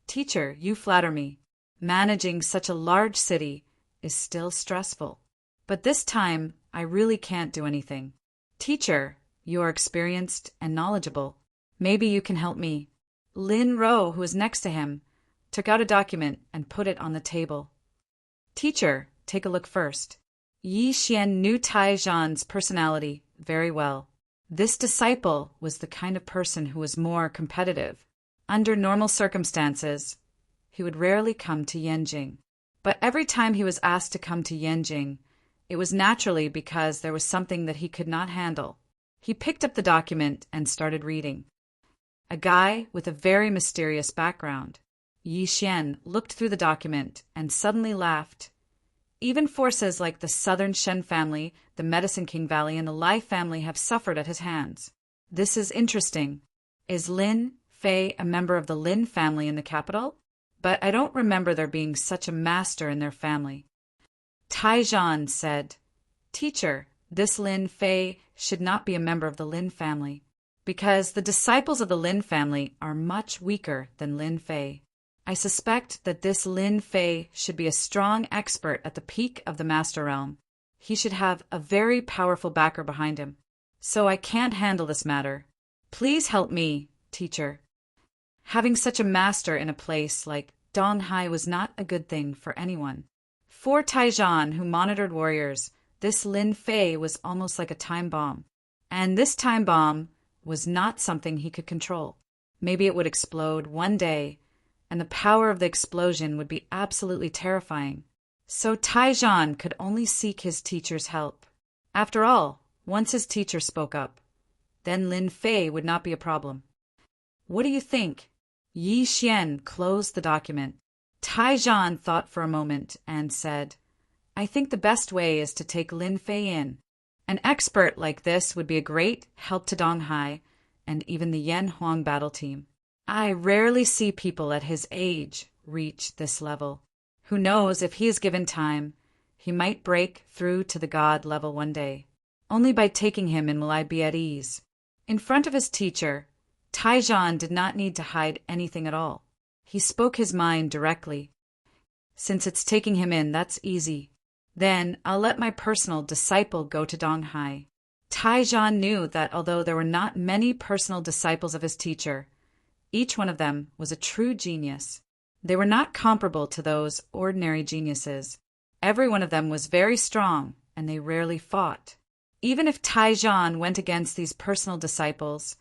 "Teacher, you flatter me. Managing such a large city is still stressful. But this time, I really can't do anything. Teacher, you are experienced and knowledgeable. Maybe you can help me." Lin Ro, who was next to him, took out a document and put it on the table. Teacher, take a look first. Yi Xian knew Taizhan's personality very well. This disciple was the kind of person who was more competitive. Under normal circumstances, he would rarely come to Yanjing. But every time he was asked to come to Yanjing, it was naturally because there was something that he could not handle. He picked up the document and started reading. A guy with a very mysterious background. Yi Xian looked through the document and suddenly laughed. Even forces like the Southern Shen family, the Medicine King Valley, and the Lai family have suffered at his hands. This is interesting. Is Lin Fei a member of the Lin family in the capital? But I don't remember there being such a master in their family. Taizhan said, Teacher, this Lin Fei should not be a member of the Lin family, because the disciples of the Lin family are much weaker than Lin Fei. I suspect that this Lin Fei should be a strong expert at the peak of the Master Realm. He should have a very powerful backer behind him. So I can't handle this matter. Please help me, teacher. Having such a master in a place like Donghai was not a good thing for anyone. For Taizhan, who monitored warriors, this Lin Fei was almost like a time bomb. And this time bomb was not something he could control. Maybe it would explode one day, and the power of the explosion would be absolutely terrifying. So Taizhan could only seek his teacher's help. After all, once his teacher spoke up, then Lin Fei would not be a problem. What do you think? Yi Xian closed the document. Taizhan thought for a moment and said, I think the best way is to take Lin Fei in. An expert like this would be a great help to Donghai and even the Yan Huang battle team. I rarely see people at his age reach this level. Who knows, if he is given time, he might break through to the god level one day. Only by taking him in will I be at ease. In front of his teacher, Taizhan did not need to hide anything at all. He spoke his mind directly. Since it's taking him in, that's easy. Then I'll let my personal disciple go to Donghai. Taizhan knew that although there were not many personal disciples of his teacher, each one of them was a true genius. They were not comparable to those ordinary geniuses. Every one of them was very strong, and they rarely fought. Even if Taizhan went against these personal disciples,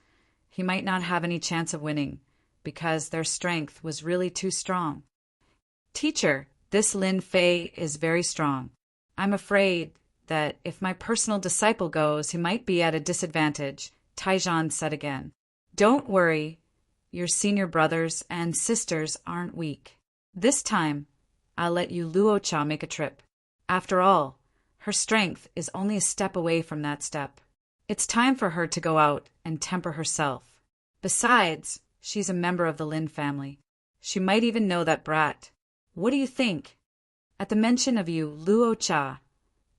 he might not have any chance of winning, because their strength was really too strong. Teacher, this Lin Fei is very strong. I'm afraid that if my personal disciple goes, he might be at a disadvantage, Taizhan said again. Don't worry. Your senior brothers and sisters aren't weak. This time, I'll let you Luocha make a trip. After all, her strength is only a step away from that step. It's time for her to go out and temper herself. Besides, she's a member of the Lin family. She might even know that brat. What do you think? At the mention of you, Luocha,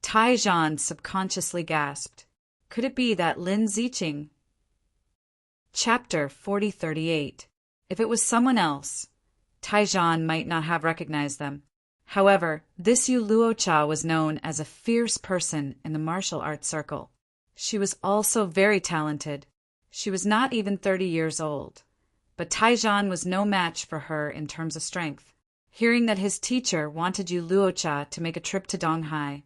Taizhan subconsciously gasped. Could it be that Lin Ziqing? Chapter 4038. If it was someone else, Taizhan might not have recognized them. However, this Yu Luocha was known as a fierce person in the martial arts circle. She was also very talented. She was not even 30 years old, but Taizhan was no match for her in terms of strength. Hearing that his teacher wanted Yu Luocha to make a trip to Donghai,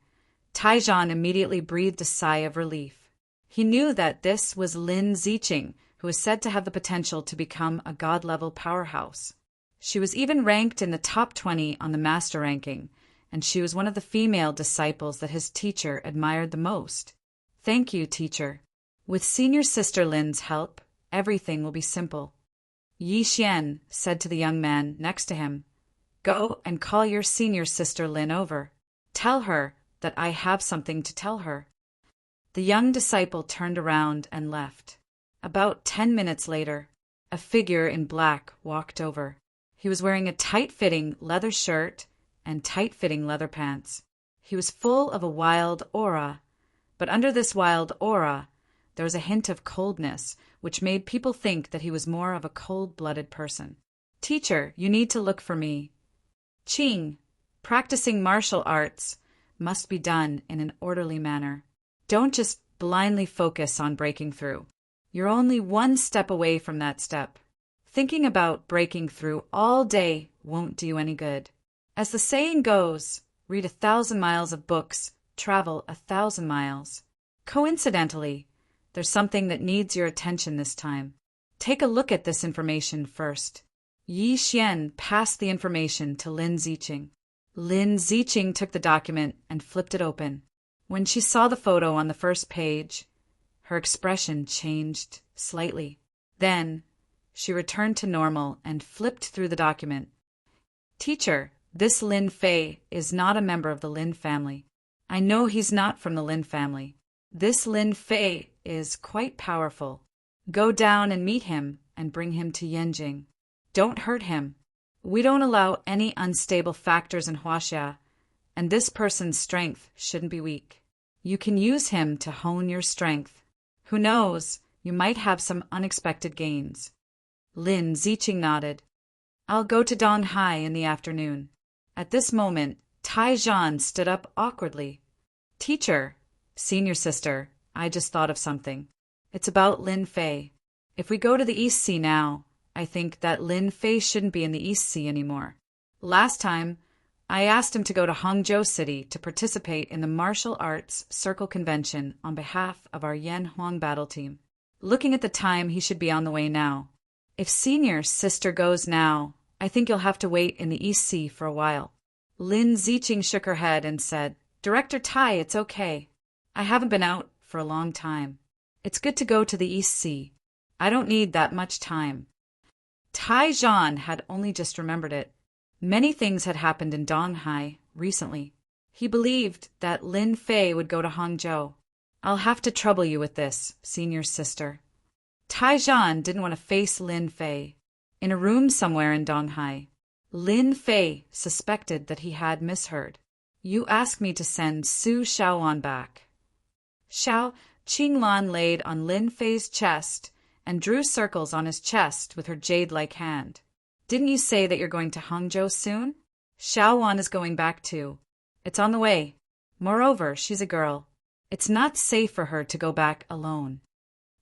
Taizhan immediately breathed a sigh of relief. He knew that this was Lin Ziqing, who is said to have the potential to become a god-level powerhouse. She was even ranked in the top 20 on the master ranking, and she was one of the female disciples that his teacher admired the most. Thank you, teacher. With senior sister Lin's help, everything will be simple. Yi Xian said to the young man next to him, Go and call your senior sister Lin over. Tell her that I have something to tell her. The young disciple turned around and left. About 10 minutes later, a figure in black walked over. He was wearing a tight-fitting leather shirt and tight-fitting leather pants. He was full of a wild aura, but under this wild aura, there was a hint of coldness, which made people think that he was more of a cold-blooded person. Teacher, you need to look for me. Qing, practicing martial arts must be done in an orderly manner. Don't just blindly focus on breaking through. You're only one step away from that step. Thinking about breaking through all day won't do you any good. As the saying goes, read 1,000 miles of books, travel 1,000 miles. Coincidentally, there's something that needs your attention this time. Take a look at this information first. Yi Xian passed the information to Lin Ziqing. Lin Ziqing took the document and flipped it open. When she saw the photo on the first page, her expression changed slightly. Then, she returned to normal and flipped through the document. Teacher, this Lin Fei is not a member of the Lin family. I know he's not from the Lin family. This Lin Fei is quite powerful. Go down and meet him and bring him to Yanjing. Don't hurt him. We don't allow any unstable factors in Huaxia, and this person's strength shouldn't be weak. You can use him to hone your strength. Who knows, you might have some unexpected gains. Lin Ziqing nodded. I'll go to Donghai in the afternoon. At this moment, Tai Zhan stood up awkwardly. Teacher, senior sister, I just thought of something. It's about Lin Fei. If we go to the East Sea now, I think that Lin Fei shouldn't be in the East Sea anymore. Last time, I asked him to go to Hangzhou City to participate in the Martial Arts Circle Convention on behalf of our Yan Huang battle team. Looking at the time, he should be on the way now. If senior sister goes now, I think you'll have to wait in the East Sea for a while. Lin Ziqing shook her head and said, Director Tai, it's okay. I haven't been out for a long time. It's good to go to the East Sea. I don't need that much time. Tai Zhan had only just remembered it. Many things had happened in Donghai recently. He believed that Lin Fei would go to Hangzhou. I'll have to trouble you with this, senior sister. Tai Zhan didn't want to face Lin Fei. In a room somewhere in Donghai, Lin Fei suspected that he had misheard. You asked me to send Su Shaoan back. Xiao Qinglan laid on Lin Fei's chest and drew circles on his chest with her jade-like hand. Didn't you say that you're going to Hangzhou soon? Shaoan is going back too. It's on the way. Moreover, she's a girl. It's not safe for her to go back alone.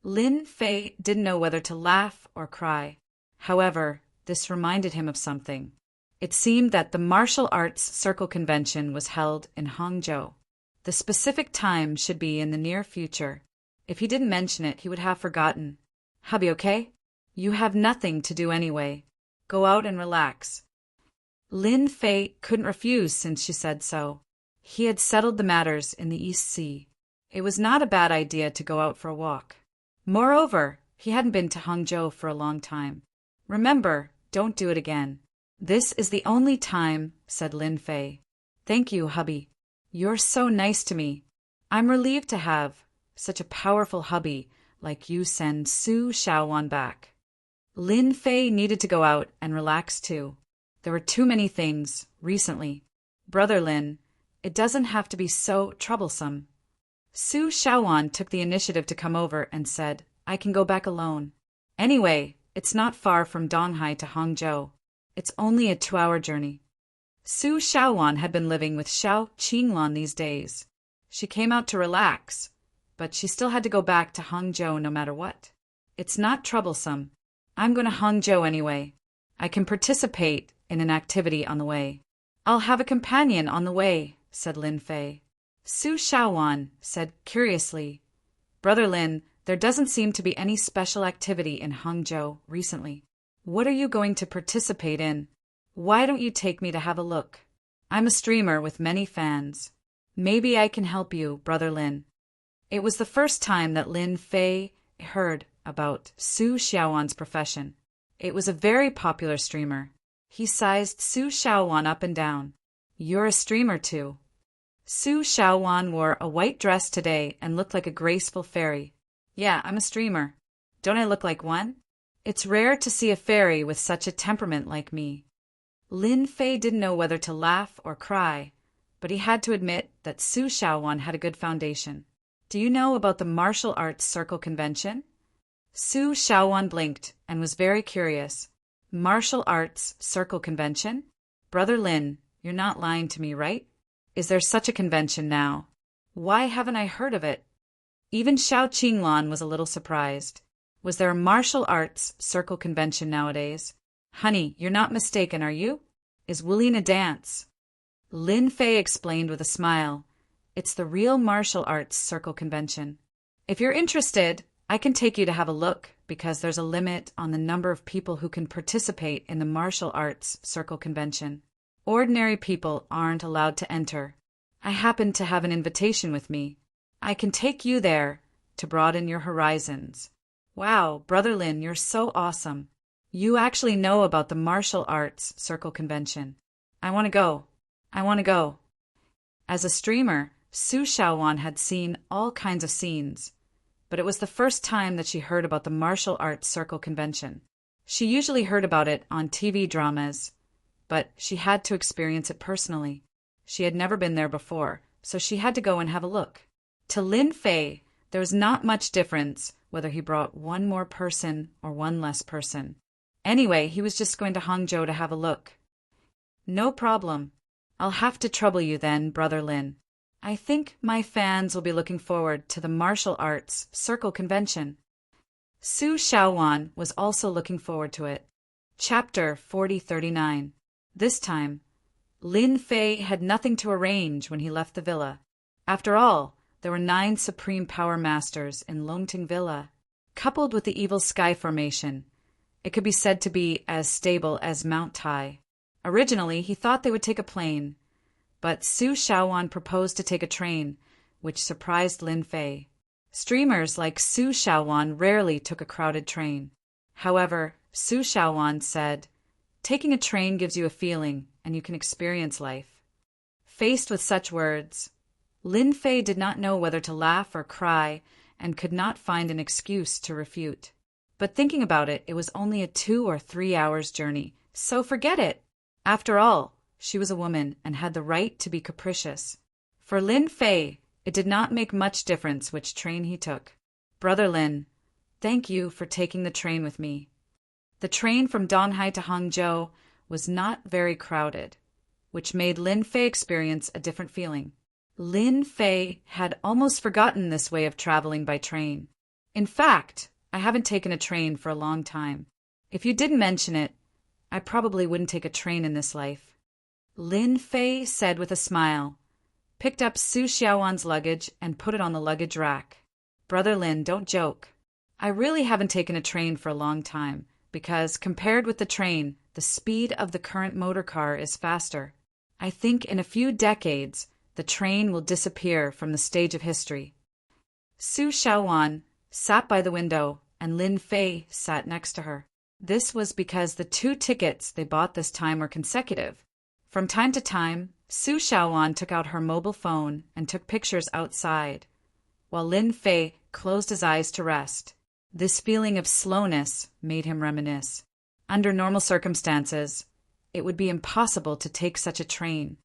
Lin Fei didn't know whether to laugh or cry. However, this reminded him of something. It seemed that the Martial Arts Circle Convention was held in Hangzhou. The specific time should be in the near future. If he didn't mention it, he would have forgotten. Hubby, okay? You have nothing to do anyway. Go out and relax. Lin Fei couldn't refuse since she said so. He had settled the matters in the East Sea. It was not a bad idea to go out for a walk. Moreover, he hadn't been to Hangzhou for a long time. Remember, don't do it again. This is the only time, said Lin Fei. Thank you, hubby. You're so nice to me. I'm relieved to have such a powerful hubby like you send Su Shaoan back. Lin Fei needed to go out and relax too. There were too many things recently. Brother Lin, it doesn't have to be so troublesome. Su Shaoan took the initiative to come over and said, I can go back alone. Anyway, it's not far from Donghai to Hangzhou. It's only a 2-hour journey. Su Shaoan had been living with Xiao Qinglan these days. She came out to relax, but she still had to go back to Hangzhou no matter what. It's not troublesome. I'm going to Hangzhou anyway. I can participate in an activity on the way. I'll have a companion on the way, said Lin Fei. Su Shaoan said curiously, Brother Lin, there doesn't seem to be any special activity in Hangzhou recently. What are you going to participate in? Why don't you take me to have a look? I'm a streamer with many fans. Maybe I can help you, Brother Lin. It was the first time that Lin Fei heard about Su Shaoan's profession. It was a very popular streamer. He sized Su Shaoan up and down. You're a streamer too. Su Shaoan wore a white dress today and looked like a graceful fairy. Yeah, I'm a streamer. Don't I look like one? It's rare to see a fairy with such a temperament like me. Lin Fei didn't know whether to laugh or cry, but he had to admit that Su Shaoan had a good foundation. Do you know about the Martial Arts Circle Convention? Su Shaoan blinked and was very curious. Martial Arts Circle Convention? Brother Lin, you're not lying to me, right? Is there such a convention now? Why haven't I heard of it? Even Xiao Qinglan was a little surprised. Was there a martial arts circle convention nowadays? Honey, you're not mistaken, are you? Is Willing a dance? Lin Fei explained with a smile. It's the real martial arts circle convention. If you're interested, I can take you to have a look, because there's a limit on the number of people who can participate in the martial arts circle convention. Ordinary people aren't allowed to enter. I happen to have an invitation with me. I can take you there to broaden your horizons. Wow, Brother Lin, you're so awesome. You actually know about the martial arts circle convention. I want to go. I want to go. As a streamer, Su Xiaowan had seen all kinds of scenes, but it was the first time that she heard about the martial arts circle convention. She usually heard about it on TV dramas, but she had to experience it personally. She had never been there before, so she had to go and have a look. To Lin Fei, there was not much difference whether he brought one more person or one less person. Anyway, he was just going to Hangzhou to have a look. No problem. I'll have to trouble you then, Brother Lin. I think my fans will be looking forward to the martial arts circle convention. Su Xiaowan was also looking forward to it. Chapter 4039. This time, Lin Fei had nothing to arrange when he left the villa. After all, there were 9 supreme power masters in Longting Villa. Coupled with the evil sky formation, it could be said to be as stable as Mount Tai. Originally, he thought they would take a plane, but Su Xiaowan proposed to take a train, which surprised Lin Fei. Streamers like Su Xiaowan rarely took a crowded train. However, Su Xiaowan said, taking a train gives you a feeling, and you can experience life. Faced with such words, Lin Fei did not know whether to laugh or cry, and could not find an excuse to refute. But thinking about it, it was only a 2 or 3 hours journey, so forget it. After all, she was a woman and had the right to be capricious. For Lin Fei, it did not make much difference which train he took. Brother Lin, thank you for taking the train with me. The train from Donghai to Hangzhou was not very crowded, which made Lin Fei experience a different feeling. Lin Fei had almost forgotten this way of traveling by train. In fact, I haven't taken a train for a long time. If you didn't mention it, I probably wouldn't take a train in this life. Lin Fei said with a smile, picked up Su Xiaowan's luggage and put it on the luggage rack. Brother Lin, don't joke. I really haven't taken a train for a long time, because compared with the train, the speed of the current motor car is faster. I think in a few decades, the train will disappear from the stage of history. Su Xiaowan sat by the window, and Lin Fei sat next to her. This was because the 2 tickets they bought this time were consecutive. From time to time, Su Xiaowan took out her mobile phone and took pictures outside, while Lin Fei closed his eyes to rest. This feeling of slowness made him reminisce. Under normal circumstances, it would be impossible to take such a train.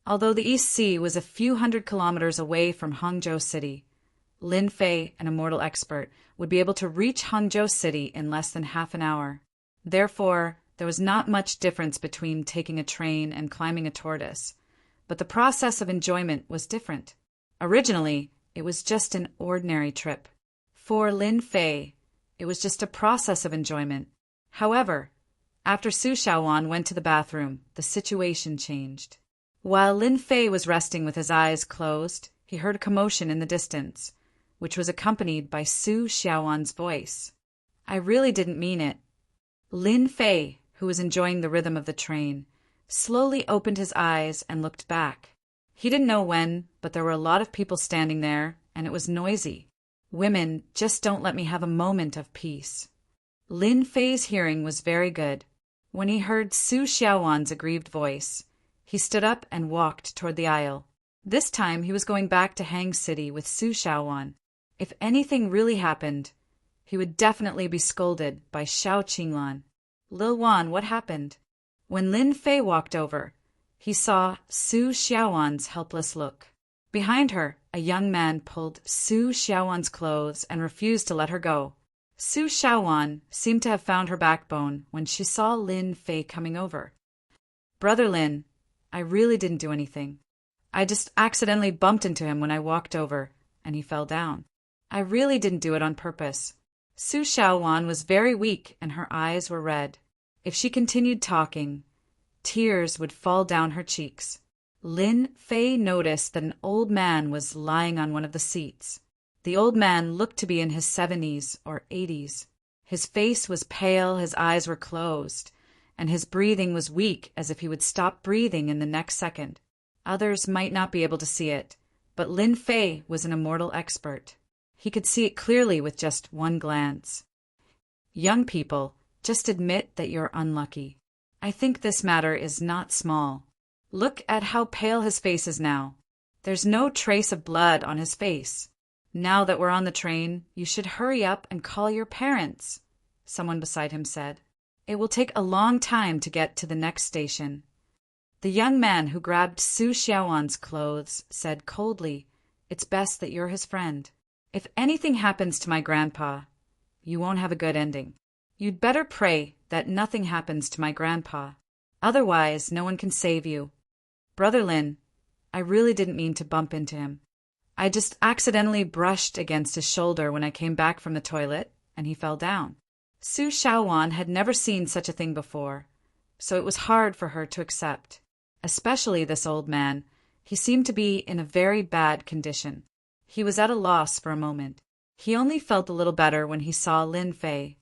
Although the East Sea was a few hundred kilometers away from Hangzhou City, Lin Fei, an immortal expert, would be able to reach Hangzhou City in less than half an hour. Therefore, there was not much difference between taking a train and climbing a tortoise, but the process of enjoyment was different. Originally, it was just an ordinary trip. For Lin Fei, it was just a process of enjoyment. However, after Su Xiaowan went to the bathroom, the situation changed. While Lin Fei was resting with his eyes closed, he heard a commotion in the distance, which was accompanied by Su Xiaowan's voice. I really didn't mean it. Lin Fei, who was enjoying the rhythm of the train, slowly opened his eyes and looked back. He didn't know when, but there were a lot of people standing there, and it was noisy. Women just don't let me have a moment of peace. Lin Fei's hearing was very good. When he heard Su Xiaowan's aggrieved voice, he stood up and walked toward the aisle. This time he was going back to Hang City with Su Xiaowan. If anything really happened, he would definitely be scolded by Xiao Qinglan. Lil Wan, what happened? When Lin Fei walked over, he saw Su Xiaowan's helpless look. Behind her, a young man pulled Su Xiaowan's clothes and refused to let her go. Su Xiaowan seemed to have found her backbone when she saw Lin Fei coming over. Brother Lin, I really didn't do anything. I just accidentally bumped into him when I walked over, and he fell down. I really didn't do it on purpose. Su Xiaowan was very weak and her eyes were red. If she continued talking, tears would fall down her cheeks. Lin Fei noticed that an old man was lying on one of the seats. The old man looked to be in his 70s or 80s. His face was pale, his eyes were closed, and his breathing was weak as if he would stop breathing in the next second. Others might not be able to see it, but Lin Fei was an immortal expert. He could see it clearly with just one glance. Young people, just admit that you're unlucky. I think this matter is not small. Look at how pale his face is now. There's no trace of blood on his face. Now that we're on the train, you should hurry up and call your parents, someone beside him said. It will take a long time to get to the next station. The young man who grabbed Su Xiaowan's clothes said coldly, "It's best that you're his friend. If anything happens to my grandpa, you won't have a good ending. You'd better pray that nothing happens to my grandpa. Otherwise, no one can save you. Brother Lin, I really didn't mean to bump into him. I just accidentally brushed against his shoulder when I came back from the toilet, and he fell down." Su Xiaowan had never seen such a thing before, so it was hard for her to accept. Especially this old man. He seemed to be in a very bad condition. He was at a loss for a moment. He only felt a little better when he saw Lin Fei.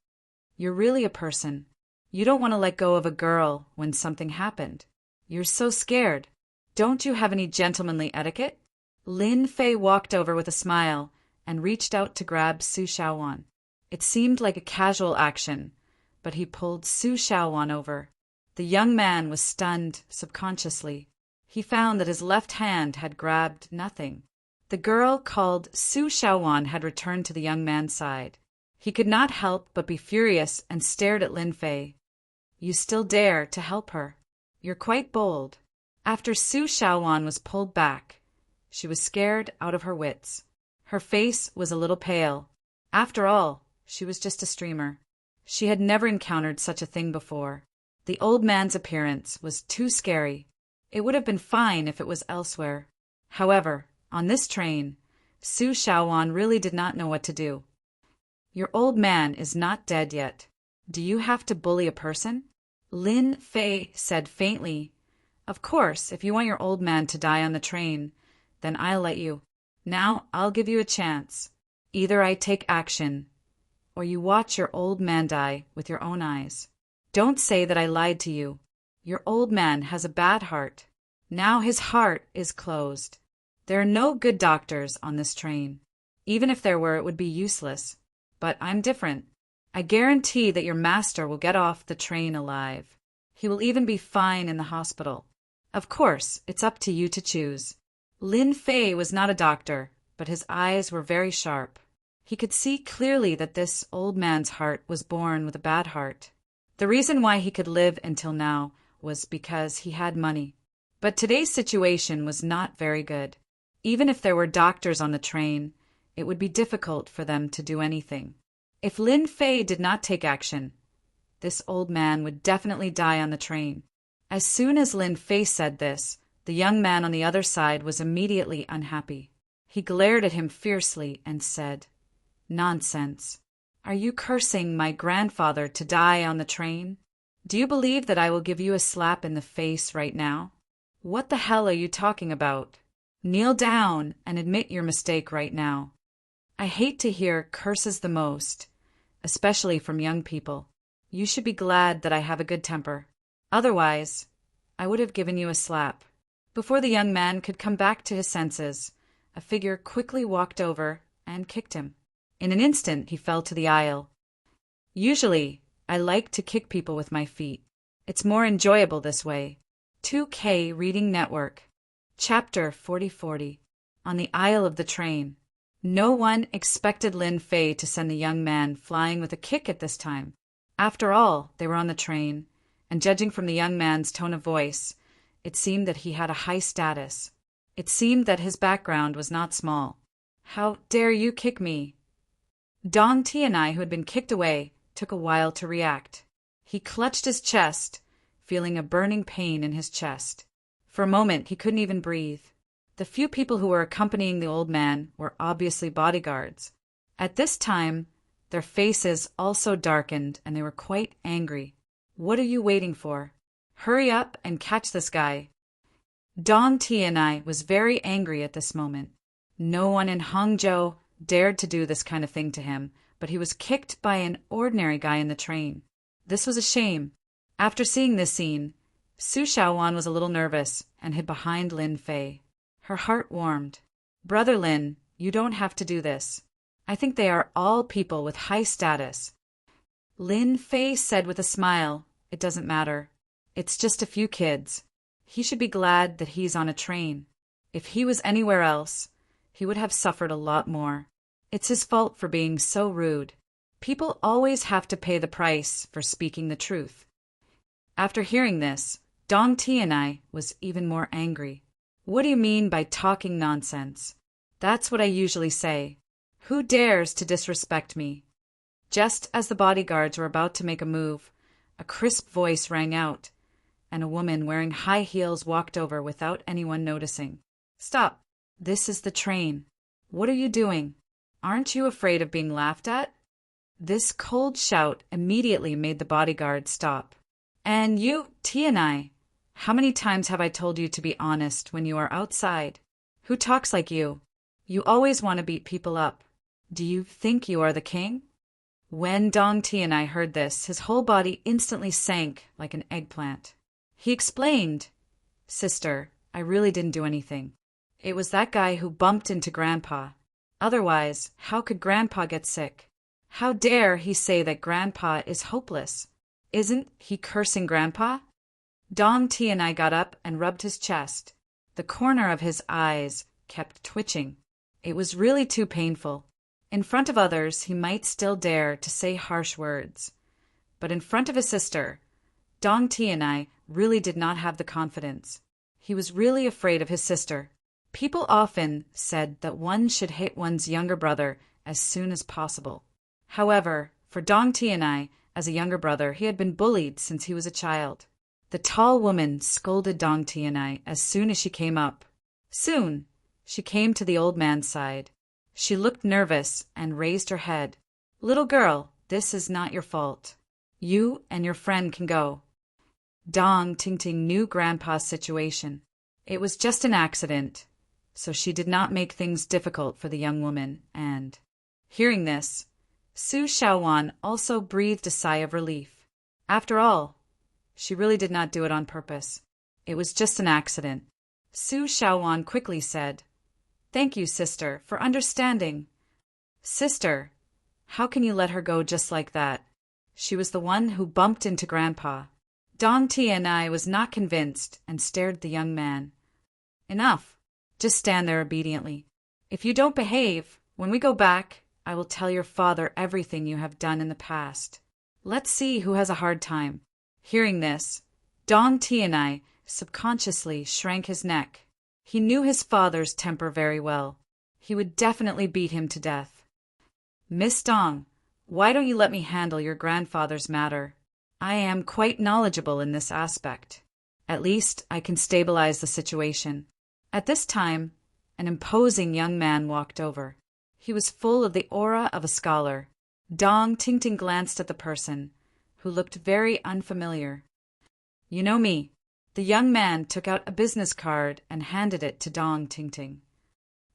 "You're really a person. You don't want to let go of a girl when something happened. You're so scared. Don't you have any gentlemanly etiquette?" Lin Fei walked over with a smile and reached out to grab Su Xiaowan. It seemed like a casual action, but he pulled Su Xiaowan over. The young man was stunned subconsciously. He found that his left hand had grabbed nothing. The girl called Su Xiaowan had returned to the young man's side. He could not help but be furious and stared at Lin Fei. "You still dare to help her. You're quite bold." After Su Xiaowan was pulled back, she was scared out of her wits. Her face was a little pale. After all, she was just a streamer. She had never encountered such a thing before. The old man's appearance was too scary. It would have been fine if it was elsewhere. However, on this train, Su Xiaowan really did not know what to do. "Your old man is not dead yet. Do you have to bully a person?" Lin Fei said faintly, "Of course, if you want your old man to die on the train, then I'll let you. Now I'll give you a chance. Either I take action, or you watch your old man die with your own eyes. Don't say that I lied to you. Your old man has a bad heart. Now his heart is closed. There are no good doctors on this train. Even if there were, it would be useless. But I'm different. I guarantee that your master will get off the train alive. He will even be fine in the hospital. Of course, it's up to you to choose." Lin Fei was not a doctor, but his eyes were very sharp. He could see clearly that this old man's heart was born with a bad heart. The reason why he could live until now was because he had money. But today's situation was not very good. Even if there were doctors on the train, it would be difficult for them to do anything. If Lin Fei did not take action, this old man would definitely die on the train. As soon as Lin Fei said this, the young man on the other side was immediately unhappy. He glared at him fiercely and said, "Nonsense. Are you cursing my grandfather to die on the train? Do you believe that I will give you a slap in the face right now? What the hell are you talking about? Kneel down and admit your mistake right now." I hate to hear curses the most, especially from young people. You should be glad that I have a good temper. Otherwise, I would have given you a slap. Before the young man could come back to his senses, a figure quickly walked over and kicked him. In an instant, he fell to the aisle. Usually, I like to kick people with my feet. It's more enjoyable this way. 2K Reading Network. Chapter 4040. On the aisle of the train. No one expected Lin Fei to send the young man flying with a kick at this time. After all, they were on the train, and judging from the young man's tone of voice, it seemed that he had a high status. It seemed that his background was not small. "How dare you kick me?" Dong Tianai, who had been kicked away, took a while to react. He clutched his chest, feeling a burning pain in his chest. For a moment, he couldn't even breathe. The few people who were accompanying the old man were obviously bodyguards. At this time, Their faces also darkened, and they were quite angry. "What are you waiting for? Hurry up and catch this guy." Dong Tianai was very angry at this moment. No one in Hangzhou dared to do this kind of thing to him, but he was kicked by an ordinary guy in the train. This was a shame. After seeing this scene, Su Xiaowan was a little nervous and hid behind Lin Fei. Her heart warmed. "Brother Lin, you don't have to do this. I think they are all people with high status." Lin Fei said with a smile, "It doesn't matter. It's just a few kids. He should be glad that he's on a train. If he was anywhere else, he would have suffered a lot more. It's his fault for being so rude. People always have to pay the price for speaking the truth." After hearing this, Dong Tianai was even more angry. "What do you mean by talking nonsense? That's what I usually say. Who dares to disrespect me?" Just as the bodyguards were about to make a move, a crisp voice rang out, and a woman wearing high heels walked over without anyone noticing. "Stop! This is the train. What are you doing? Aren't you afraid of being laughed at?" This cold shout immediately made the bodyguard stop. "And you, Tianai, how many times have I told you to be honest when you are outside? Who talks like you? You always want to beat people up. Do you think you are the king?" When Dong Tianai heard this, his whole body instantly sank like an eggplant. He explained, "Sister, I really didn't do anything. It was that guy who bumped into Grandpa. Otherwise, how could Grandpa get sick? How dare he say that Grandpa is hopeless? Isn't he cursing Grandpa?" Dong Tianai got up and rubbed his chest. The corner of his eyes kept twitching. It was really too painful. In front of others, he might still dare to say harsh words. But in front of his sister, Dong Tianai really did not have the confidence. He was really afraid of his sister. People often said that one should hit one's younger brother as soon as possible. However, for Dong Tianai, as a younger brother, he had been bullied since he was a child. The tall woman scolded Dong Tianai as soon as she came up. Soon, she came to the old man's side. She looked nervous and raised her head. "Little girl, this is not your fault. You and your friend can go." Dong Tingting knew Grandpa's situation. It was just an accident, so she did not make things difficult for the young woman, and, hearing this, Su Xiaowan also breathed a sigh of relief. After all, she really did not do it on purpose. It was just an accident. Su Xiaowan quickly said, "Thank you, sister, for understanding." "Sister, how can you let her go just like that? She was the one who bumped into Grandpa." Dong Tianai was not convinced and stared at the young man. "Enough. Just stand there obediently. If you don't behave, when we go back, I will tell your father everything you have done in the past. Let's see who has a hard time." Hearing this, Dong Tianai subconsciously shrank his neck. He knew his father's temper very well. He would definitely beat him to death. "Miss Dong, why don't you let me handle your grandfather's matter? I am quite knowledgeable in this aspect. At least I can stabilize the situation." At this time, an imposing young man walked over. He was full of the aura of a scholar. Dong Tingting glanced at the person, who looked very unfamiliar. "You know me." The young man took out a business card and handed it to Dong Tingting.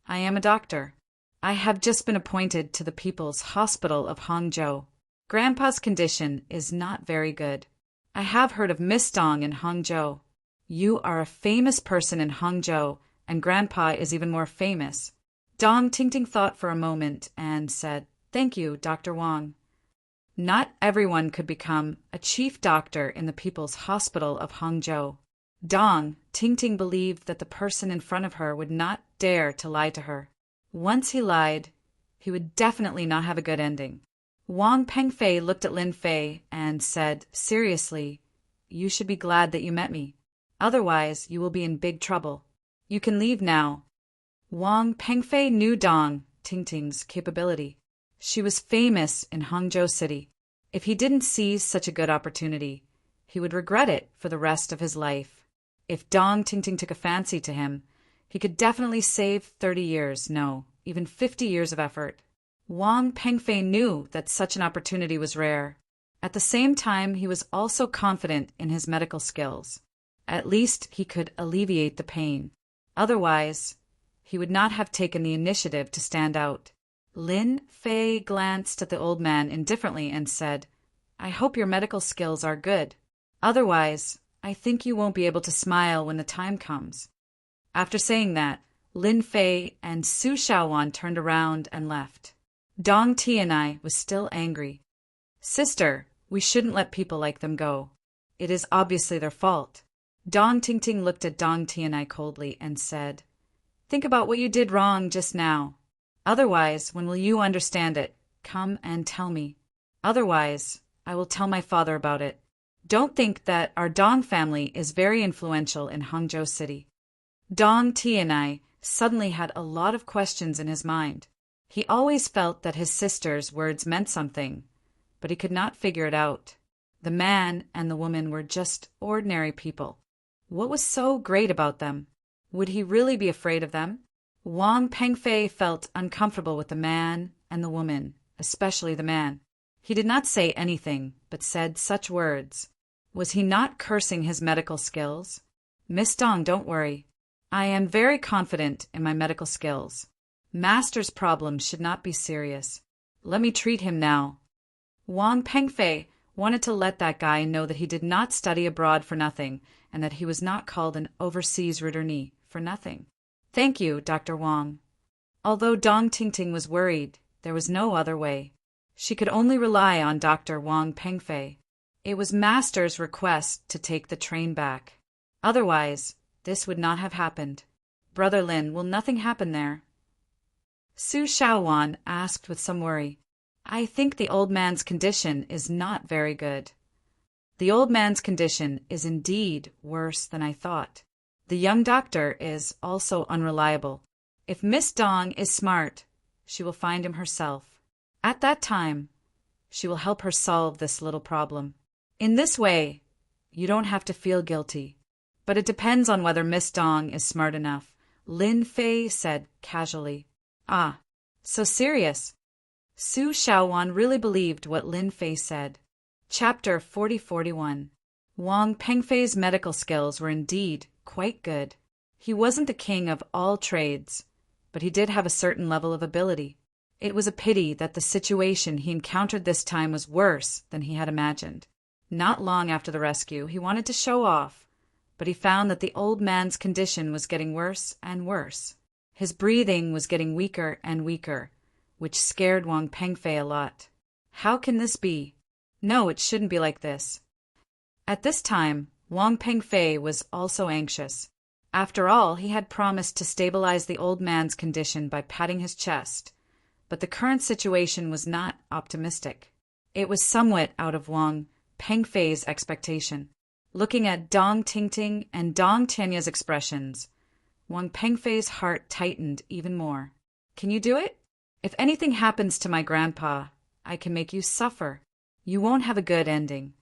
"I am a doctor. I have just been appointed to the People's Hospital of Hangzhou. Grandpa's condition is not very good. I have heard of Miss Dong in Hangzhou. You are a famous person in Hangzhou, and Grandpa is even more famous." Dong Tingting thought for a moment and said, "Thank you, Dr. Wang." Not everyone could become a chief doctor in the People's Hospital of Hangzhou. Dong Tingting believed that the person in front of her would not dare to lie to her. Once he lied, he would definitely not have a good ending. Wang Pengfei looked at Lin Fei and said, seriously, "You should be glad that you met me. Otherwise, you will be in big trouble. You can leave now." Wang Pengfei knew Dong Tingting's capability. She was famous in Hangzhou City. If he didn't seize such a good opportunity, he would regret it for the rest of his life. If Dong Tingting took a fancy to him, he could definitely save 30 years, no, even 50 years of effort. Wang Pengfei knew that such an opportunity was rare. At the same time, he was also confident in his medical skills. At least he could alleviate the pain. Otherwise, he would not have taken the initiative to stand out. Lin Fei glanced at the old man indifferently and said, "I hope your medical skills are good. Otherwise, I think you won't be able to smile when the time comes." After saying that, Lin Fei and Su Shaowan turned around and left. Dong Tianai was still angry. "Sister, we shouldn't let people like them go. It is obviously their fault." Dong Tingting looked at Dong Tianai coldly and said, "Think about what you did wrong just now. Otherwise, when will you understand it? Come and tell me. Otherwise, I will tell my father about it. Don't think that our Dong family is very influential in Hangzhou City." Dong Tianai suddenly had a lot of questions in his mind. He always felt that his sister's words meant something, but he could not figure it out. The man and the woman were just ordinary people. What was so great about them? Would he really be afraid of them? Wang Pengfei felt uncomfortable with the man and the woman, especially the man. He did not say anything, but said such words. Was he not cursing his medical skills? "Miss Dong, don't worry. I am very confident in my medical skills. Master's problem should not be serious. Let me treat him now." Wang Pengfei wanted to let that guy know that he did not study abroad for nothing, and that he was not called an overseas returnee for nothing. "Thank you, Dr. Wang." Although Dong Tingting was worried, there was no other way. She could only rely on Dr. Wang Pengfei. It was Master's request to take the train back. Otherwise, this would not have happened. "Brother Lin, will nothing happen there?" Su Shaowan asked with some worry. "I think the old man's condition is not very good." "The old man's condition is indeed worse than I thought. The young doctor is also unreliable. If Miss Dong is smart, she will find him herself. At that time, she will help her solve this little problem. In this way, you don't have to feel guilty. But it depends on whether Miss Dong is smart enough," Lin Fei said casually. "Ah, so serious?" Su Shaowan really believed what Lin Fei said. Chapter 4041. Wang Pengfei's medical skills were indeed quite good. He wasn't the king of all trades, but he did have a certain level of ability. It was a pity that the situation he encountered this time was worse than he had imagined. Not long after the rescue, he wanted to show off, but he found that the old man's condition was getting worse and worse. His breathing was getting weaker and weaker, which scared Wang Pengfei a lot. How can this be? No, it shouldn't be like this. At this time, Wang Pengfei was also anxious. After all, he had promised to stabilize the old man's condition by patting his chest, but the current situation was not optimistic. It was somewhat out of Wang Pengfei's expectation. Looking at Dong Tingting and Dong Tianya's expressions, Wang Pengfei's heart tightened even more. "Can you do it? If anything happens to my grandpa, I can make you suffer. You won't have a good ending."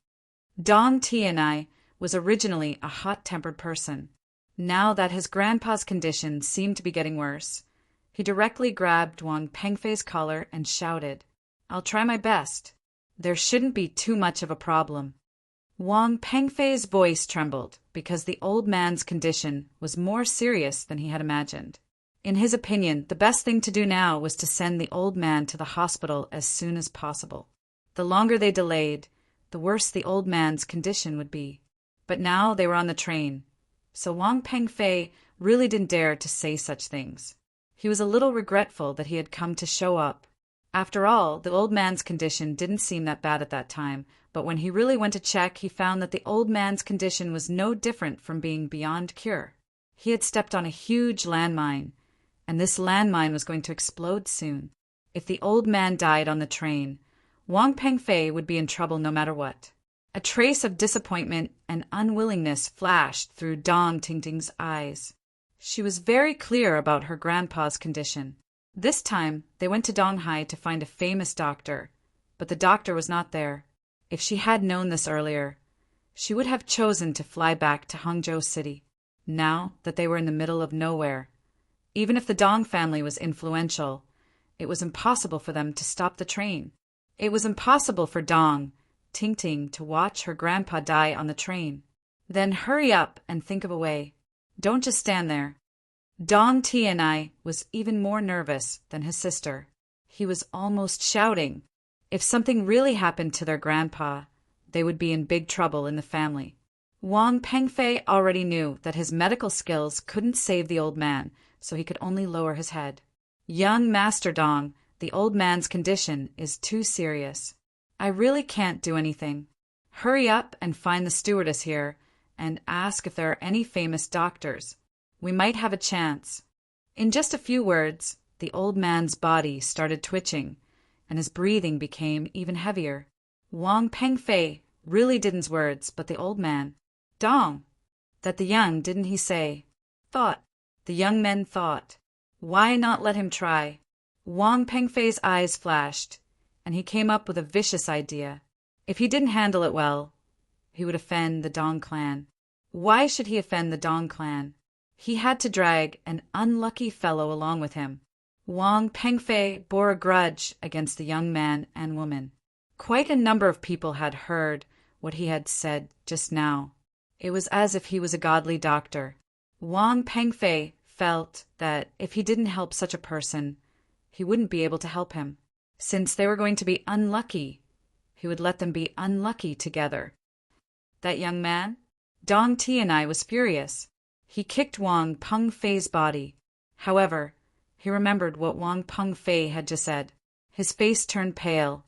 Dong Tianai was originally a hot-tempered person. Now that his grandpa's condition seemed to be getting worse, he directly grabbed Wang Pengfei's collar and shouted, "I'll try my best. There shouldn't be too much of a problem." Wang Pengfei's voice trembled because the old man's condition was more serious than he had imagined. In his opinion, the best thing to do now was to send the old man to the hospital as soon as possible. The longer they delayed, the worse the old man's condition would be. But now they were on the train, so Wang Pengfei really didn't dare to say such things. He was a little regretful that he had come to show up. After all, the old man's condition didn't seem that bad at that time, but when he really went to check, he found that the old man's condition was no different from being beyond cure. He had stepped on a huge landmine, and this landmine was going to explode soon. If the old man died on the train, Wang Pengfei would be in trouble no matter what. A trace of disappointment and unwillingness flashed through Dong Tingting's eyes. She was very clear about her grandpa's condition. This time, they went to Donghai to find a famous doctor, but the doctor was not there. If she had known this earlier, she would have chosen to fly back to Hangzhou City, now that they were in the middle of nowhere. Even if the Dong family was influential, It was impossible for them to stop the train. It was impossible for Dong Ting to watch her grandpa die on the train. Then hurry up and think of a way. Don't just stand there. Dong Tianai was even more nervous than his sister. He was almost shouting. If something really happened to their grandpa, they would be in big trouble in the family. Wang Pengfei already knew that his medical skills couldn't save the old man, so he could only lower his head. Young Master Dong, the old man's condition is too serious. I really can't do anything. Hurry up and find the stewardess here and ask if there are any famous doctors. We might have a chance. In just a few words, the old man's body started twitching, and his breathing became even heavier. Wang Pengfei really didn't words, but the old man, Dong, that the young, didn't he say, thought. The young men thought, why not let him try? Wang Pengfei's eyes flashed, and he came up with a vicious idea. If he didn't handle it well, he would offend the Dong clan. Why should he offend the Dong clan? He had to drag an unlucky fellow along with him. Wang Pengfei bore a grudge against the young man and woman. Quite a number of people had heard what he had said just now. It was as if he was a godly doctor. Wang Pengfei felt that if he didn't help such a person, he wouldn't be able to help him. Since they were going to be unlucky, he would let them be unlucky together. That young man, Dong Tianai, was furious. He kicked Wang Pengfei's body. However, he remembered what Wang Pengfei had just said. His face turned pale.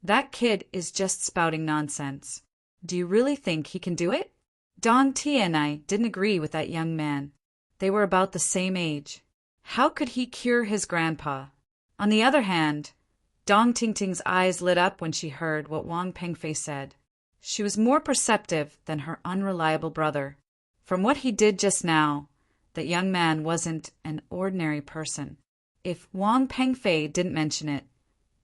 That kid is just spouting nonsense. Do you really think he can do it? Dong Tianai didn't agree with that young man. They were about the same age. How could he cure his grandpa? On the other hand, Dong Tingting's eyes lit up when she heard what Wang Pengfei said. She was more perceptive than her unreliable brother. From what he did just now, that young man wasn't an ordinary person. If Wang Pengfei didn't mention it,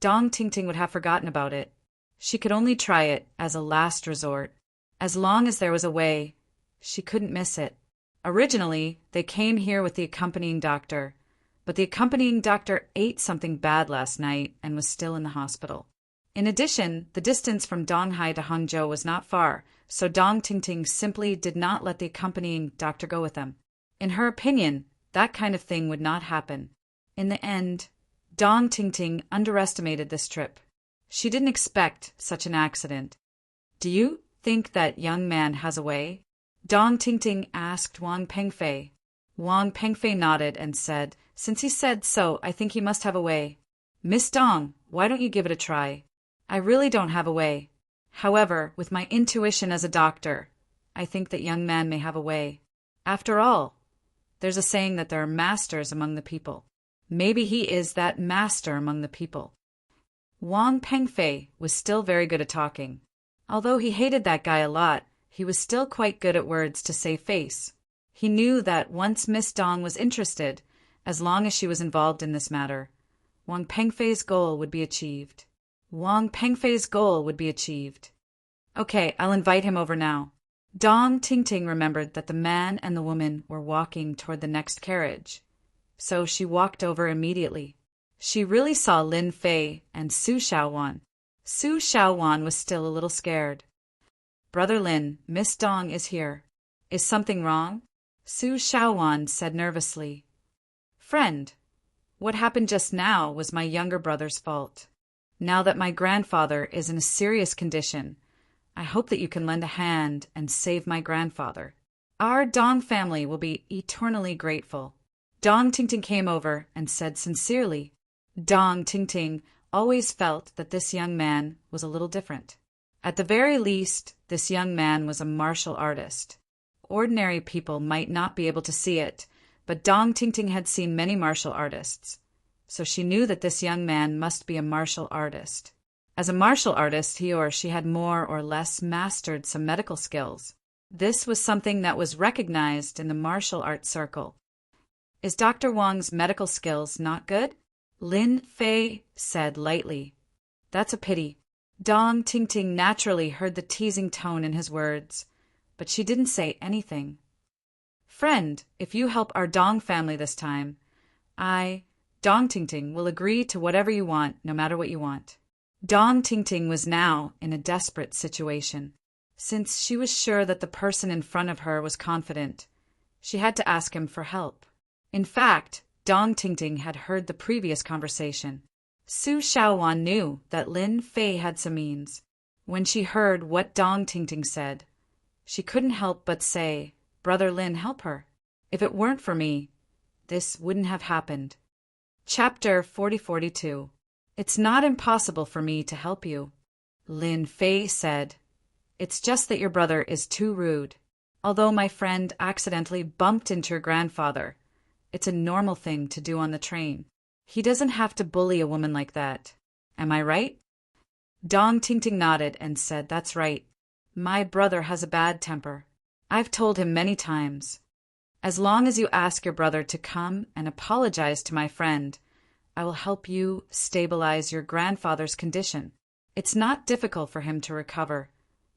Dong Tingting would have forgotten about it. She could only try it as a last resort. As long as there was a way, she couldn't miss it. Originally, they came here with the accompanying doctor, but the accompanying doctor ate something bad last night and was still in the hospital. In addition, the distance from Donghai to Hangzhou was not far, so Dong Tingting simply did not let the accompanying doctor go with them. In her opinion, that kind of thing would not happen. In the end, Dong Tingting underestimated this trip. She didn't expect such an accident. Do you think that young man has a way? Dong Tingting asked Wang Pengfei. Wang Pengfei nodded and said, since he said so, I think he must have a way. Miss Dong, why don't you give it a try? I really don't have a way. However, with my intuition as a doctor, I think that young man may have a way. After all, there's a saying that there are masters among the people. Maybe he is that master among the people. Wang Pengfei was still very good at talking. Although he hated that guy a lot, he was still quite good at words to save face. He knew that once Miss Dong was interested, as long as she was involved in this matter, Wang Pengfei's goal would be achieved. Wang Pengfei's goal would be achieved. Okay, I'll invite him over now. Dong Tingting remembered that the man and the woman were walking toward the next carriage, so she walked over immediately. She really saw Lin Fei and Su Xiaowan. Su Xiaowan was still a little scared. Brother Lin, Miss Dong is here. Is something wrong? Su Xiaowan said nervously. Friend, what happened just now was my younger brother's fault. Now that my grandfather is in a serious condition, I hope that you can lend a hand and save my grandfather. Our Dong family will be eternally grateful. Dong Tingting came over and said sincerely. Dong Tingting always felt that this young man was a little different. At the very least, this young man was a martial artist. Ordinary people might not be able to see it, but Dong Tingting had seen many martial artists, so she knew that this young man must be a martial artist. As a martial artist, he or she had more or less mastered some medical skills. This was something that was recognized in the martial arts circle. Is Dr. Wang's medical skills not good? Lin Fei said lightly. That's a pity. Dong Tingting naturally heard the teasing tone in his words, but she didn't say anything. Friend, if you help our Dong family this time, I, Dong Tingting will agree to whatever you want, no matter what you want. Dong Tingting was now in a desperate situation. Since she was sure that the person in front of her was confident, she had to ask him for help. In fact, Dong Tingting had heard the previous conversation. Su Shaowan knew that Lin Fei had some means. When she heard what Dong Tingting said, she couldn't help but say, "Brother Lin, help her. If it weren't for me, this wouldn't have happened." Chapter 4042. It's not impossible for me to help you, Lin Fei said. It's just that your brother is too rude. Although my friend accidentally bumped into your grandfather, it's a normal thing to do on the train. He doesn't have to bully a woman like that. Am I right? Dong Tingting nodded and said, "That's right. My brother has a bad temper. I've told him many times. As long as you ask your brother to come and apologize to my friend, I will help you stabilize your grandfather's condition. It's not difficult for him to recover,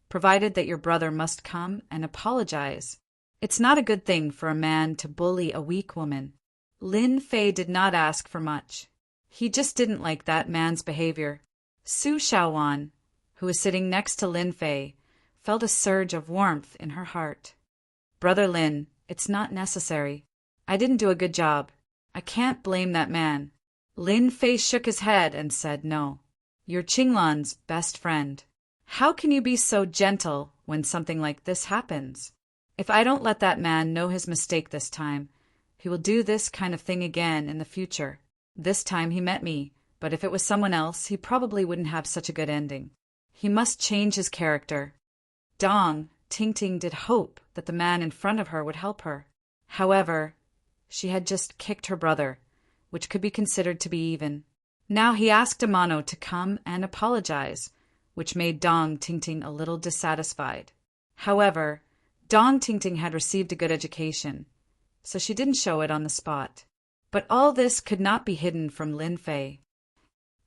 provided that your brother must come and apologize. It's not a good thing for a man to bully a weak woman." Lin Fei did not ask for much. He just didn't like that man's behavior. Su Shaowan, who was sitting next to Lin Fei, felt a surge of warmth in her heart. "Brother Lin, it's not necessary. I didn't do a good job. I can't blame that man." Lin Fei shook his head and said, "No. You're Qinglan's best friend. How can you be so gentle when something like this happens? If I don't let that man know his mistake this time, he will do this kind of thing again in the future. This time he met me, but if it was someone else, he probably wouldn't have such a good ending. He must change his character." Dong Tingting did hope that the man in front of her would help her. However, she had just kicked her brother, which could be considered to be even. Now he asked Amano to come and apologize, which made Dong Tingting a little dissatisfied. However, Dong Tingting had received a good education, so she didn't show it on the spot. But all this could not be hidden from Lin Fei.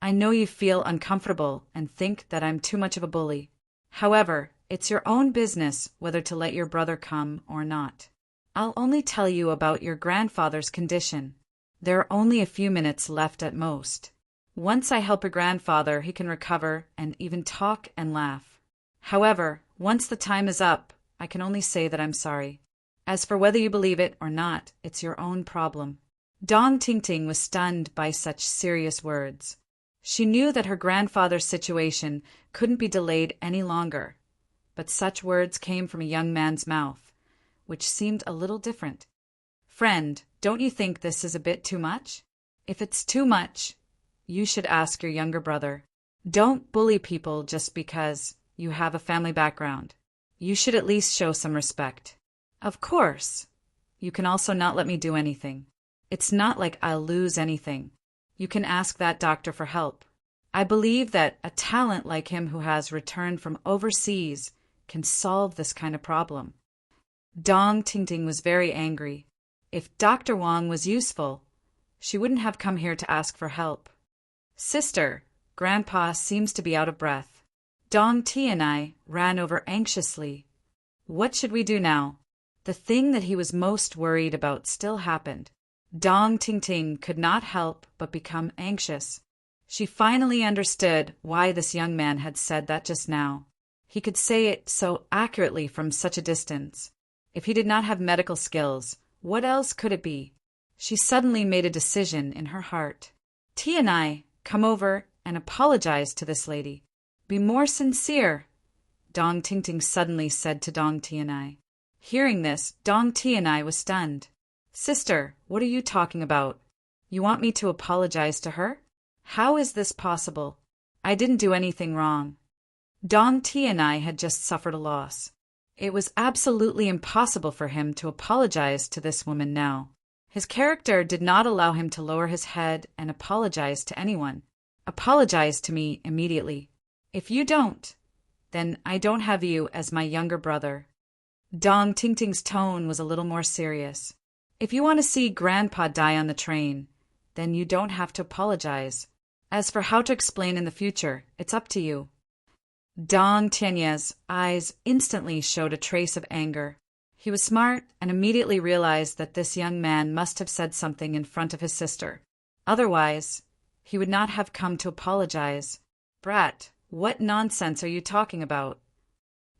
"I know you feel uncomfortable and think that I'm too much of a bully. However, it's your own business whether to let your brother come or not. I'll only tell you about your grandfather's condition. There are only a few minutes left at most. Once I help your grandfather, he can recover and even talk and laugh. However, once the time is up, I can only say that I'm sorry. As for whether you believe it or not, it's your own problem." Dong Tingting was stunned by such serious words. She knew that her grandfather's situation couldn't be delayed any longer, but such words came from a young man's mouth, which seemed a little different. "Friend, don't you think this is a bit too much? If it's too much, you should ask your younger brother. Don't bully people just because you have a family background. You should at least show some respect. Of course, you can also not let me do anything. It's not like I'll lose anything. You can ask that doctor for help. I believe that a talent like him who has returned from overseas can solve this kind of problem." Dong Tingting was very angry. If Dr. Wang was useful, she wouldn't have come here to ask for help. "Sister, Grandpa seems to be out of breath." Dong Ti and I ran over anxiously. What should we do now? The thing that he was most worried about still happened. Dong Tingting could not help but become anxious. She finally understood why this young man had said that just now. He could say it so accurately from such a distance. If he did not have medical skills, what else could it be? She suddenly made a decision in her heart. "Ti and I, come over and apologize to this lady. Be more sincere," Dong Tingting suddenly said to Dong Ti and I. Hearing this, Dong Ti and I was stunned. "Sister, what are you talking about? You want me to apologize to her? How is this possible? I didn't do anything wrong." Dong Ti and I had just suffered a loss. It was absolutely impossible for him to apologize to this woman now. His character did not allow him to lower his head and apologize to anyone. "Apologize to me immediately. If you don't, then I don't have you as my younger brother." Dong Tingting's tone was a little more serious. "If you want to see Grandpa die on the train, then you don't have to apologize. As for how to explain in the future, it's up to you." Dong Tianye's eyes instantly showed a trace of anger. He was smart and immediately realized that this young man must have said something in front of his sister. Otherwise, he would not have come to apologize. Brat, what nonsense are you talking about?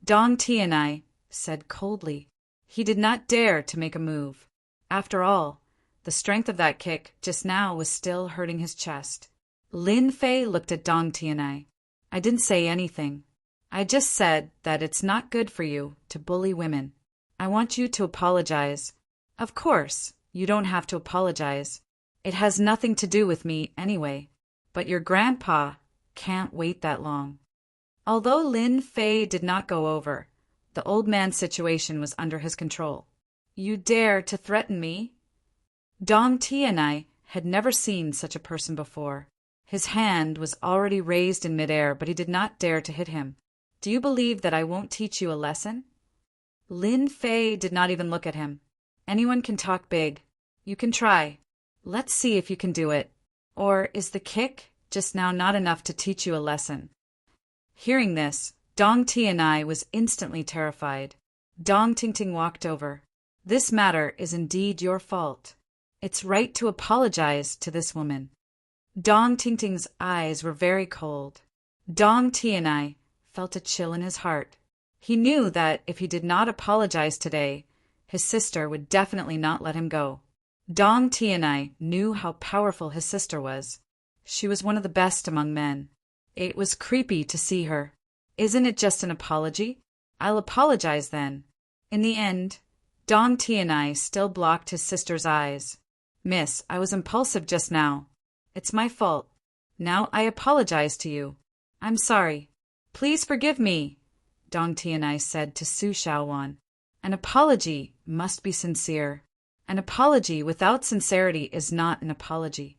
Dong Tianai said coldly. He did not dare to make a move. After all, the strength of that kick just now was still hurting his chest. Lin Fei looked at Dong Tianai. I didn't say anything. I just said that it's not good for you to bully women. I want you to apologize. Of course, you don't have to apologize. It has nothing to do with me anyway. But your grandpa can't wait that long. Although Lin Fei did not go over, the old man's situation was under his control. You dare to threaten me? Dong Tianai had never seen such a person before. His hand was already raised in midair, but he did not dare to hit him. Do you believe that I won't teach you a lesson? Lin Fei did not even look at him. Anyone can talk big. You can try. Let's see if you can do it. Or is the kick just now not enough to teach you a lesson? Hearing this, Dong Tianai was instantly terrified. Dong Tingting walked over. This matter is indeed your fault. It's right to apologize to this woman. Dong Tingting's eyes were very cold. Dong Tianai felt a chill in his heart. He knew that if he did not apologize today, his sister would definitely not let him go. Dong Tianai knew how powerful his sister was. She was one of the best among men. It was creepy to see her. Isn't it just an apology? I'll apologize then. In the end, Dong Tianai still blocked his sister's eyes. Miss, I was impulsive just now. It's my fault. Now I apologize to you. I'm sorry. Please forgive me, Dong Tianai said to Su Shaowan. An apology must be sincere. An apology without sincerity is not an apology.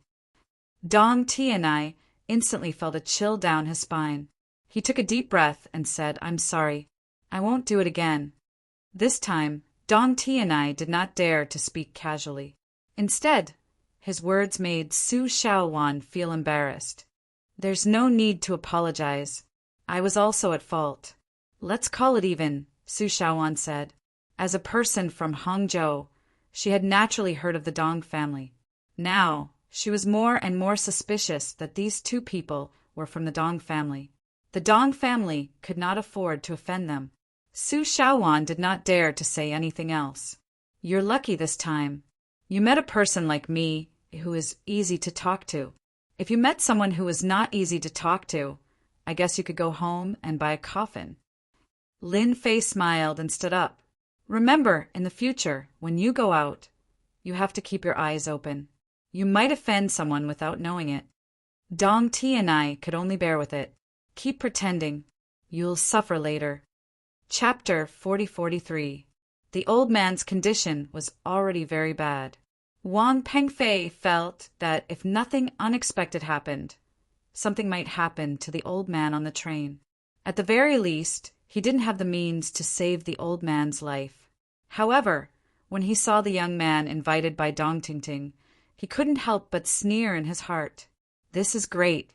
Dong Tianai instantly felt a chill down his spine. He took a deep breath and said, I'm sorry. I won't do it again. This time, Dong Tianai did not dare to speak casually. Instead, his words made Su Shaowan feel embarrassed. There's no need to apologize. I was also at fault. Let's call it even, Su Shaowan said. As a person from Hangzhou, she had naturally heard of the Dong family. Now, she was more and more suspicious that these two people were from the Dong family. The Dong family could not afford to offend them. Su Shaowan did not dare to say anything else. You're lucky this time. You met a person like me who is easy to talk to. If you met someone who was not easy to talk to, I guess you could go home and buy a coffin. Lin Fei smiled and stood up. Remember, in the future, when you go out, you have to keep your eyes open. You might offend someone without knowing it. Dong Tianai could only bear with it. Keep pretending. You'll suffer later. Chapter 4043. The old man's condition was already very bad. Wang Pengfei felt that if nothing unexpected happened, something might happen to the old man on the train. At the very least, he didn't have the means to save the old man's life. However, when he saw the young man invited by Dong Tingting, he couldn't help but sneer in his heart. This is great.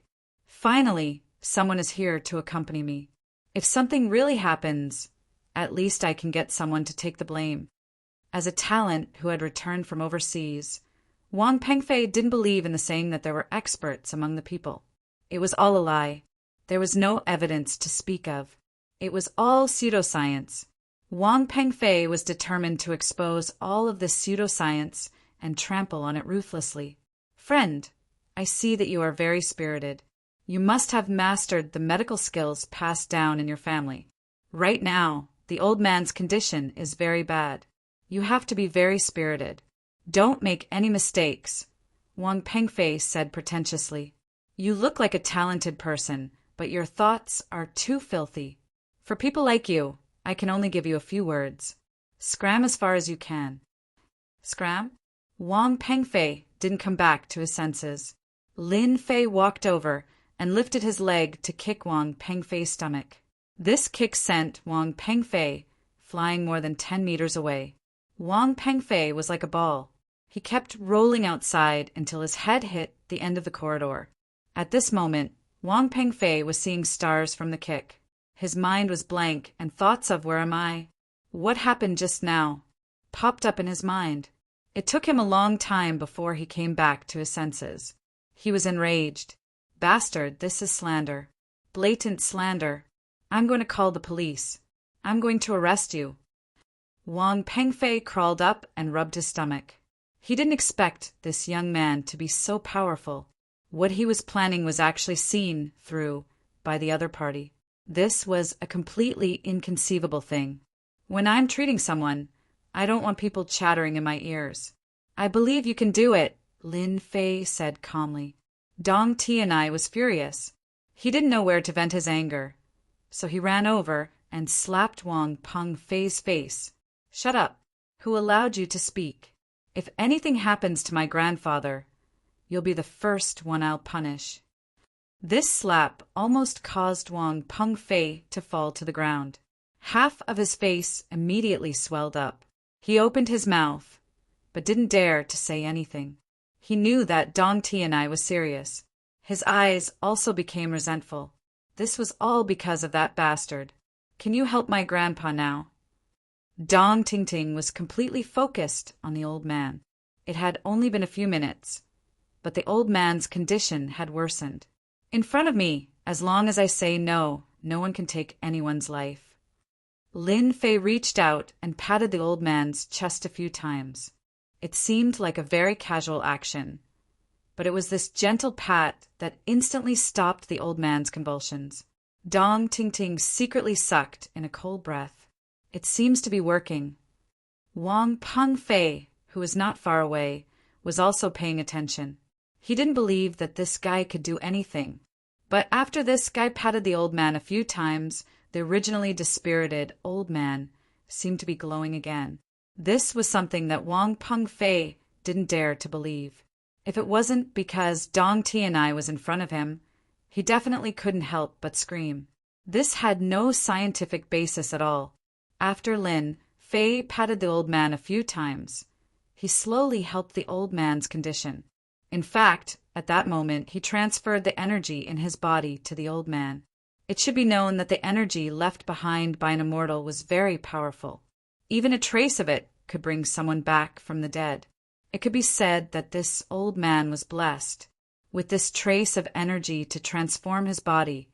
Finally, someone is here to accompany me. If something really happens, at least I can get someone to take the blame. As a talent who had returned from overseas, Wang Pengfei didn't believe in the saying that there were experts among the people. It was all a lie. There was no evidence to speak of. It was all pseudoscience. Wang Pengfei was determined to expose all of this pseudoscience and trample on it ruthlessly. Friend, I see that you are very spirited. You must have mastered the medical skills passed down in your family. Right now, the old man's condition is very bad. You have to be very spirited. Don't make any mistakes, Wang Pengfei said pretentiously. You look like a talented person, but your thoughts are too filthy. For people like you, I can only give you a few words. Scram as far as you can. Scram? Wang Pengfei didn't come back to his senses. Lin Fei walked over and lifted his leg to kick Wang Pengfei's stomach. This kick sent Wang Pengfei flying more than 10 meters away. Wang Pengfei was like a ball. He kept rolling outside until his head hit the end of the corridor. At this moment, Wang Pengfei was seeing stars from the kick. His mind was blank, and thoughts of where am I? What happened just now? Popped up in his mind. It took him a long time before he came back to his senses. He was enraged. Bastard, this is slander. Blatant slander. I'm going to call the police. I'm going to arrest you. Wang Pengfei crawled up and rubbed his stomach. He didn't expect this young man to be so powerful. What he was planning was actually seen through by the other party. This was a completely inconceivable thing. When I'm treating someone, I don't want people chattering in my ears. I believe you can do it, Lin Fei said calmly. Dong Tianai was furious. He didn't know where to vent his anger, so he ran over and slapped Wang Pengfei's face. Shut up. Who allowed you to speak? If anything happens to my grandfather, you'll be the first one I'll punish. This slap almost caused Wang Pengfei to fall to the ground. Half of his face immediately swelled up. He opened his mouth, but didn't dare to say anything. He knew that Dong Tianai was serious. His eyes also became resentful. This was all because of that bastard. Can you help my grandpa now? Dong Tingting was completely focused on the old man. It had only been a few minutes, but the old man's condition had worsened. In front of me, as long as I say no, no one can take anyone's life. Lin Fei reached out and patted the old man's chest a few times. It seemed like a very casual action, but it was this gentle pat that instantly stopped the old man's convulsions. Dong Tingting secretly sucked in a cold breath. It seems to be working. Wang Pengfei, who was not far away, was also paying attention. He didn't believe that this guy could do anything. But after this guy patted the old man a few times, the originally dispirited old man seemed to be glowing again. This was something that Wang Pengfei didn't dare to believe. If it wasn't because Dong Tianai was in front of him, he definitely couldn't help but scream. This had no scientific basis at all. After Lin Fei patted the old man a few times, he slowly helped the old man's condition. In fact, at that moment, he transferred the energy in his body to the old man. It should be known that the energy left behind by an immortal was very powerful. Even a trace of it could bring someone back from the dead. It could be said that this old man was blessed. With this trace of energy to transform his body,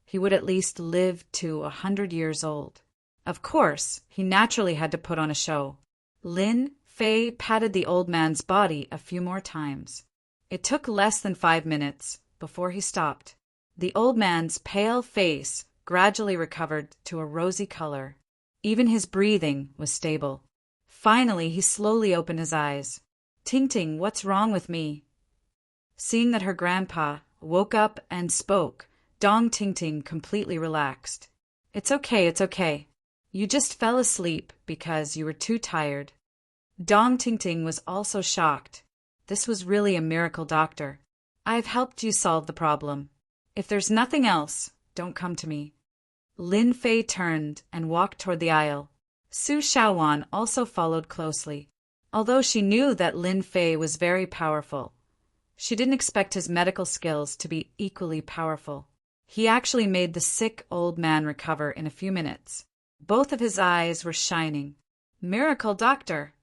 he would at least live to 100 years old. Of course, he naturally had to put on a show. Lin Fei patted the old man's body a few more times. It took less than 5 minutes before he stopped. The old man's pale face gradually recovered to a rosy color. Even his breathing was stable. Finally, he slowly opened his eyes. Tingting, what's wrong with me? Seeing that her grandpa woke up and spoke, Dong Tingting completely relaxed. It's okay, it's okay. You just fell asleep because you were too tired. Dong Tingting was also shocked. This was really a miracle doctor. I've helped you solve the problem. If there's nothing else, don't come to me. Lin Fei turned and walked toward the aisle. Su Shaowan also followed closely. Although she knew that Lin Fei was very powerful, she didn't expect his medical skills to be equally powerful. He actually made the sick old man recover in a few minutes. Both of his eyes were shining. Miracle doctor!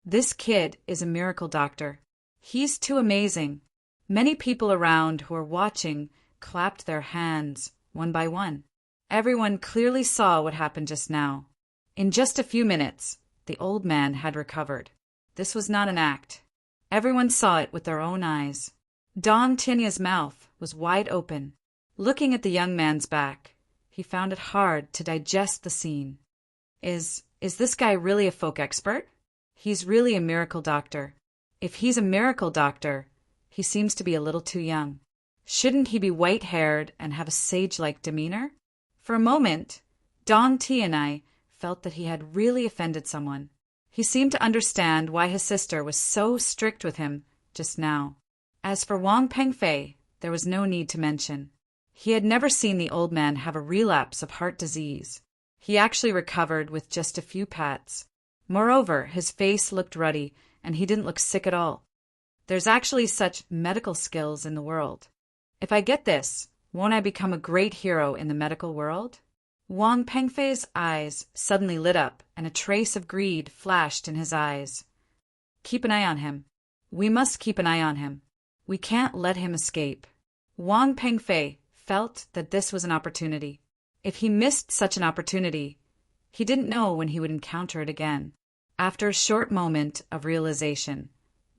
This kid is a miracle doctor. He's too amazing. Many people around who were watching clapped their hands, one by one. Everyone clearly saw what happened just now. In just a few minutes, the old man had recovered. This was not an act. Everyone saw it with their own eyes. Dong Tinya's mouth was wide open. Looking at the young man's back, he found it hard to digest the scene. Is this guy really a folk expert? He's really a miracle doctor. If he's a miracle doctor, he seems to be a little too young. Shouldn't he be white-haired and have a sage-like demeanor? For a moment, Dong Tianai felt that he had really offended someone. He seemed to understand why his sister was so strict with him just now. As for Wang Pengfei, there was no need to mention. He had never seen the old man have a relapse of heart disease. He actually recovered with just a few pats. Moreover, his face looked ruddy, and he didn't look sick at all. There's actually such medical skills in the world. If I get this, won't I become a great hero in the medical world? Wang Pengfei's eyes suddenly lit up, and a trace of greed flashed in his eyes. Keep an eye on him. We must keep an eye on him. We can't let him escape. Wang Pengfei felt that this was an opportunity. If he missed such an opportunity, he didn't know when he would encounter it again. After a short moment of realization,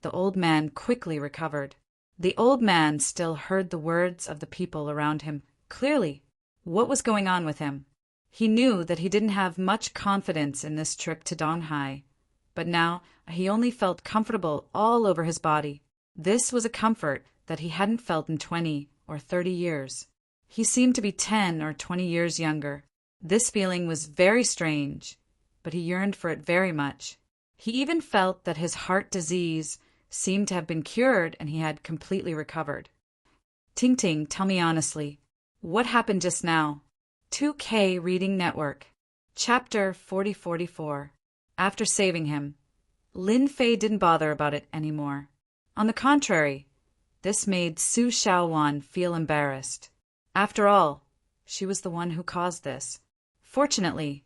the old man quickly recovered. The old man still heard the words of the people around him clearly. What was going on with him? He knew that he didn't have much confidence in this trip to Donghai, but now he only felt comfortable all over his body. This was a comfort that he hadn't felt in 20 or 30 years. He seemed to be 10 or 20 years younger. This feeling was very strange, but he yearned for it very much. He even felt that his heart disease seemed to have been cured and he had completely recovered. Ting Ting, tell me honestly, what happened just now? 2K Reading Network. Chapter 4044. After saving him, Lin Fei didn't bother about it anymore. On the contrary, this made Su Xiaowan feel embarrassed. After all, she was the one who caused this. Fortunately,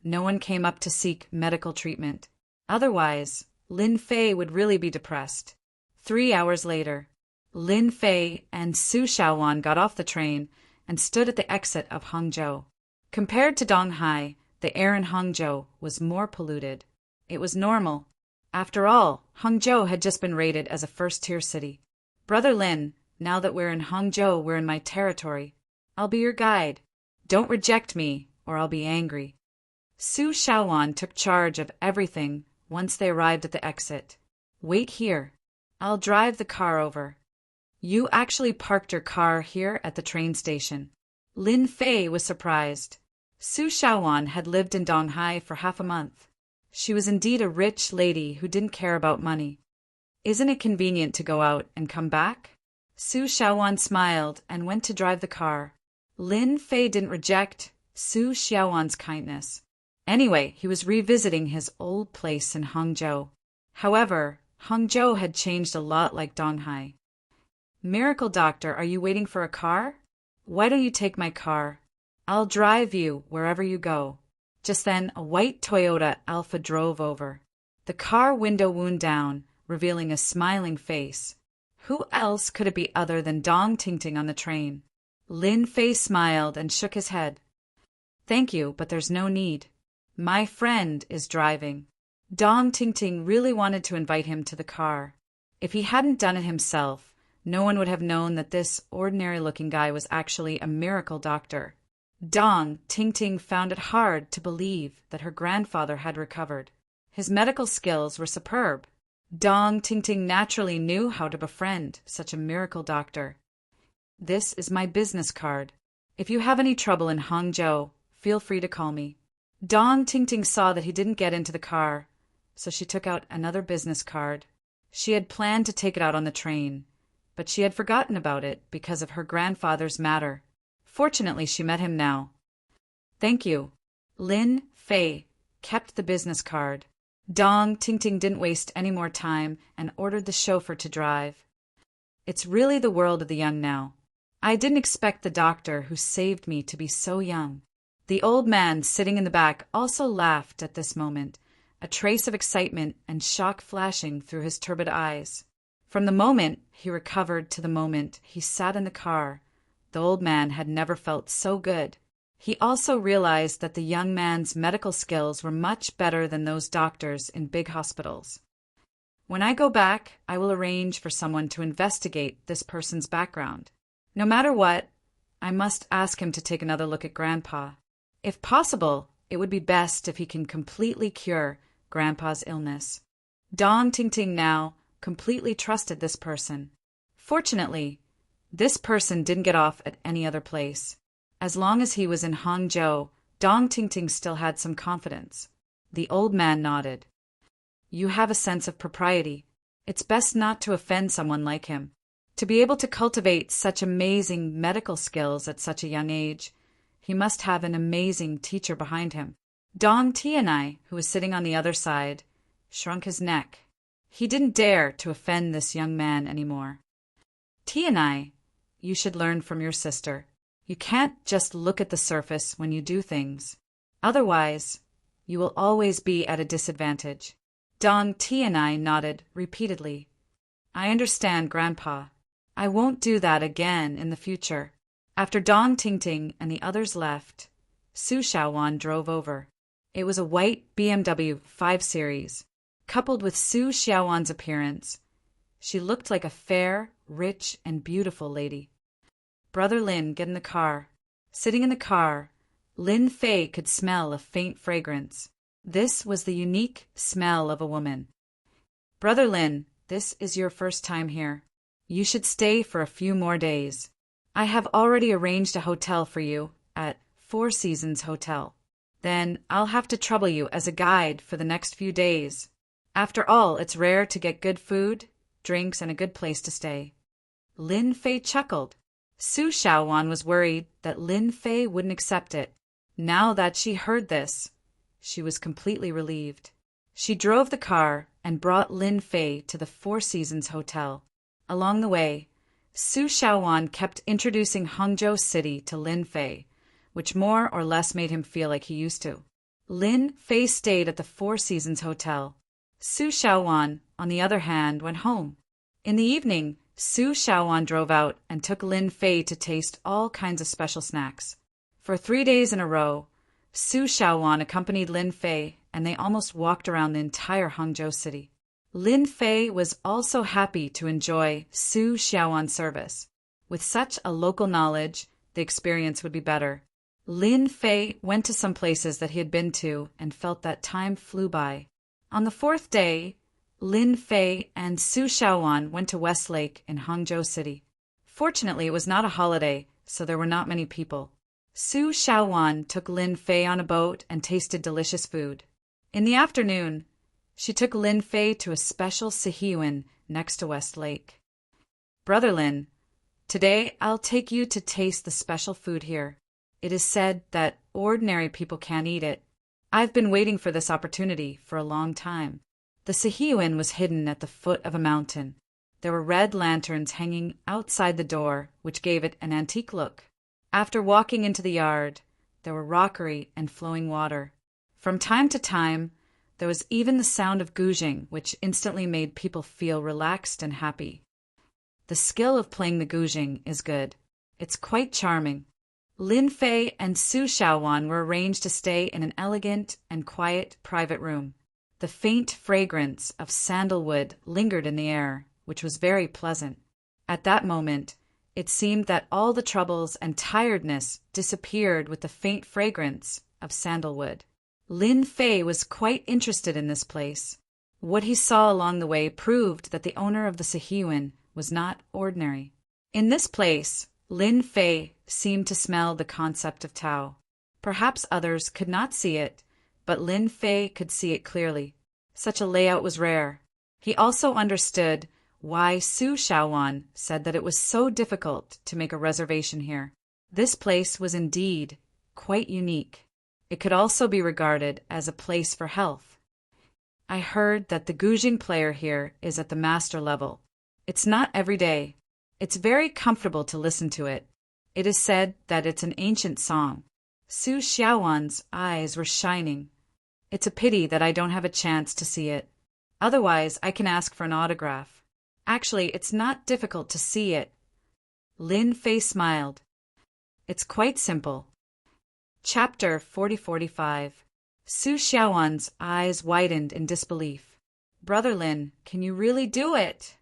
no one came up to seek medical treatment. Otherwise, Lin Fei would really be depressed. 3 hours later, Lin Fei and Su Xiaowan got off the train and stood at the exit of Hangzhou. Compared to Donghai, the air in Hangzhou was more polluted. It was normal. After all, Hangzhou had just been rated as a first-tier city. Brother Lin, now that we're in Hangzhou, we're in my territory. I'll be your guide. Don't reject me, or I'll be angry. Su Xiaowan took charge of everything once they arrived at the exit. Wait here. I'll drive the car over. You actually parked your car here at the train station. Lin Fei was surprised. Su Xiaowan had lived in Donghai for half a month. She was indeed a rich lady who didn't care about money. Isn't it convenient to go out and come back? Su Xiaowan smiled and went to drive the car. Lin Fei didn't reject Su Xiaowan's kindness. Anyway, he was revisiting his old place in Hangzhou. However, Hangzhou had changed a lot like Donghai. Miracle Doctor, are you waiting for a car? Why don't you take my car? I'll drive you wherever you go. Just then, a white Toyota Alpha drove over. The car window wound down, revealing a smiling face. Who else could it be other than Dong Tingting on the train? Lin Fei smiled and shook his head. Thank you, but there's no need. My friend is driving. Dong Tingting really wanted to invite him to the car. If he hadn't done it himself, no one would have known that this ordinary-looking guy was actually a miracle doctor. Dong Tingting found it hard to believe that her grandfather had recovered. His medical skills were superb. Dong Tingting naturally knew how to befriend such a miracle doctor. This is my business card. If you have any trouble in Hangzhou, feel free to call me. Dong Tingting saw that he didn't get into the car, so she took out another business card. She had planned to take it out on the train, but she had forgotten about it because of her grandfather's matter. Fortunately, she met him now. Thank you. Lin Fei kept the business card. Dong Tingting didn't waste any more time and ordered the chauffeur to drive. It's really the world of the young now. I didn't expect the doctor who saved me to be so young. The old man sitting in the back also laughed at this moment, a trace of excitement and shock flashing through his turbid eyes. From the moment he recovered to the moment he sat in the car, the old man had never felt so good. He also realized that the young man's medical skills were much better than those doctors in big hospitals. When I go back, I will arrange for someone to investigate this person's background. No matter what, I must ask him to take another look at Grandpa. If possible, it would be best if he can completely cure Grandpa's illness. Dong Tingting now completely trusted this person. Fortunately, this person didn't get off at any other place. As long as he was in Hangzhou, Dong Tingting still had some confidence. The old man nodded. You have a sense of propriety. It's best not to offend someone like him. To be able to cultivate such amazing medical skills at such a young age, he must have an amazing teacher behind him. Dong Tianai, who was sitting on the other side, shrunk his neck. He didn't dare to offend this young man anymore. Tianai, you should learn from your sister. You can't just look at the surface when you do things. Otherwise, you will always be at a disadvantage. Dong Tianai nodded repeatedly. I understand, Grandpa. I won't do that again in the future. After Dong Ting and the others left, Su Xiaowan drove over. It was a white BMW 5 Series. Coupled with Su Xiaowan's appearance, she looked like a fair, rich, and beautiful lady. Brother Lin, get in the car. Sitting in the car, Lin Fei could smell a faint fragrance. This was the unique smell of a woman. Brother Lin, this is your first time here. You should stay for a few more days. I have already arranged a hotel for you at Four Seasons Hotel. Then I'll have to trouble you as a guide for the next few days. After all, it's rare to get good food, drinks, and a good place to stay. Lin Fei chuckled. Su Xiaowan was worried that Lin Fei wouldn't accept it. Now that she heard this, she was completely relieved. She drove the car and brought Lin Fei to the Four Seasons Hotel. Along the way, Su Xiaowan kept introducing Hangzhou City to Lin Fei, which more or less made him feel like he used to. Lin Fei stayed at the Four Seasons Hotel. Su Xiaowan, on the other hand, went home. In the evening, Su Xiaowan drove out and took Lin Fei to taste all kinds of special snacks. For 3 days in a row, Su Xiaowan accompanied Lin Fei, and they almost walked around the entire Hangzhou City. Lin Fei was also happy to enjoy Su Xiaowan's service. With such a local knowledge, the experience would be better. Lin Fei went to some places that he had been to and felt that time flew by. On the 4th day, Lin Fei and Su Xiaowan went to Westlake in Hangzhou City. Fortunately, it was not a holiday, so there were not many people. Su Xiaowan took Lin Fei on a boat and tasted delicious food. In the afternoon, she took Lin Fei to a special Sihiyuan next to Westlake. Brother Lin, today I'll take you to taste the special food here. It is said that ordinary people can't eat it. I've been waiting for this opportunity for a long time. The Sihiyuan was hidden at the foot of a mountain. There were red lanterns hanging outside the door, which gave it an antique look. After walking into the yard, there were rockery and flowing water. From time to time, there was even the sound of gouging, which instantly made people feel relaxed and happy. The skill of playing the gouging is good. It's quite charming. Lin Fei and Su Xiaowan were arranged to stay in an elegant and quiet private room. The faint fragrance of sandalwood lingered in the air, which was very pleasant. At that moment, it seemed that all the troubles and tiredness disappeared with the faint fragrance of sandalwood. Lin Fei was quite interested in this place. What he saw along the way proved that the owner of the Sihiyuan was not ordinary. In this place, Lin Fei seemed to smell the concept of Tao. Perhaps others could not see it, but Lin Fei could see it clearly. Such a layout was rare. He also understood why Su Xiaowan said that it was so difficult to make a reservation here. This place was indeed quite unique. It could also be regarded as a place for health. I heard that the gouging player here is at the master level. It's not every day. It's very comfortable to listen to it. It is said that it's an ancient song. Su Xiaowan's eyes were shining. It's a pity that I don't have a chance to see it. Otherwise, I can ask for an autograph. Actually, it's not difficult to see it. Lin Fei smiled. It's quite simple. Chapter 4045. Su Xiaowan's eyes widened in disbelief. Brother Lin, can you really do it?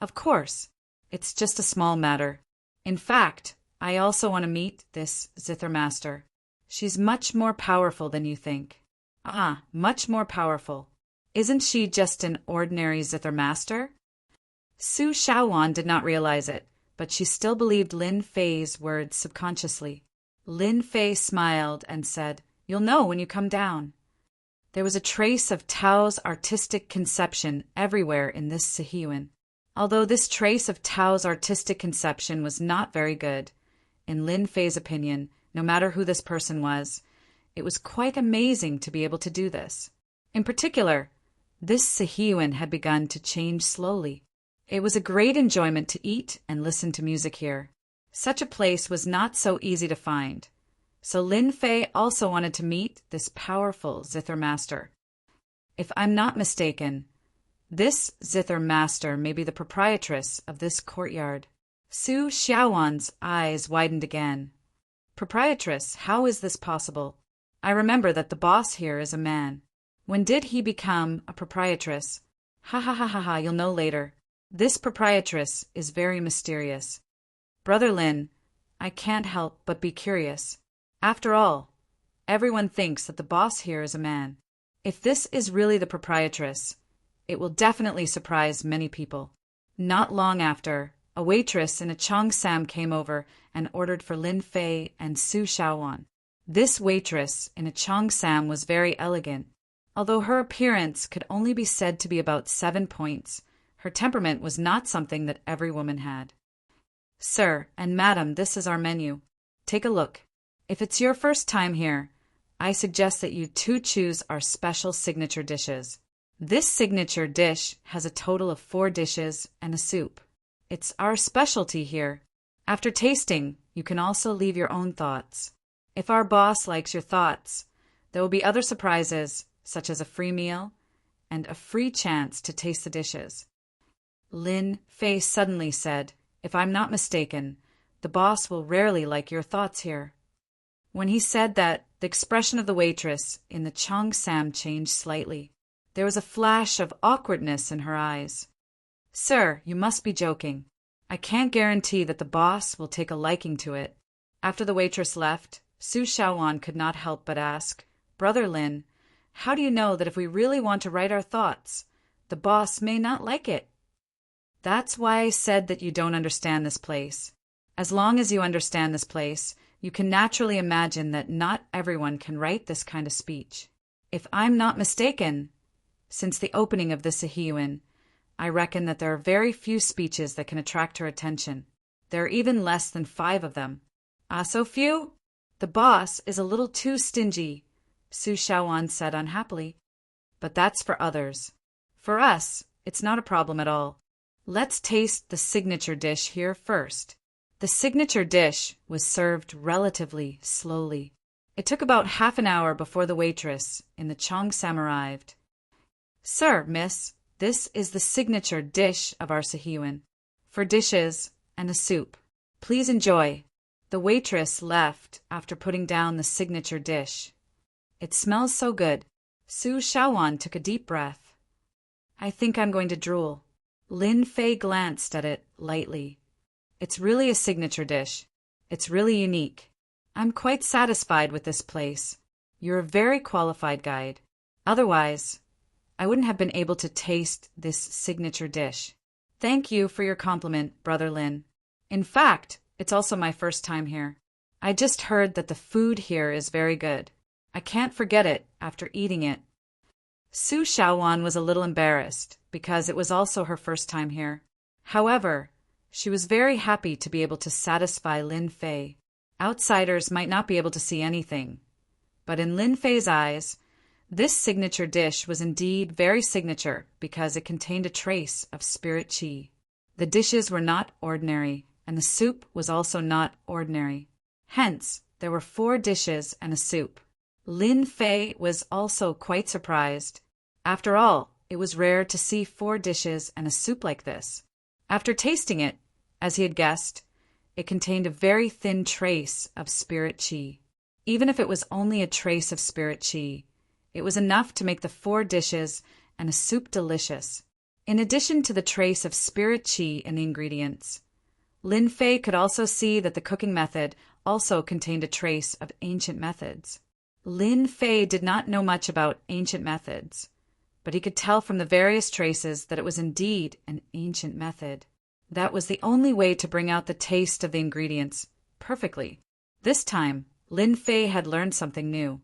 Of course. It's just a small matter. In fact, I also want to meet this zither master. She's much more powerful than you think. Much more powerful. Isn't she just an ordinary zither master? Su Xiaowan did not realize it, but she still believed Lin Fei's words subconsciously. Lin Fei smiled and said, "You'll know when you come down." There was a trace of Tao's artistic conception everywhere in this Sihiyuan. Although this trace of Tao's artistic conception was not very good, in Lin Fei's opinion, no matter who this person was, it was quite amazing to be able to do this. In particular, this Sihiyuan had begun to change slowly. It was a great enjoyment to eat and listen to music here. Such a place was not so easy to find, so Lin Fei also wanted to meet this powerful zither master. If I'm not mistaken, This zither master may be the proprietress of this courtyard. Su Xiaowan's eyes widened again. Proprietress, how is this possible? I remember that the boss here is a man. When did he become a proprietress? Ha ha ha ha ha, you'll know later. This proprietress is very mysterious. Brother Lin, I can't help but be curious. After all, everyone thinks that the boss here is a man. If this is really the proprietress, it will definitely surprise many people. Not long after, a waitress in a cheongsam came over and ordered for Lin Fei and Su Xiaowan. This waitress in a cheongsam was very elegant. Although her appearance could only be said to be about 7 points, her temperament was not something that every woman had. Sir and madam, this is our menu. Take a look. If it's your first time here, I suggest that you too choose our special signature dishes. This signature dish has a total of 4 dishes and a soup. It's our specialty here. After tasting, you can also leave your own thoughts. If our boss likes your thoughts, there will be other surprises, such as a free meal and a free chance to taste the dishes. Lin Fei suddenly said, if I'm not mistaken, the boss will rarely like your thoughts here. When he said that, the expression of the waitress in the cheongsam changed slightly. There was a flash of awkwardness in her eyes. Sir, you must be joking. I can't guarantee that the boss will take a liking to it. After the waitress left, Su Xiaowan could not help but ask, Brother Lin, how do you know that if we really want to write our thoughts, the boss may not like it? That's why I said that you don't understand this place. As long as you understand this place, you can naturally imagine that not everyone can write this kind of speech. If I'm not mistaken, since the opening of the Sihiyuan, I reckon that there are very few speeches that can attract her attention. There are even less than 5 of them. Ah, so few? The boss is a little too stingy, Su Xiaowan said unhappily. But that's for others. For us, it's not a problem at all. Let's taste the signature dish here first. The signature dish was served relatively slowly. It took about half an hour before the waitress in the cheongsam arrived. Sir, miss, this is the signature dish of our Sihiyuan. 4 dishes and a soup. Please enjoy. The waitress left after putting down the signature dish. It smells so good. Su Xiaowan took a deep breath. I think I'm going to drool. Lin Fei glanced at it lightly. It's really a signature dish. It's really unique. I'm quite satisfied with this place. You're a very qualified guide. Otherwise, I wouldn't have been able to taste this signature dish. Thank you for your compliment, Brother Lin. In fact, it's also my first time here. I just heard that the food here is very good. I can't forget it after eating it. Su Xiaowan was a little embarrassed because it was also her first time here. However, she was very happy to be able to satisfy Lin Fei. Outsiders might not be able to see anything, but in Lin Fei's eyes, this signature dish was indeed very signature because it contained a trace of spirit qi. The dishes were not ordinary, and the soup was also not ordinary. Hence, there were 4 dishes and a soup. Lin Fei was also quite surprised. After all, it was rare to see 4 dishes and a soup like this. After tasting it, as he had guessed, it contained a very thin trace of spirit qi. Even if it was only a trace of spirit qi, it was enough to make the 4 dishes and a soup delicious. In addition to the trace of spirit qi in the ingredients, Lin Fei could also see that the cooking method also contained a trace of ancient methods. Lin Fei did not know much about ancient methods, but he could tell from the various traces that it was indeed an ancient method. That was the only way to bring out the taste of the ingredients perfectly. This time, Lin Fei had learned something new.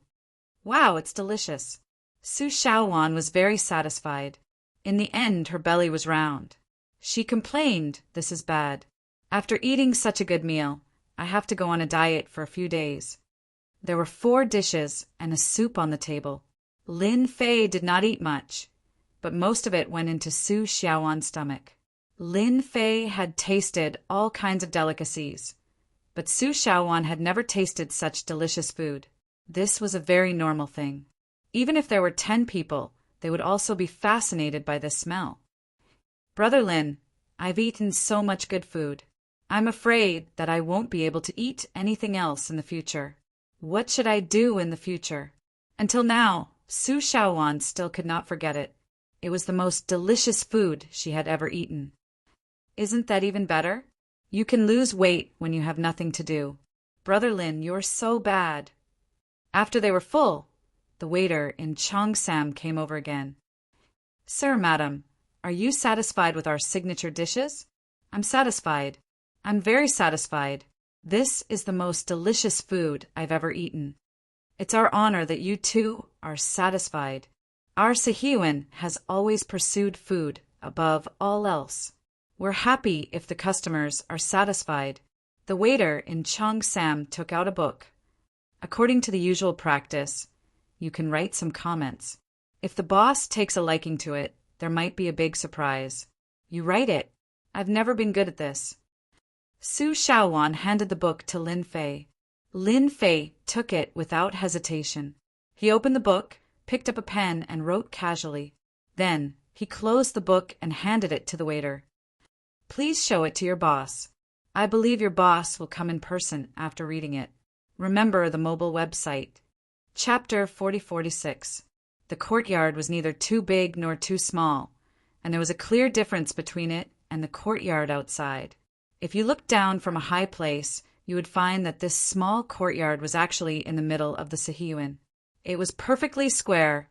Wow, it's delicious. Su Xiaowan was very satisfied. In the end, her belly was round. She complained, this is bad. After eating such a good meal, I have to go on a diet for a few days. There were 4 dishes and a soup on the table. Lin Fei did not eat much, but most of it went into Su Xiaowan's stomach. Lin Fei had tasted all kinds of delicacies, but Su Xiaowan had never tasted such delicious food. This was a very normal thing. Even if there were 10 people, They would also be fascinated by this smell. Brother Lin, I've eaten so much good food. I'm afraid that I won't be able to eat anything else in the future. What should I do in the future? Until now, Su Shaowan still could not forget it. It was the most delicious food she had ever eaten. Isn't that even better? You can lose weight when you have nothing to do. Brother Lin, you're so bad. After they were full, the waiter in Cheongsam came over again. Sir, madam, are you satisfied with our signature dishes? I'm satisfied. I'm very satisfied. This is the most delicious food I've ever eaten. It's our honor that you too are satisfied. Our Sahiwan has always pursued food above all else. We're happy if the customers are satisfied. The waiter in Cheongsam took out a book. According to the usual practice, you can write some comments. If the boss takes a liking to it, there might be a big surprise. You write it. I've never been good at this. Su Shaowan handed the book to Lin Fei. Lin Fei took it without hesitation. He opened the book, picked up a pen, and wrote casually. Then he closed the book and handed it to the waiter. Please show it to your boss. I believe your boss will come in person after reading it. Remember the mobile website. Chapter 4046. The courtyard was neither too big nor too small, and there was a clear difference between it and the courtyard outside. If you looked down from a high place, you would find that this small courtyard was actually in the middle of the Sahiwan. It was perfectly square,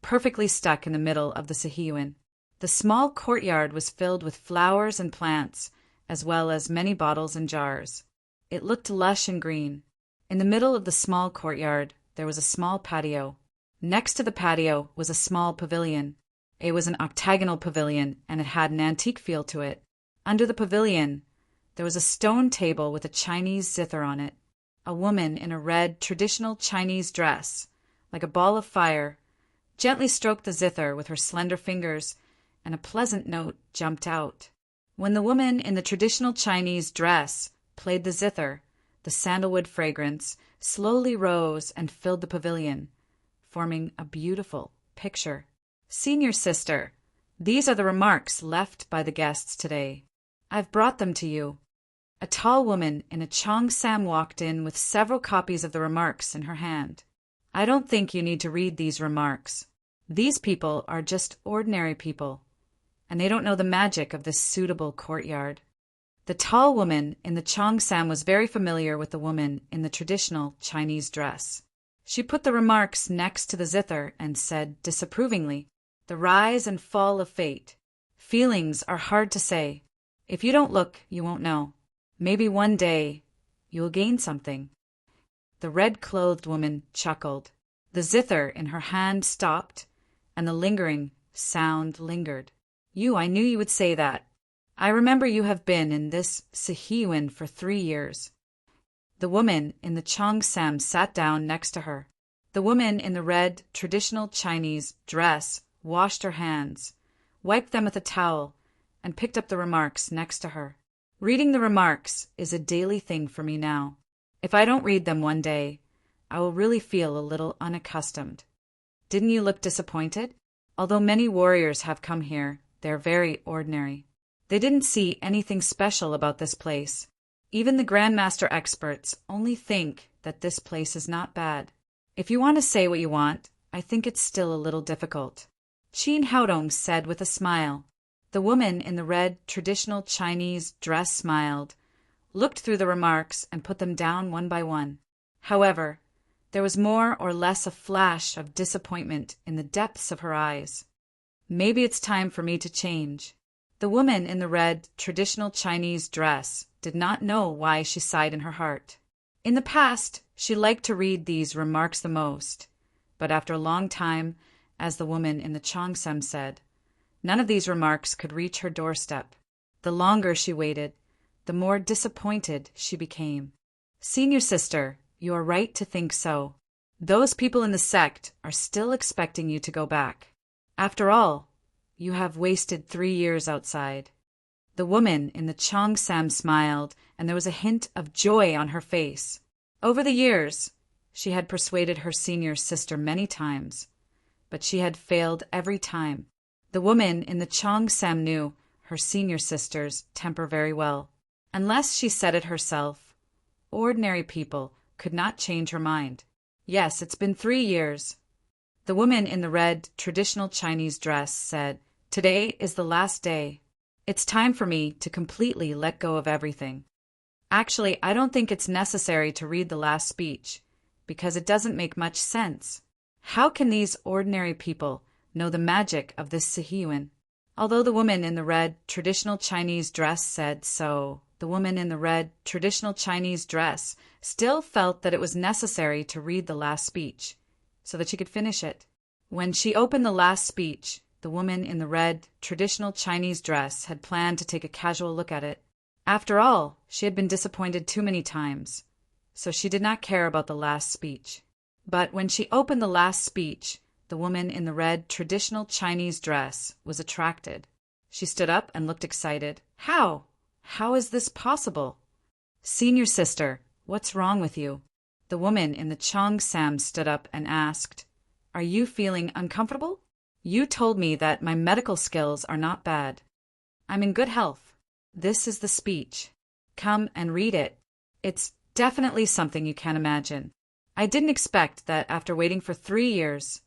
perfectly stuck in the middle of the Sahiwan. The small courtyard was filled with flowers and plants, as well as many bottles and jars. It looked lush and green. In the middle of the small courtyard, there was a small patio. Next to the patio was a small pavilion. It was an octagonal pavilion, and it had an antique feel to it. Under the pavilion, there was a stone table with a Chinese zither on it. A woman in a red, traditional Chinese dress, like a ball of fire, gently stroked the zither with her slender fingers, and a pleasant note jumped out. When the woman in the traditional Chinese dress played the zither, the sandalwood fragrance slowly rose and filled the pavilion, forming a beautiful picture. Senior sister, these are the remarks left by the guests today. I've brought them to you. A tall woman in a Cheongsam walked in with several copies of the remarks in her hand. I don't think you need to read these remarks. These people are just ordinary people, and they don't know the magic of this suitable courtyard. The tall woman in the Cheongsam was very familiar with the woman in the traditional Chinese dress. She put the remarks next to the zither and said disapprovingly, "The rise and fall of fate. Feelings are hard to say. If you don't look, you won't know. Maybe one day you'll gain something." The red-clothed woman chuckled. The zither in her hand stopped, and the lingering sound lingered. I knew you would say that. I remember you have been in this Sahiwan for 3 years. The woman in the Cheongsam sat down next to her. The woman in the red, traditional Chinese dress washed her hands, wiped them with a towel, and picked up the remarks next to her. Reading the remarks is a daily thing for me now. If I don't read them one day, I will really feel a little unaccustomed. Didn't you look disappointed? Although many warriors have come here, they're very ordinary. They didn't see anything special about this place. Even the Grandmaster experts only think that this place is not bad. If you want to say what you want, I think it's still a little difficult. Qin Haodong said with a smile. The woman in the red, traditional Chinese dress smiled, looked through the remarks, and put them down one by one. However, there was more or less a flash of disappointment in the depths of her eyes. Maybe it's time for me to change. The woman in the red, traditional Chinese dress did not know why she sighed in her heart. In the past, she liked to read these remarks the most, but after a long time, as the woman in the Cheongsam said, none of these remarks could reach her doorstep. The longer she waited, the more disappointed she became. Senior sister, you are right to think so. Those people in the sect are still expecting you to go back. After all, you have wasted 3 years outside. The woman in the Cheongsam smiled, and there was a hint of joy on her face. Over the years, she had persuaded her senior sister many times, but she had failed every time. The woman in the Cheongsam knew her senior sister's temper very well. Unless she said it herself, ordinary people could not change her mind. Yes, it's been 3 years. The woman in the red traditional Chinese dress said, "Today is the last day. It's time for me to completely let go of everything. Actually, I don't think it's necessary to read the last speech, because it doesn't make much sense. How can these ordinary people know the magic of this Sihiyuan?" Although the woman in the red traditional Chinese dress said so, the woman in the red traditional Chinese dress still felt that it was necessary to read the last speech, so that she could finish it. When she opened the last speech, the woman in the red traditional Chinese dress had planned to take a casual look at it. After all, she had been disappointed too many times, so she did not care about the last speech. But when she opened the last speech, the woman in the red traditional Chinese dress was attracted. She stood up and looked excited. How? How is this possible? "Senior sister, what's wrong with you?" The woman in the Cheongsam stood up and asked, "Are you feeling uncomfortable? You told me that my medical skills are not bad. I'm in good health. This is the speech. Come and read it. It's definitely something you can't imagine. I didn't expect that after waiting for 3 years,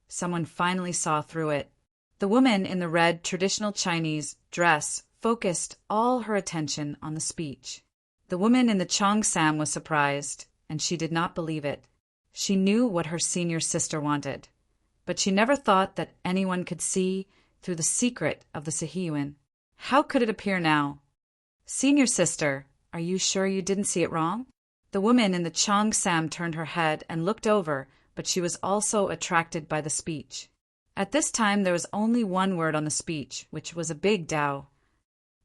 someone finally saw through it." The woman in the red traditional Chinese dress focused all her attention on the speech. The woman in the Cheongsam was surprised, and she did not believe it. She knew what her senior sister wanted, but she never thought that anyone could see through the secret of the Sihiyuan. How could it appear now? "Senior sister, are you sure you didn't see it wrong?" The woman in the Cheongsam turned her head and looked over, but she was also attracted by the speech. At this time there was only one word on the speech, which was a big Dao.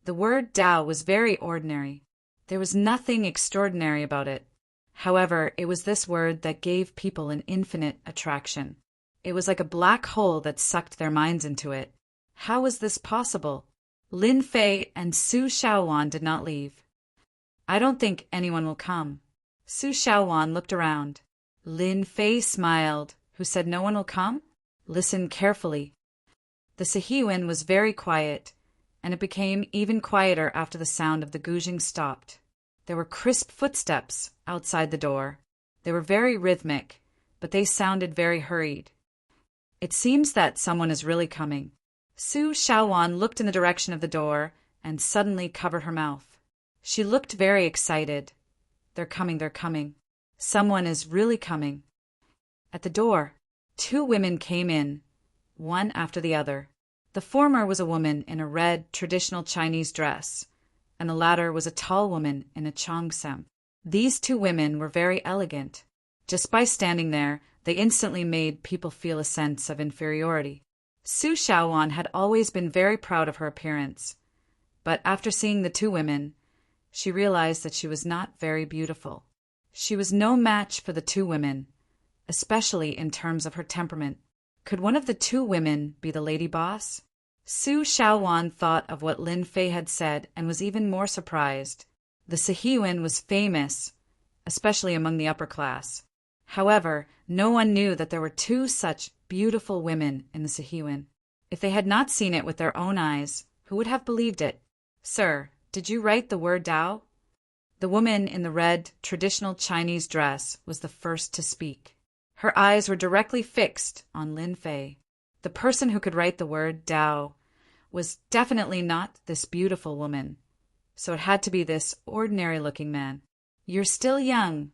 The word Dao was very ordinary. There was nothing extraordinary about it. However, it was this word that gave people an infinite attraction. It was like a black hole that sucked their minds into it. How was this possible? Lin Fei and Su Shaowan did not leave. "I don't think anyone will come." Su Shaowan looked around. Lin Fei smiled, who said no one will come? Listen carefully. The Sihiyuan was very quiet, and it became even quieter after the sound of the gouging stopped. There were crisp footsteps outside the door. They were very rhythmic, but they sounded very hurried. It seems that someone is really coming. Su Shaowan looked in the direction of the door and suddenly covered her mouth. She looked very excited. They're coming, they're coming. Someone is really coming. At the door, 2 women came in, one after the other. The former was a woman in a red traditional Chinese dress, and the latter was a tall woman in a Cheongsam. These 2 women were very elegant. Just by standing there, they instantly made people feel a sense of inferiority. Su Shaowan had always been very proud of her appearance, but after seeing the 2 women, she realized that she was not very beautiful. She was no match for the 2 women, especially in terms of her temperament. Could one of the 2 women be the lady boss? Su Shaowan thought of what Lin Fei had said and was even more surprised. The Sihiyuan was famous, especially among the upper class. However, no one knew that there were 2 such beautiful women in the Sihiyuan. If they had not seen it with their own eyes, who would have believed it? "Sir, did you write the word Dao?" The woman in the red traditional Chinese dress was the first to speak. Her eyes were directly fixed on Lin Fei. The person who could write the word Dao was definitely not this beautiful woman, so it had to be this ordinary-looking man. "You're still young,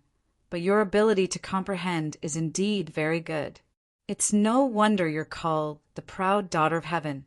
but your ability to comprehend is indeed very good. It's no wonder you're called the proud daughter of heaven.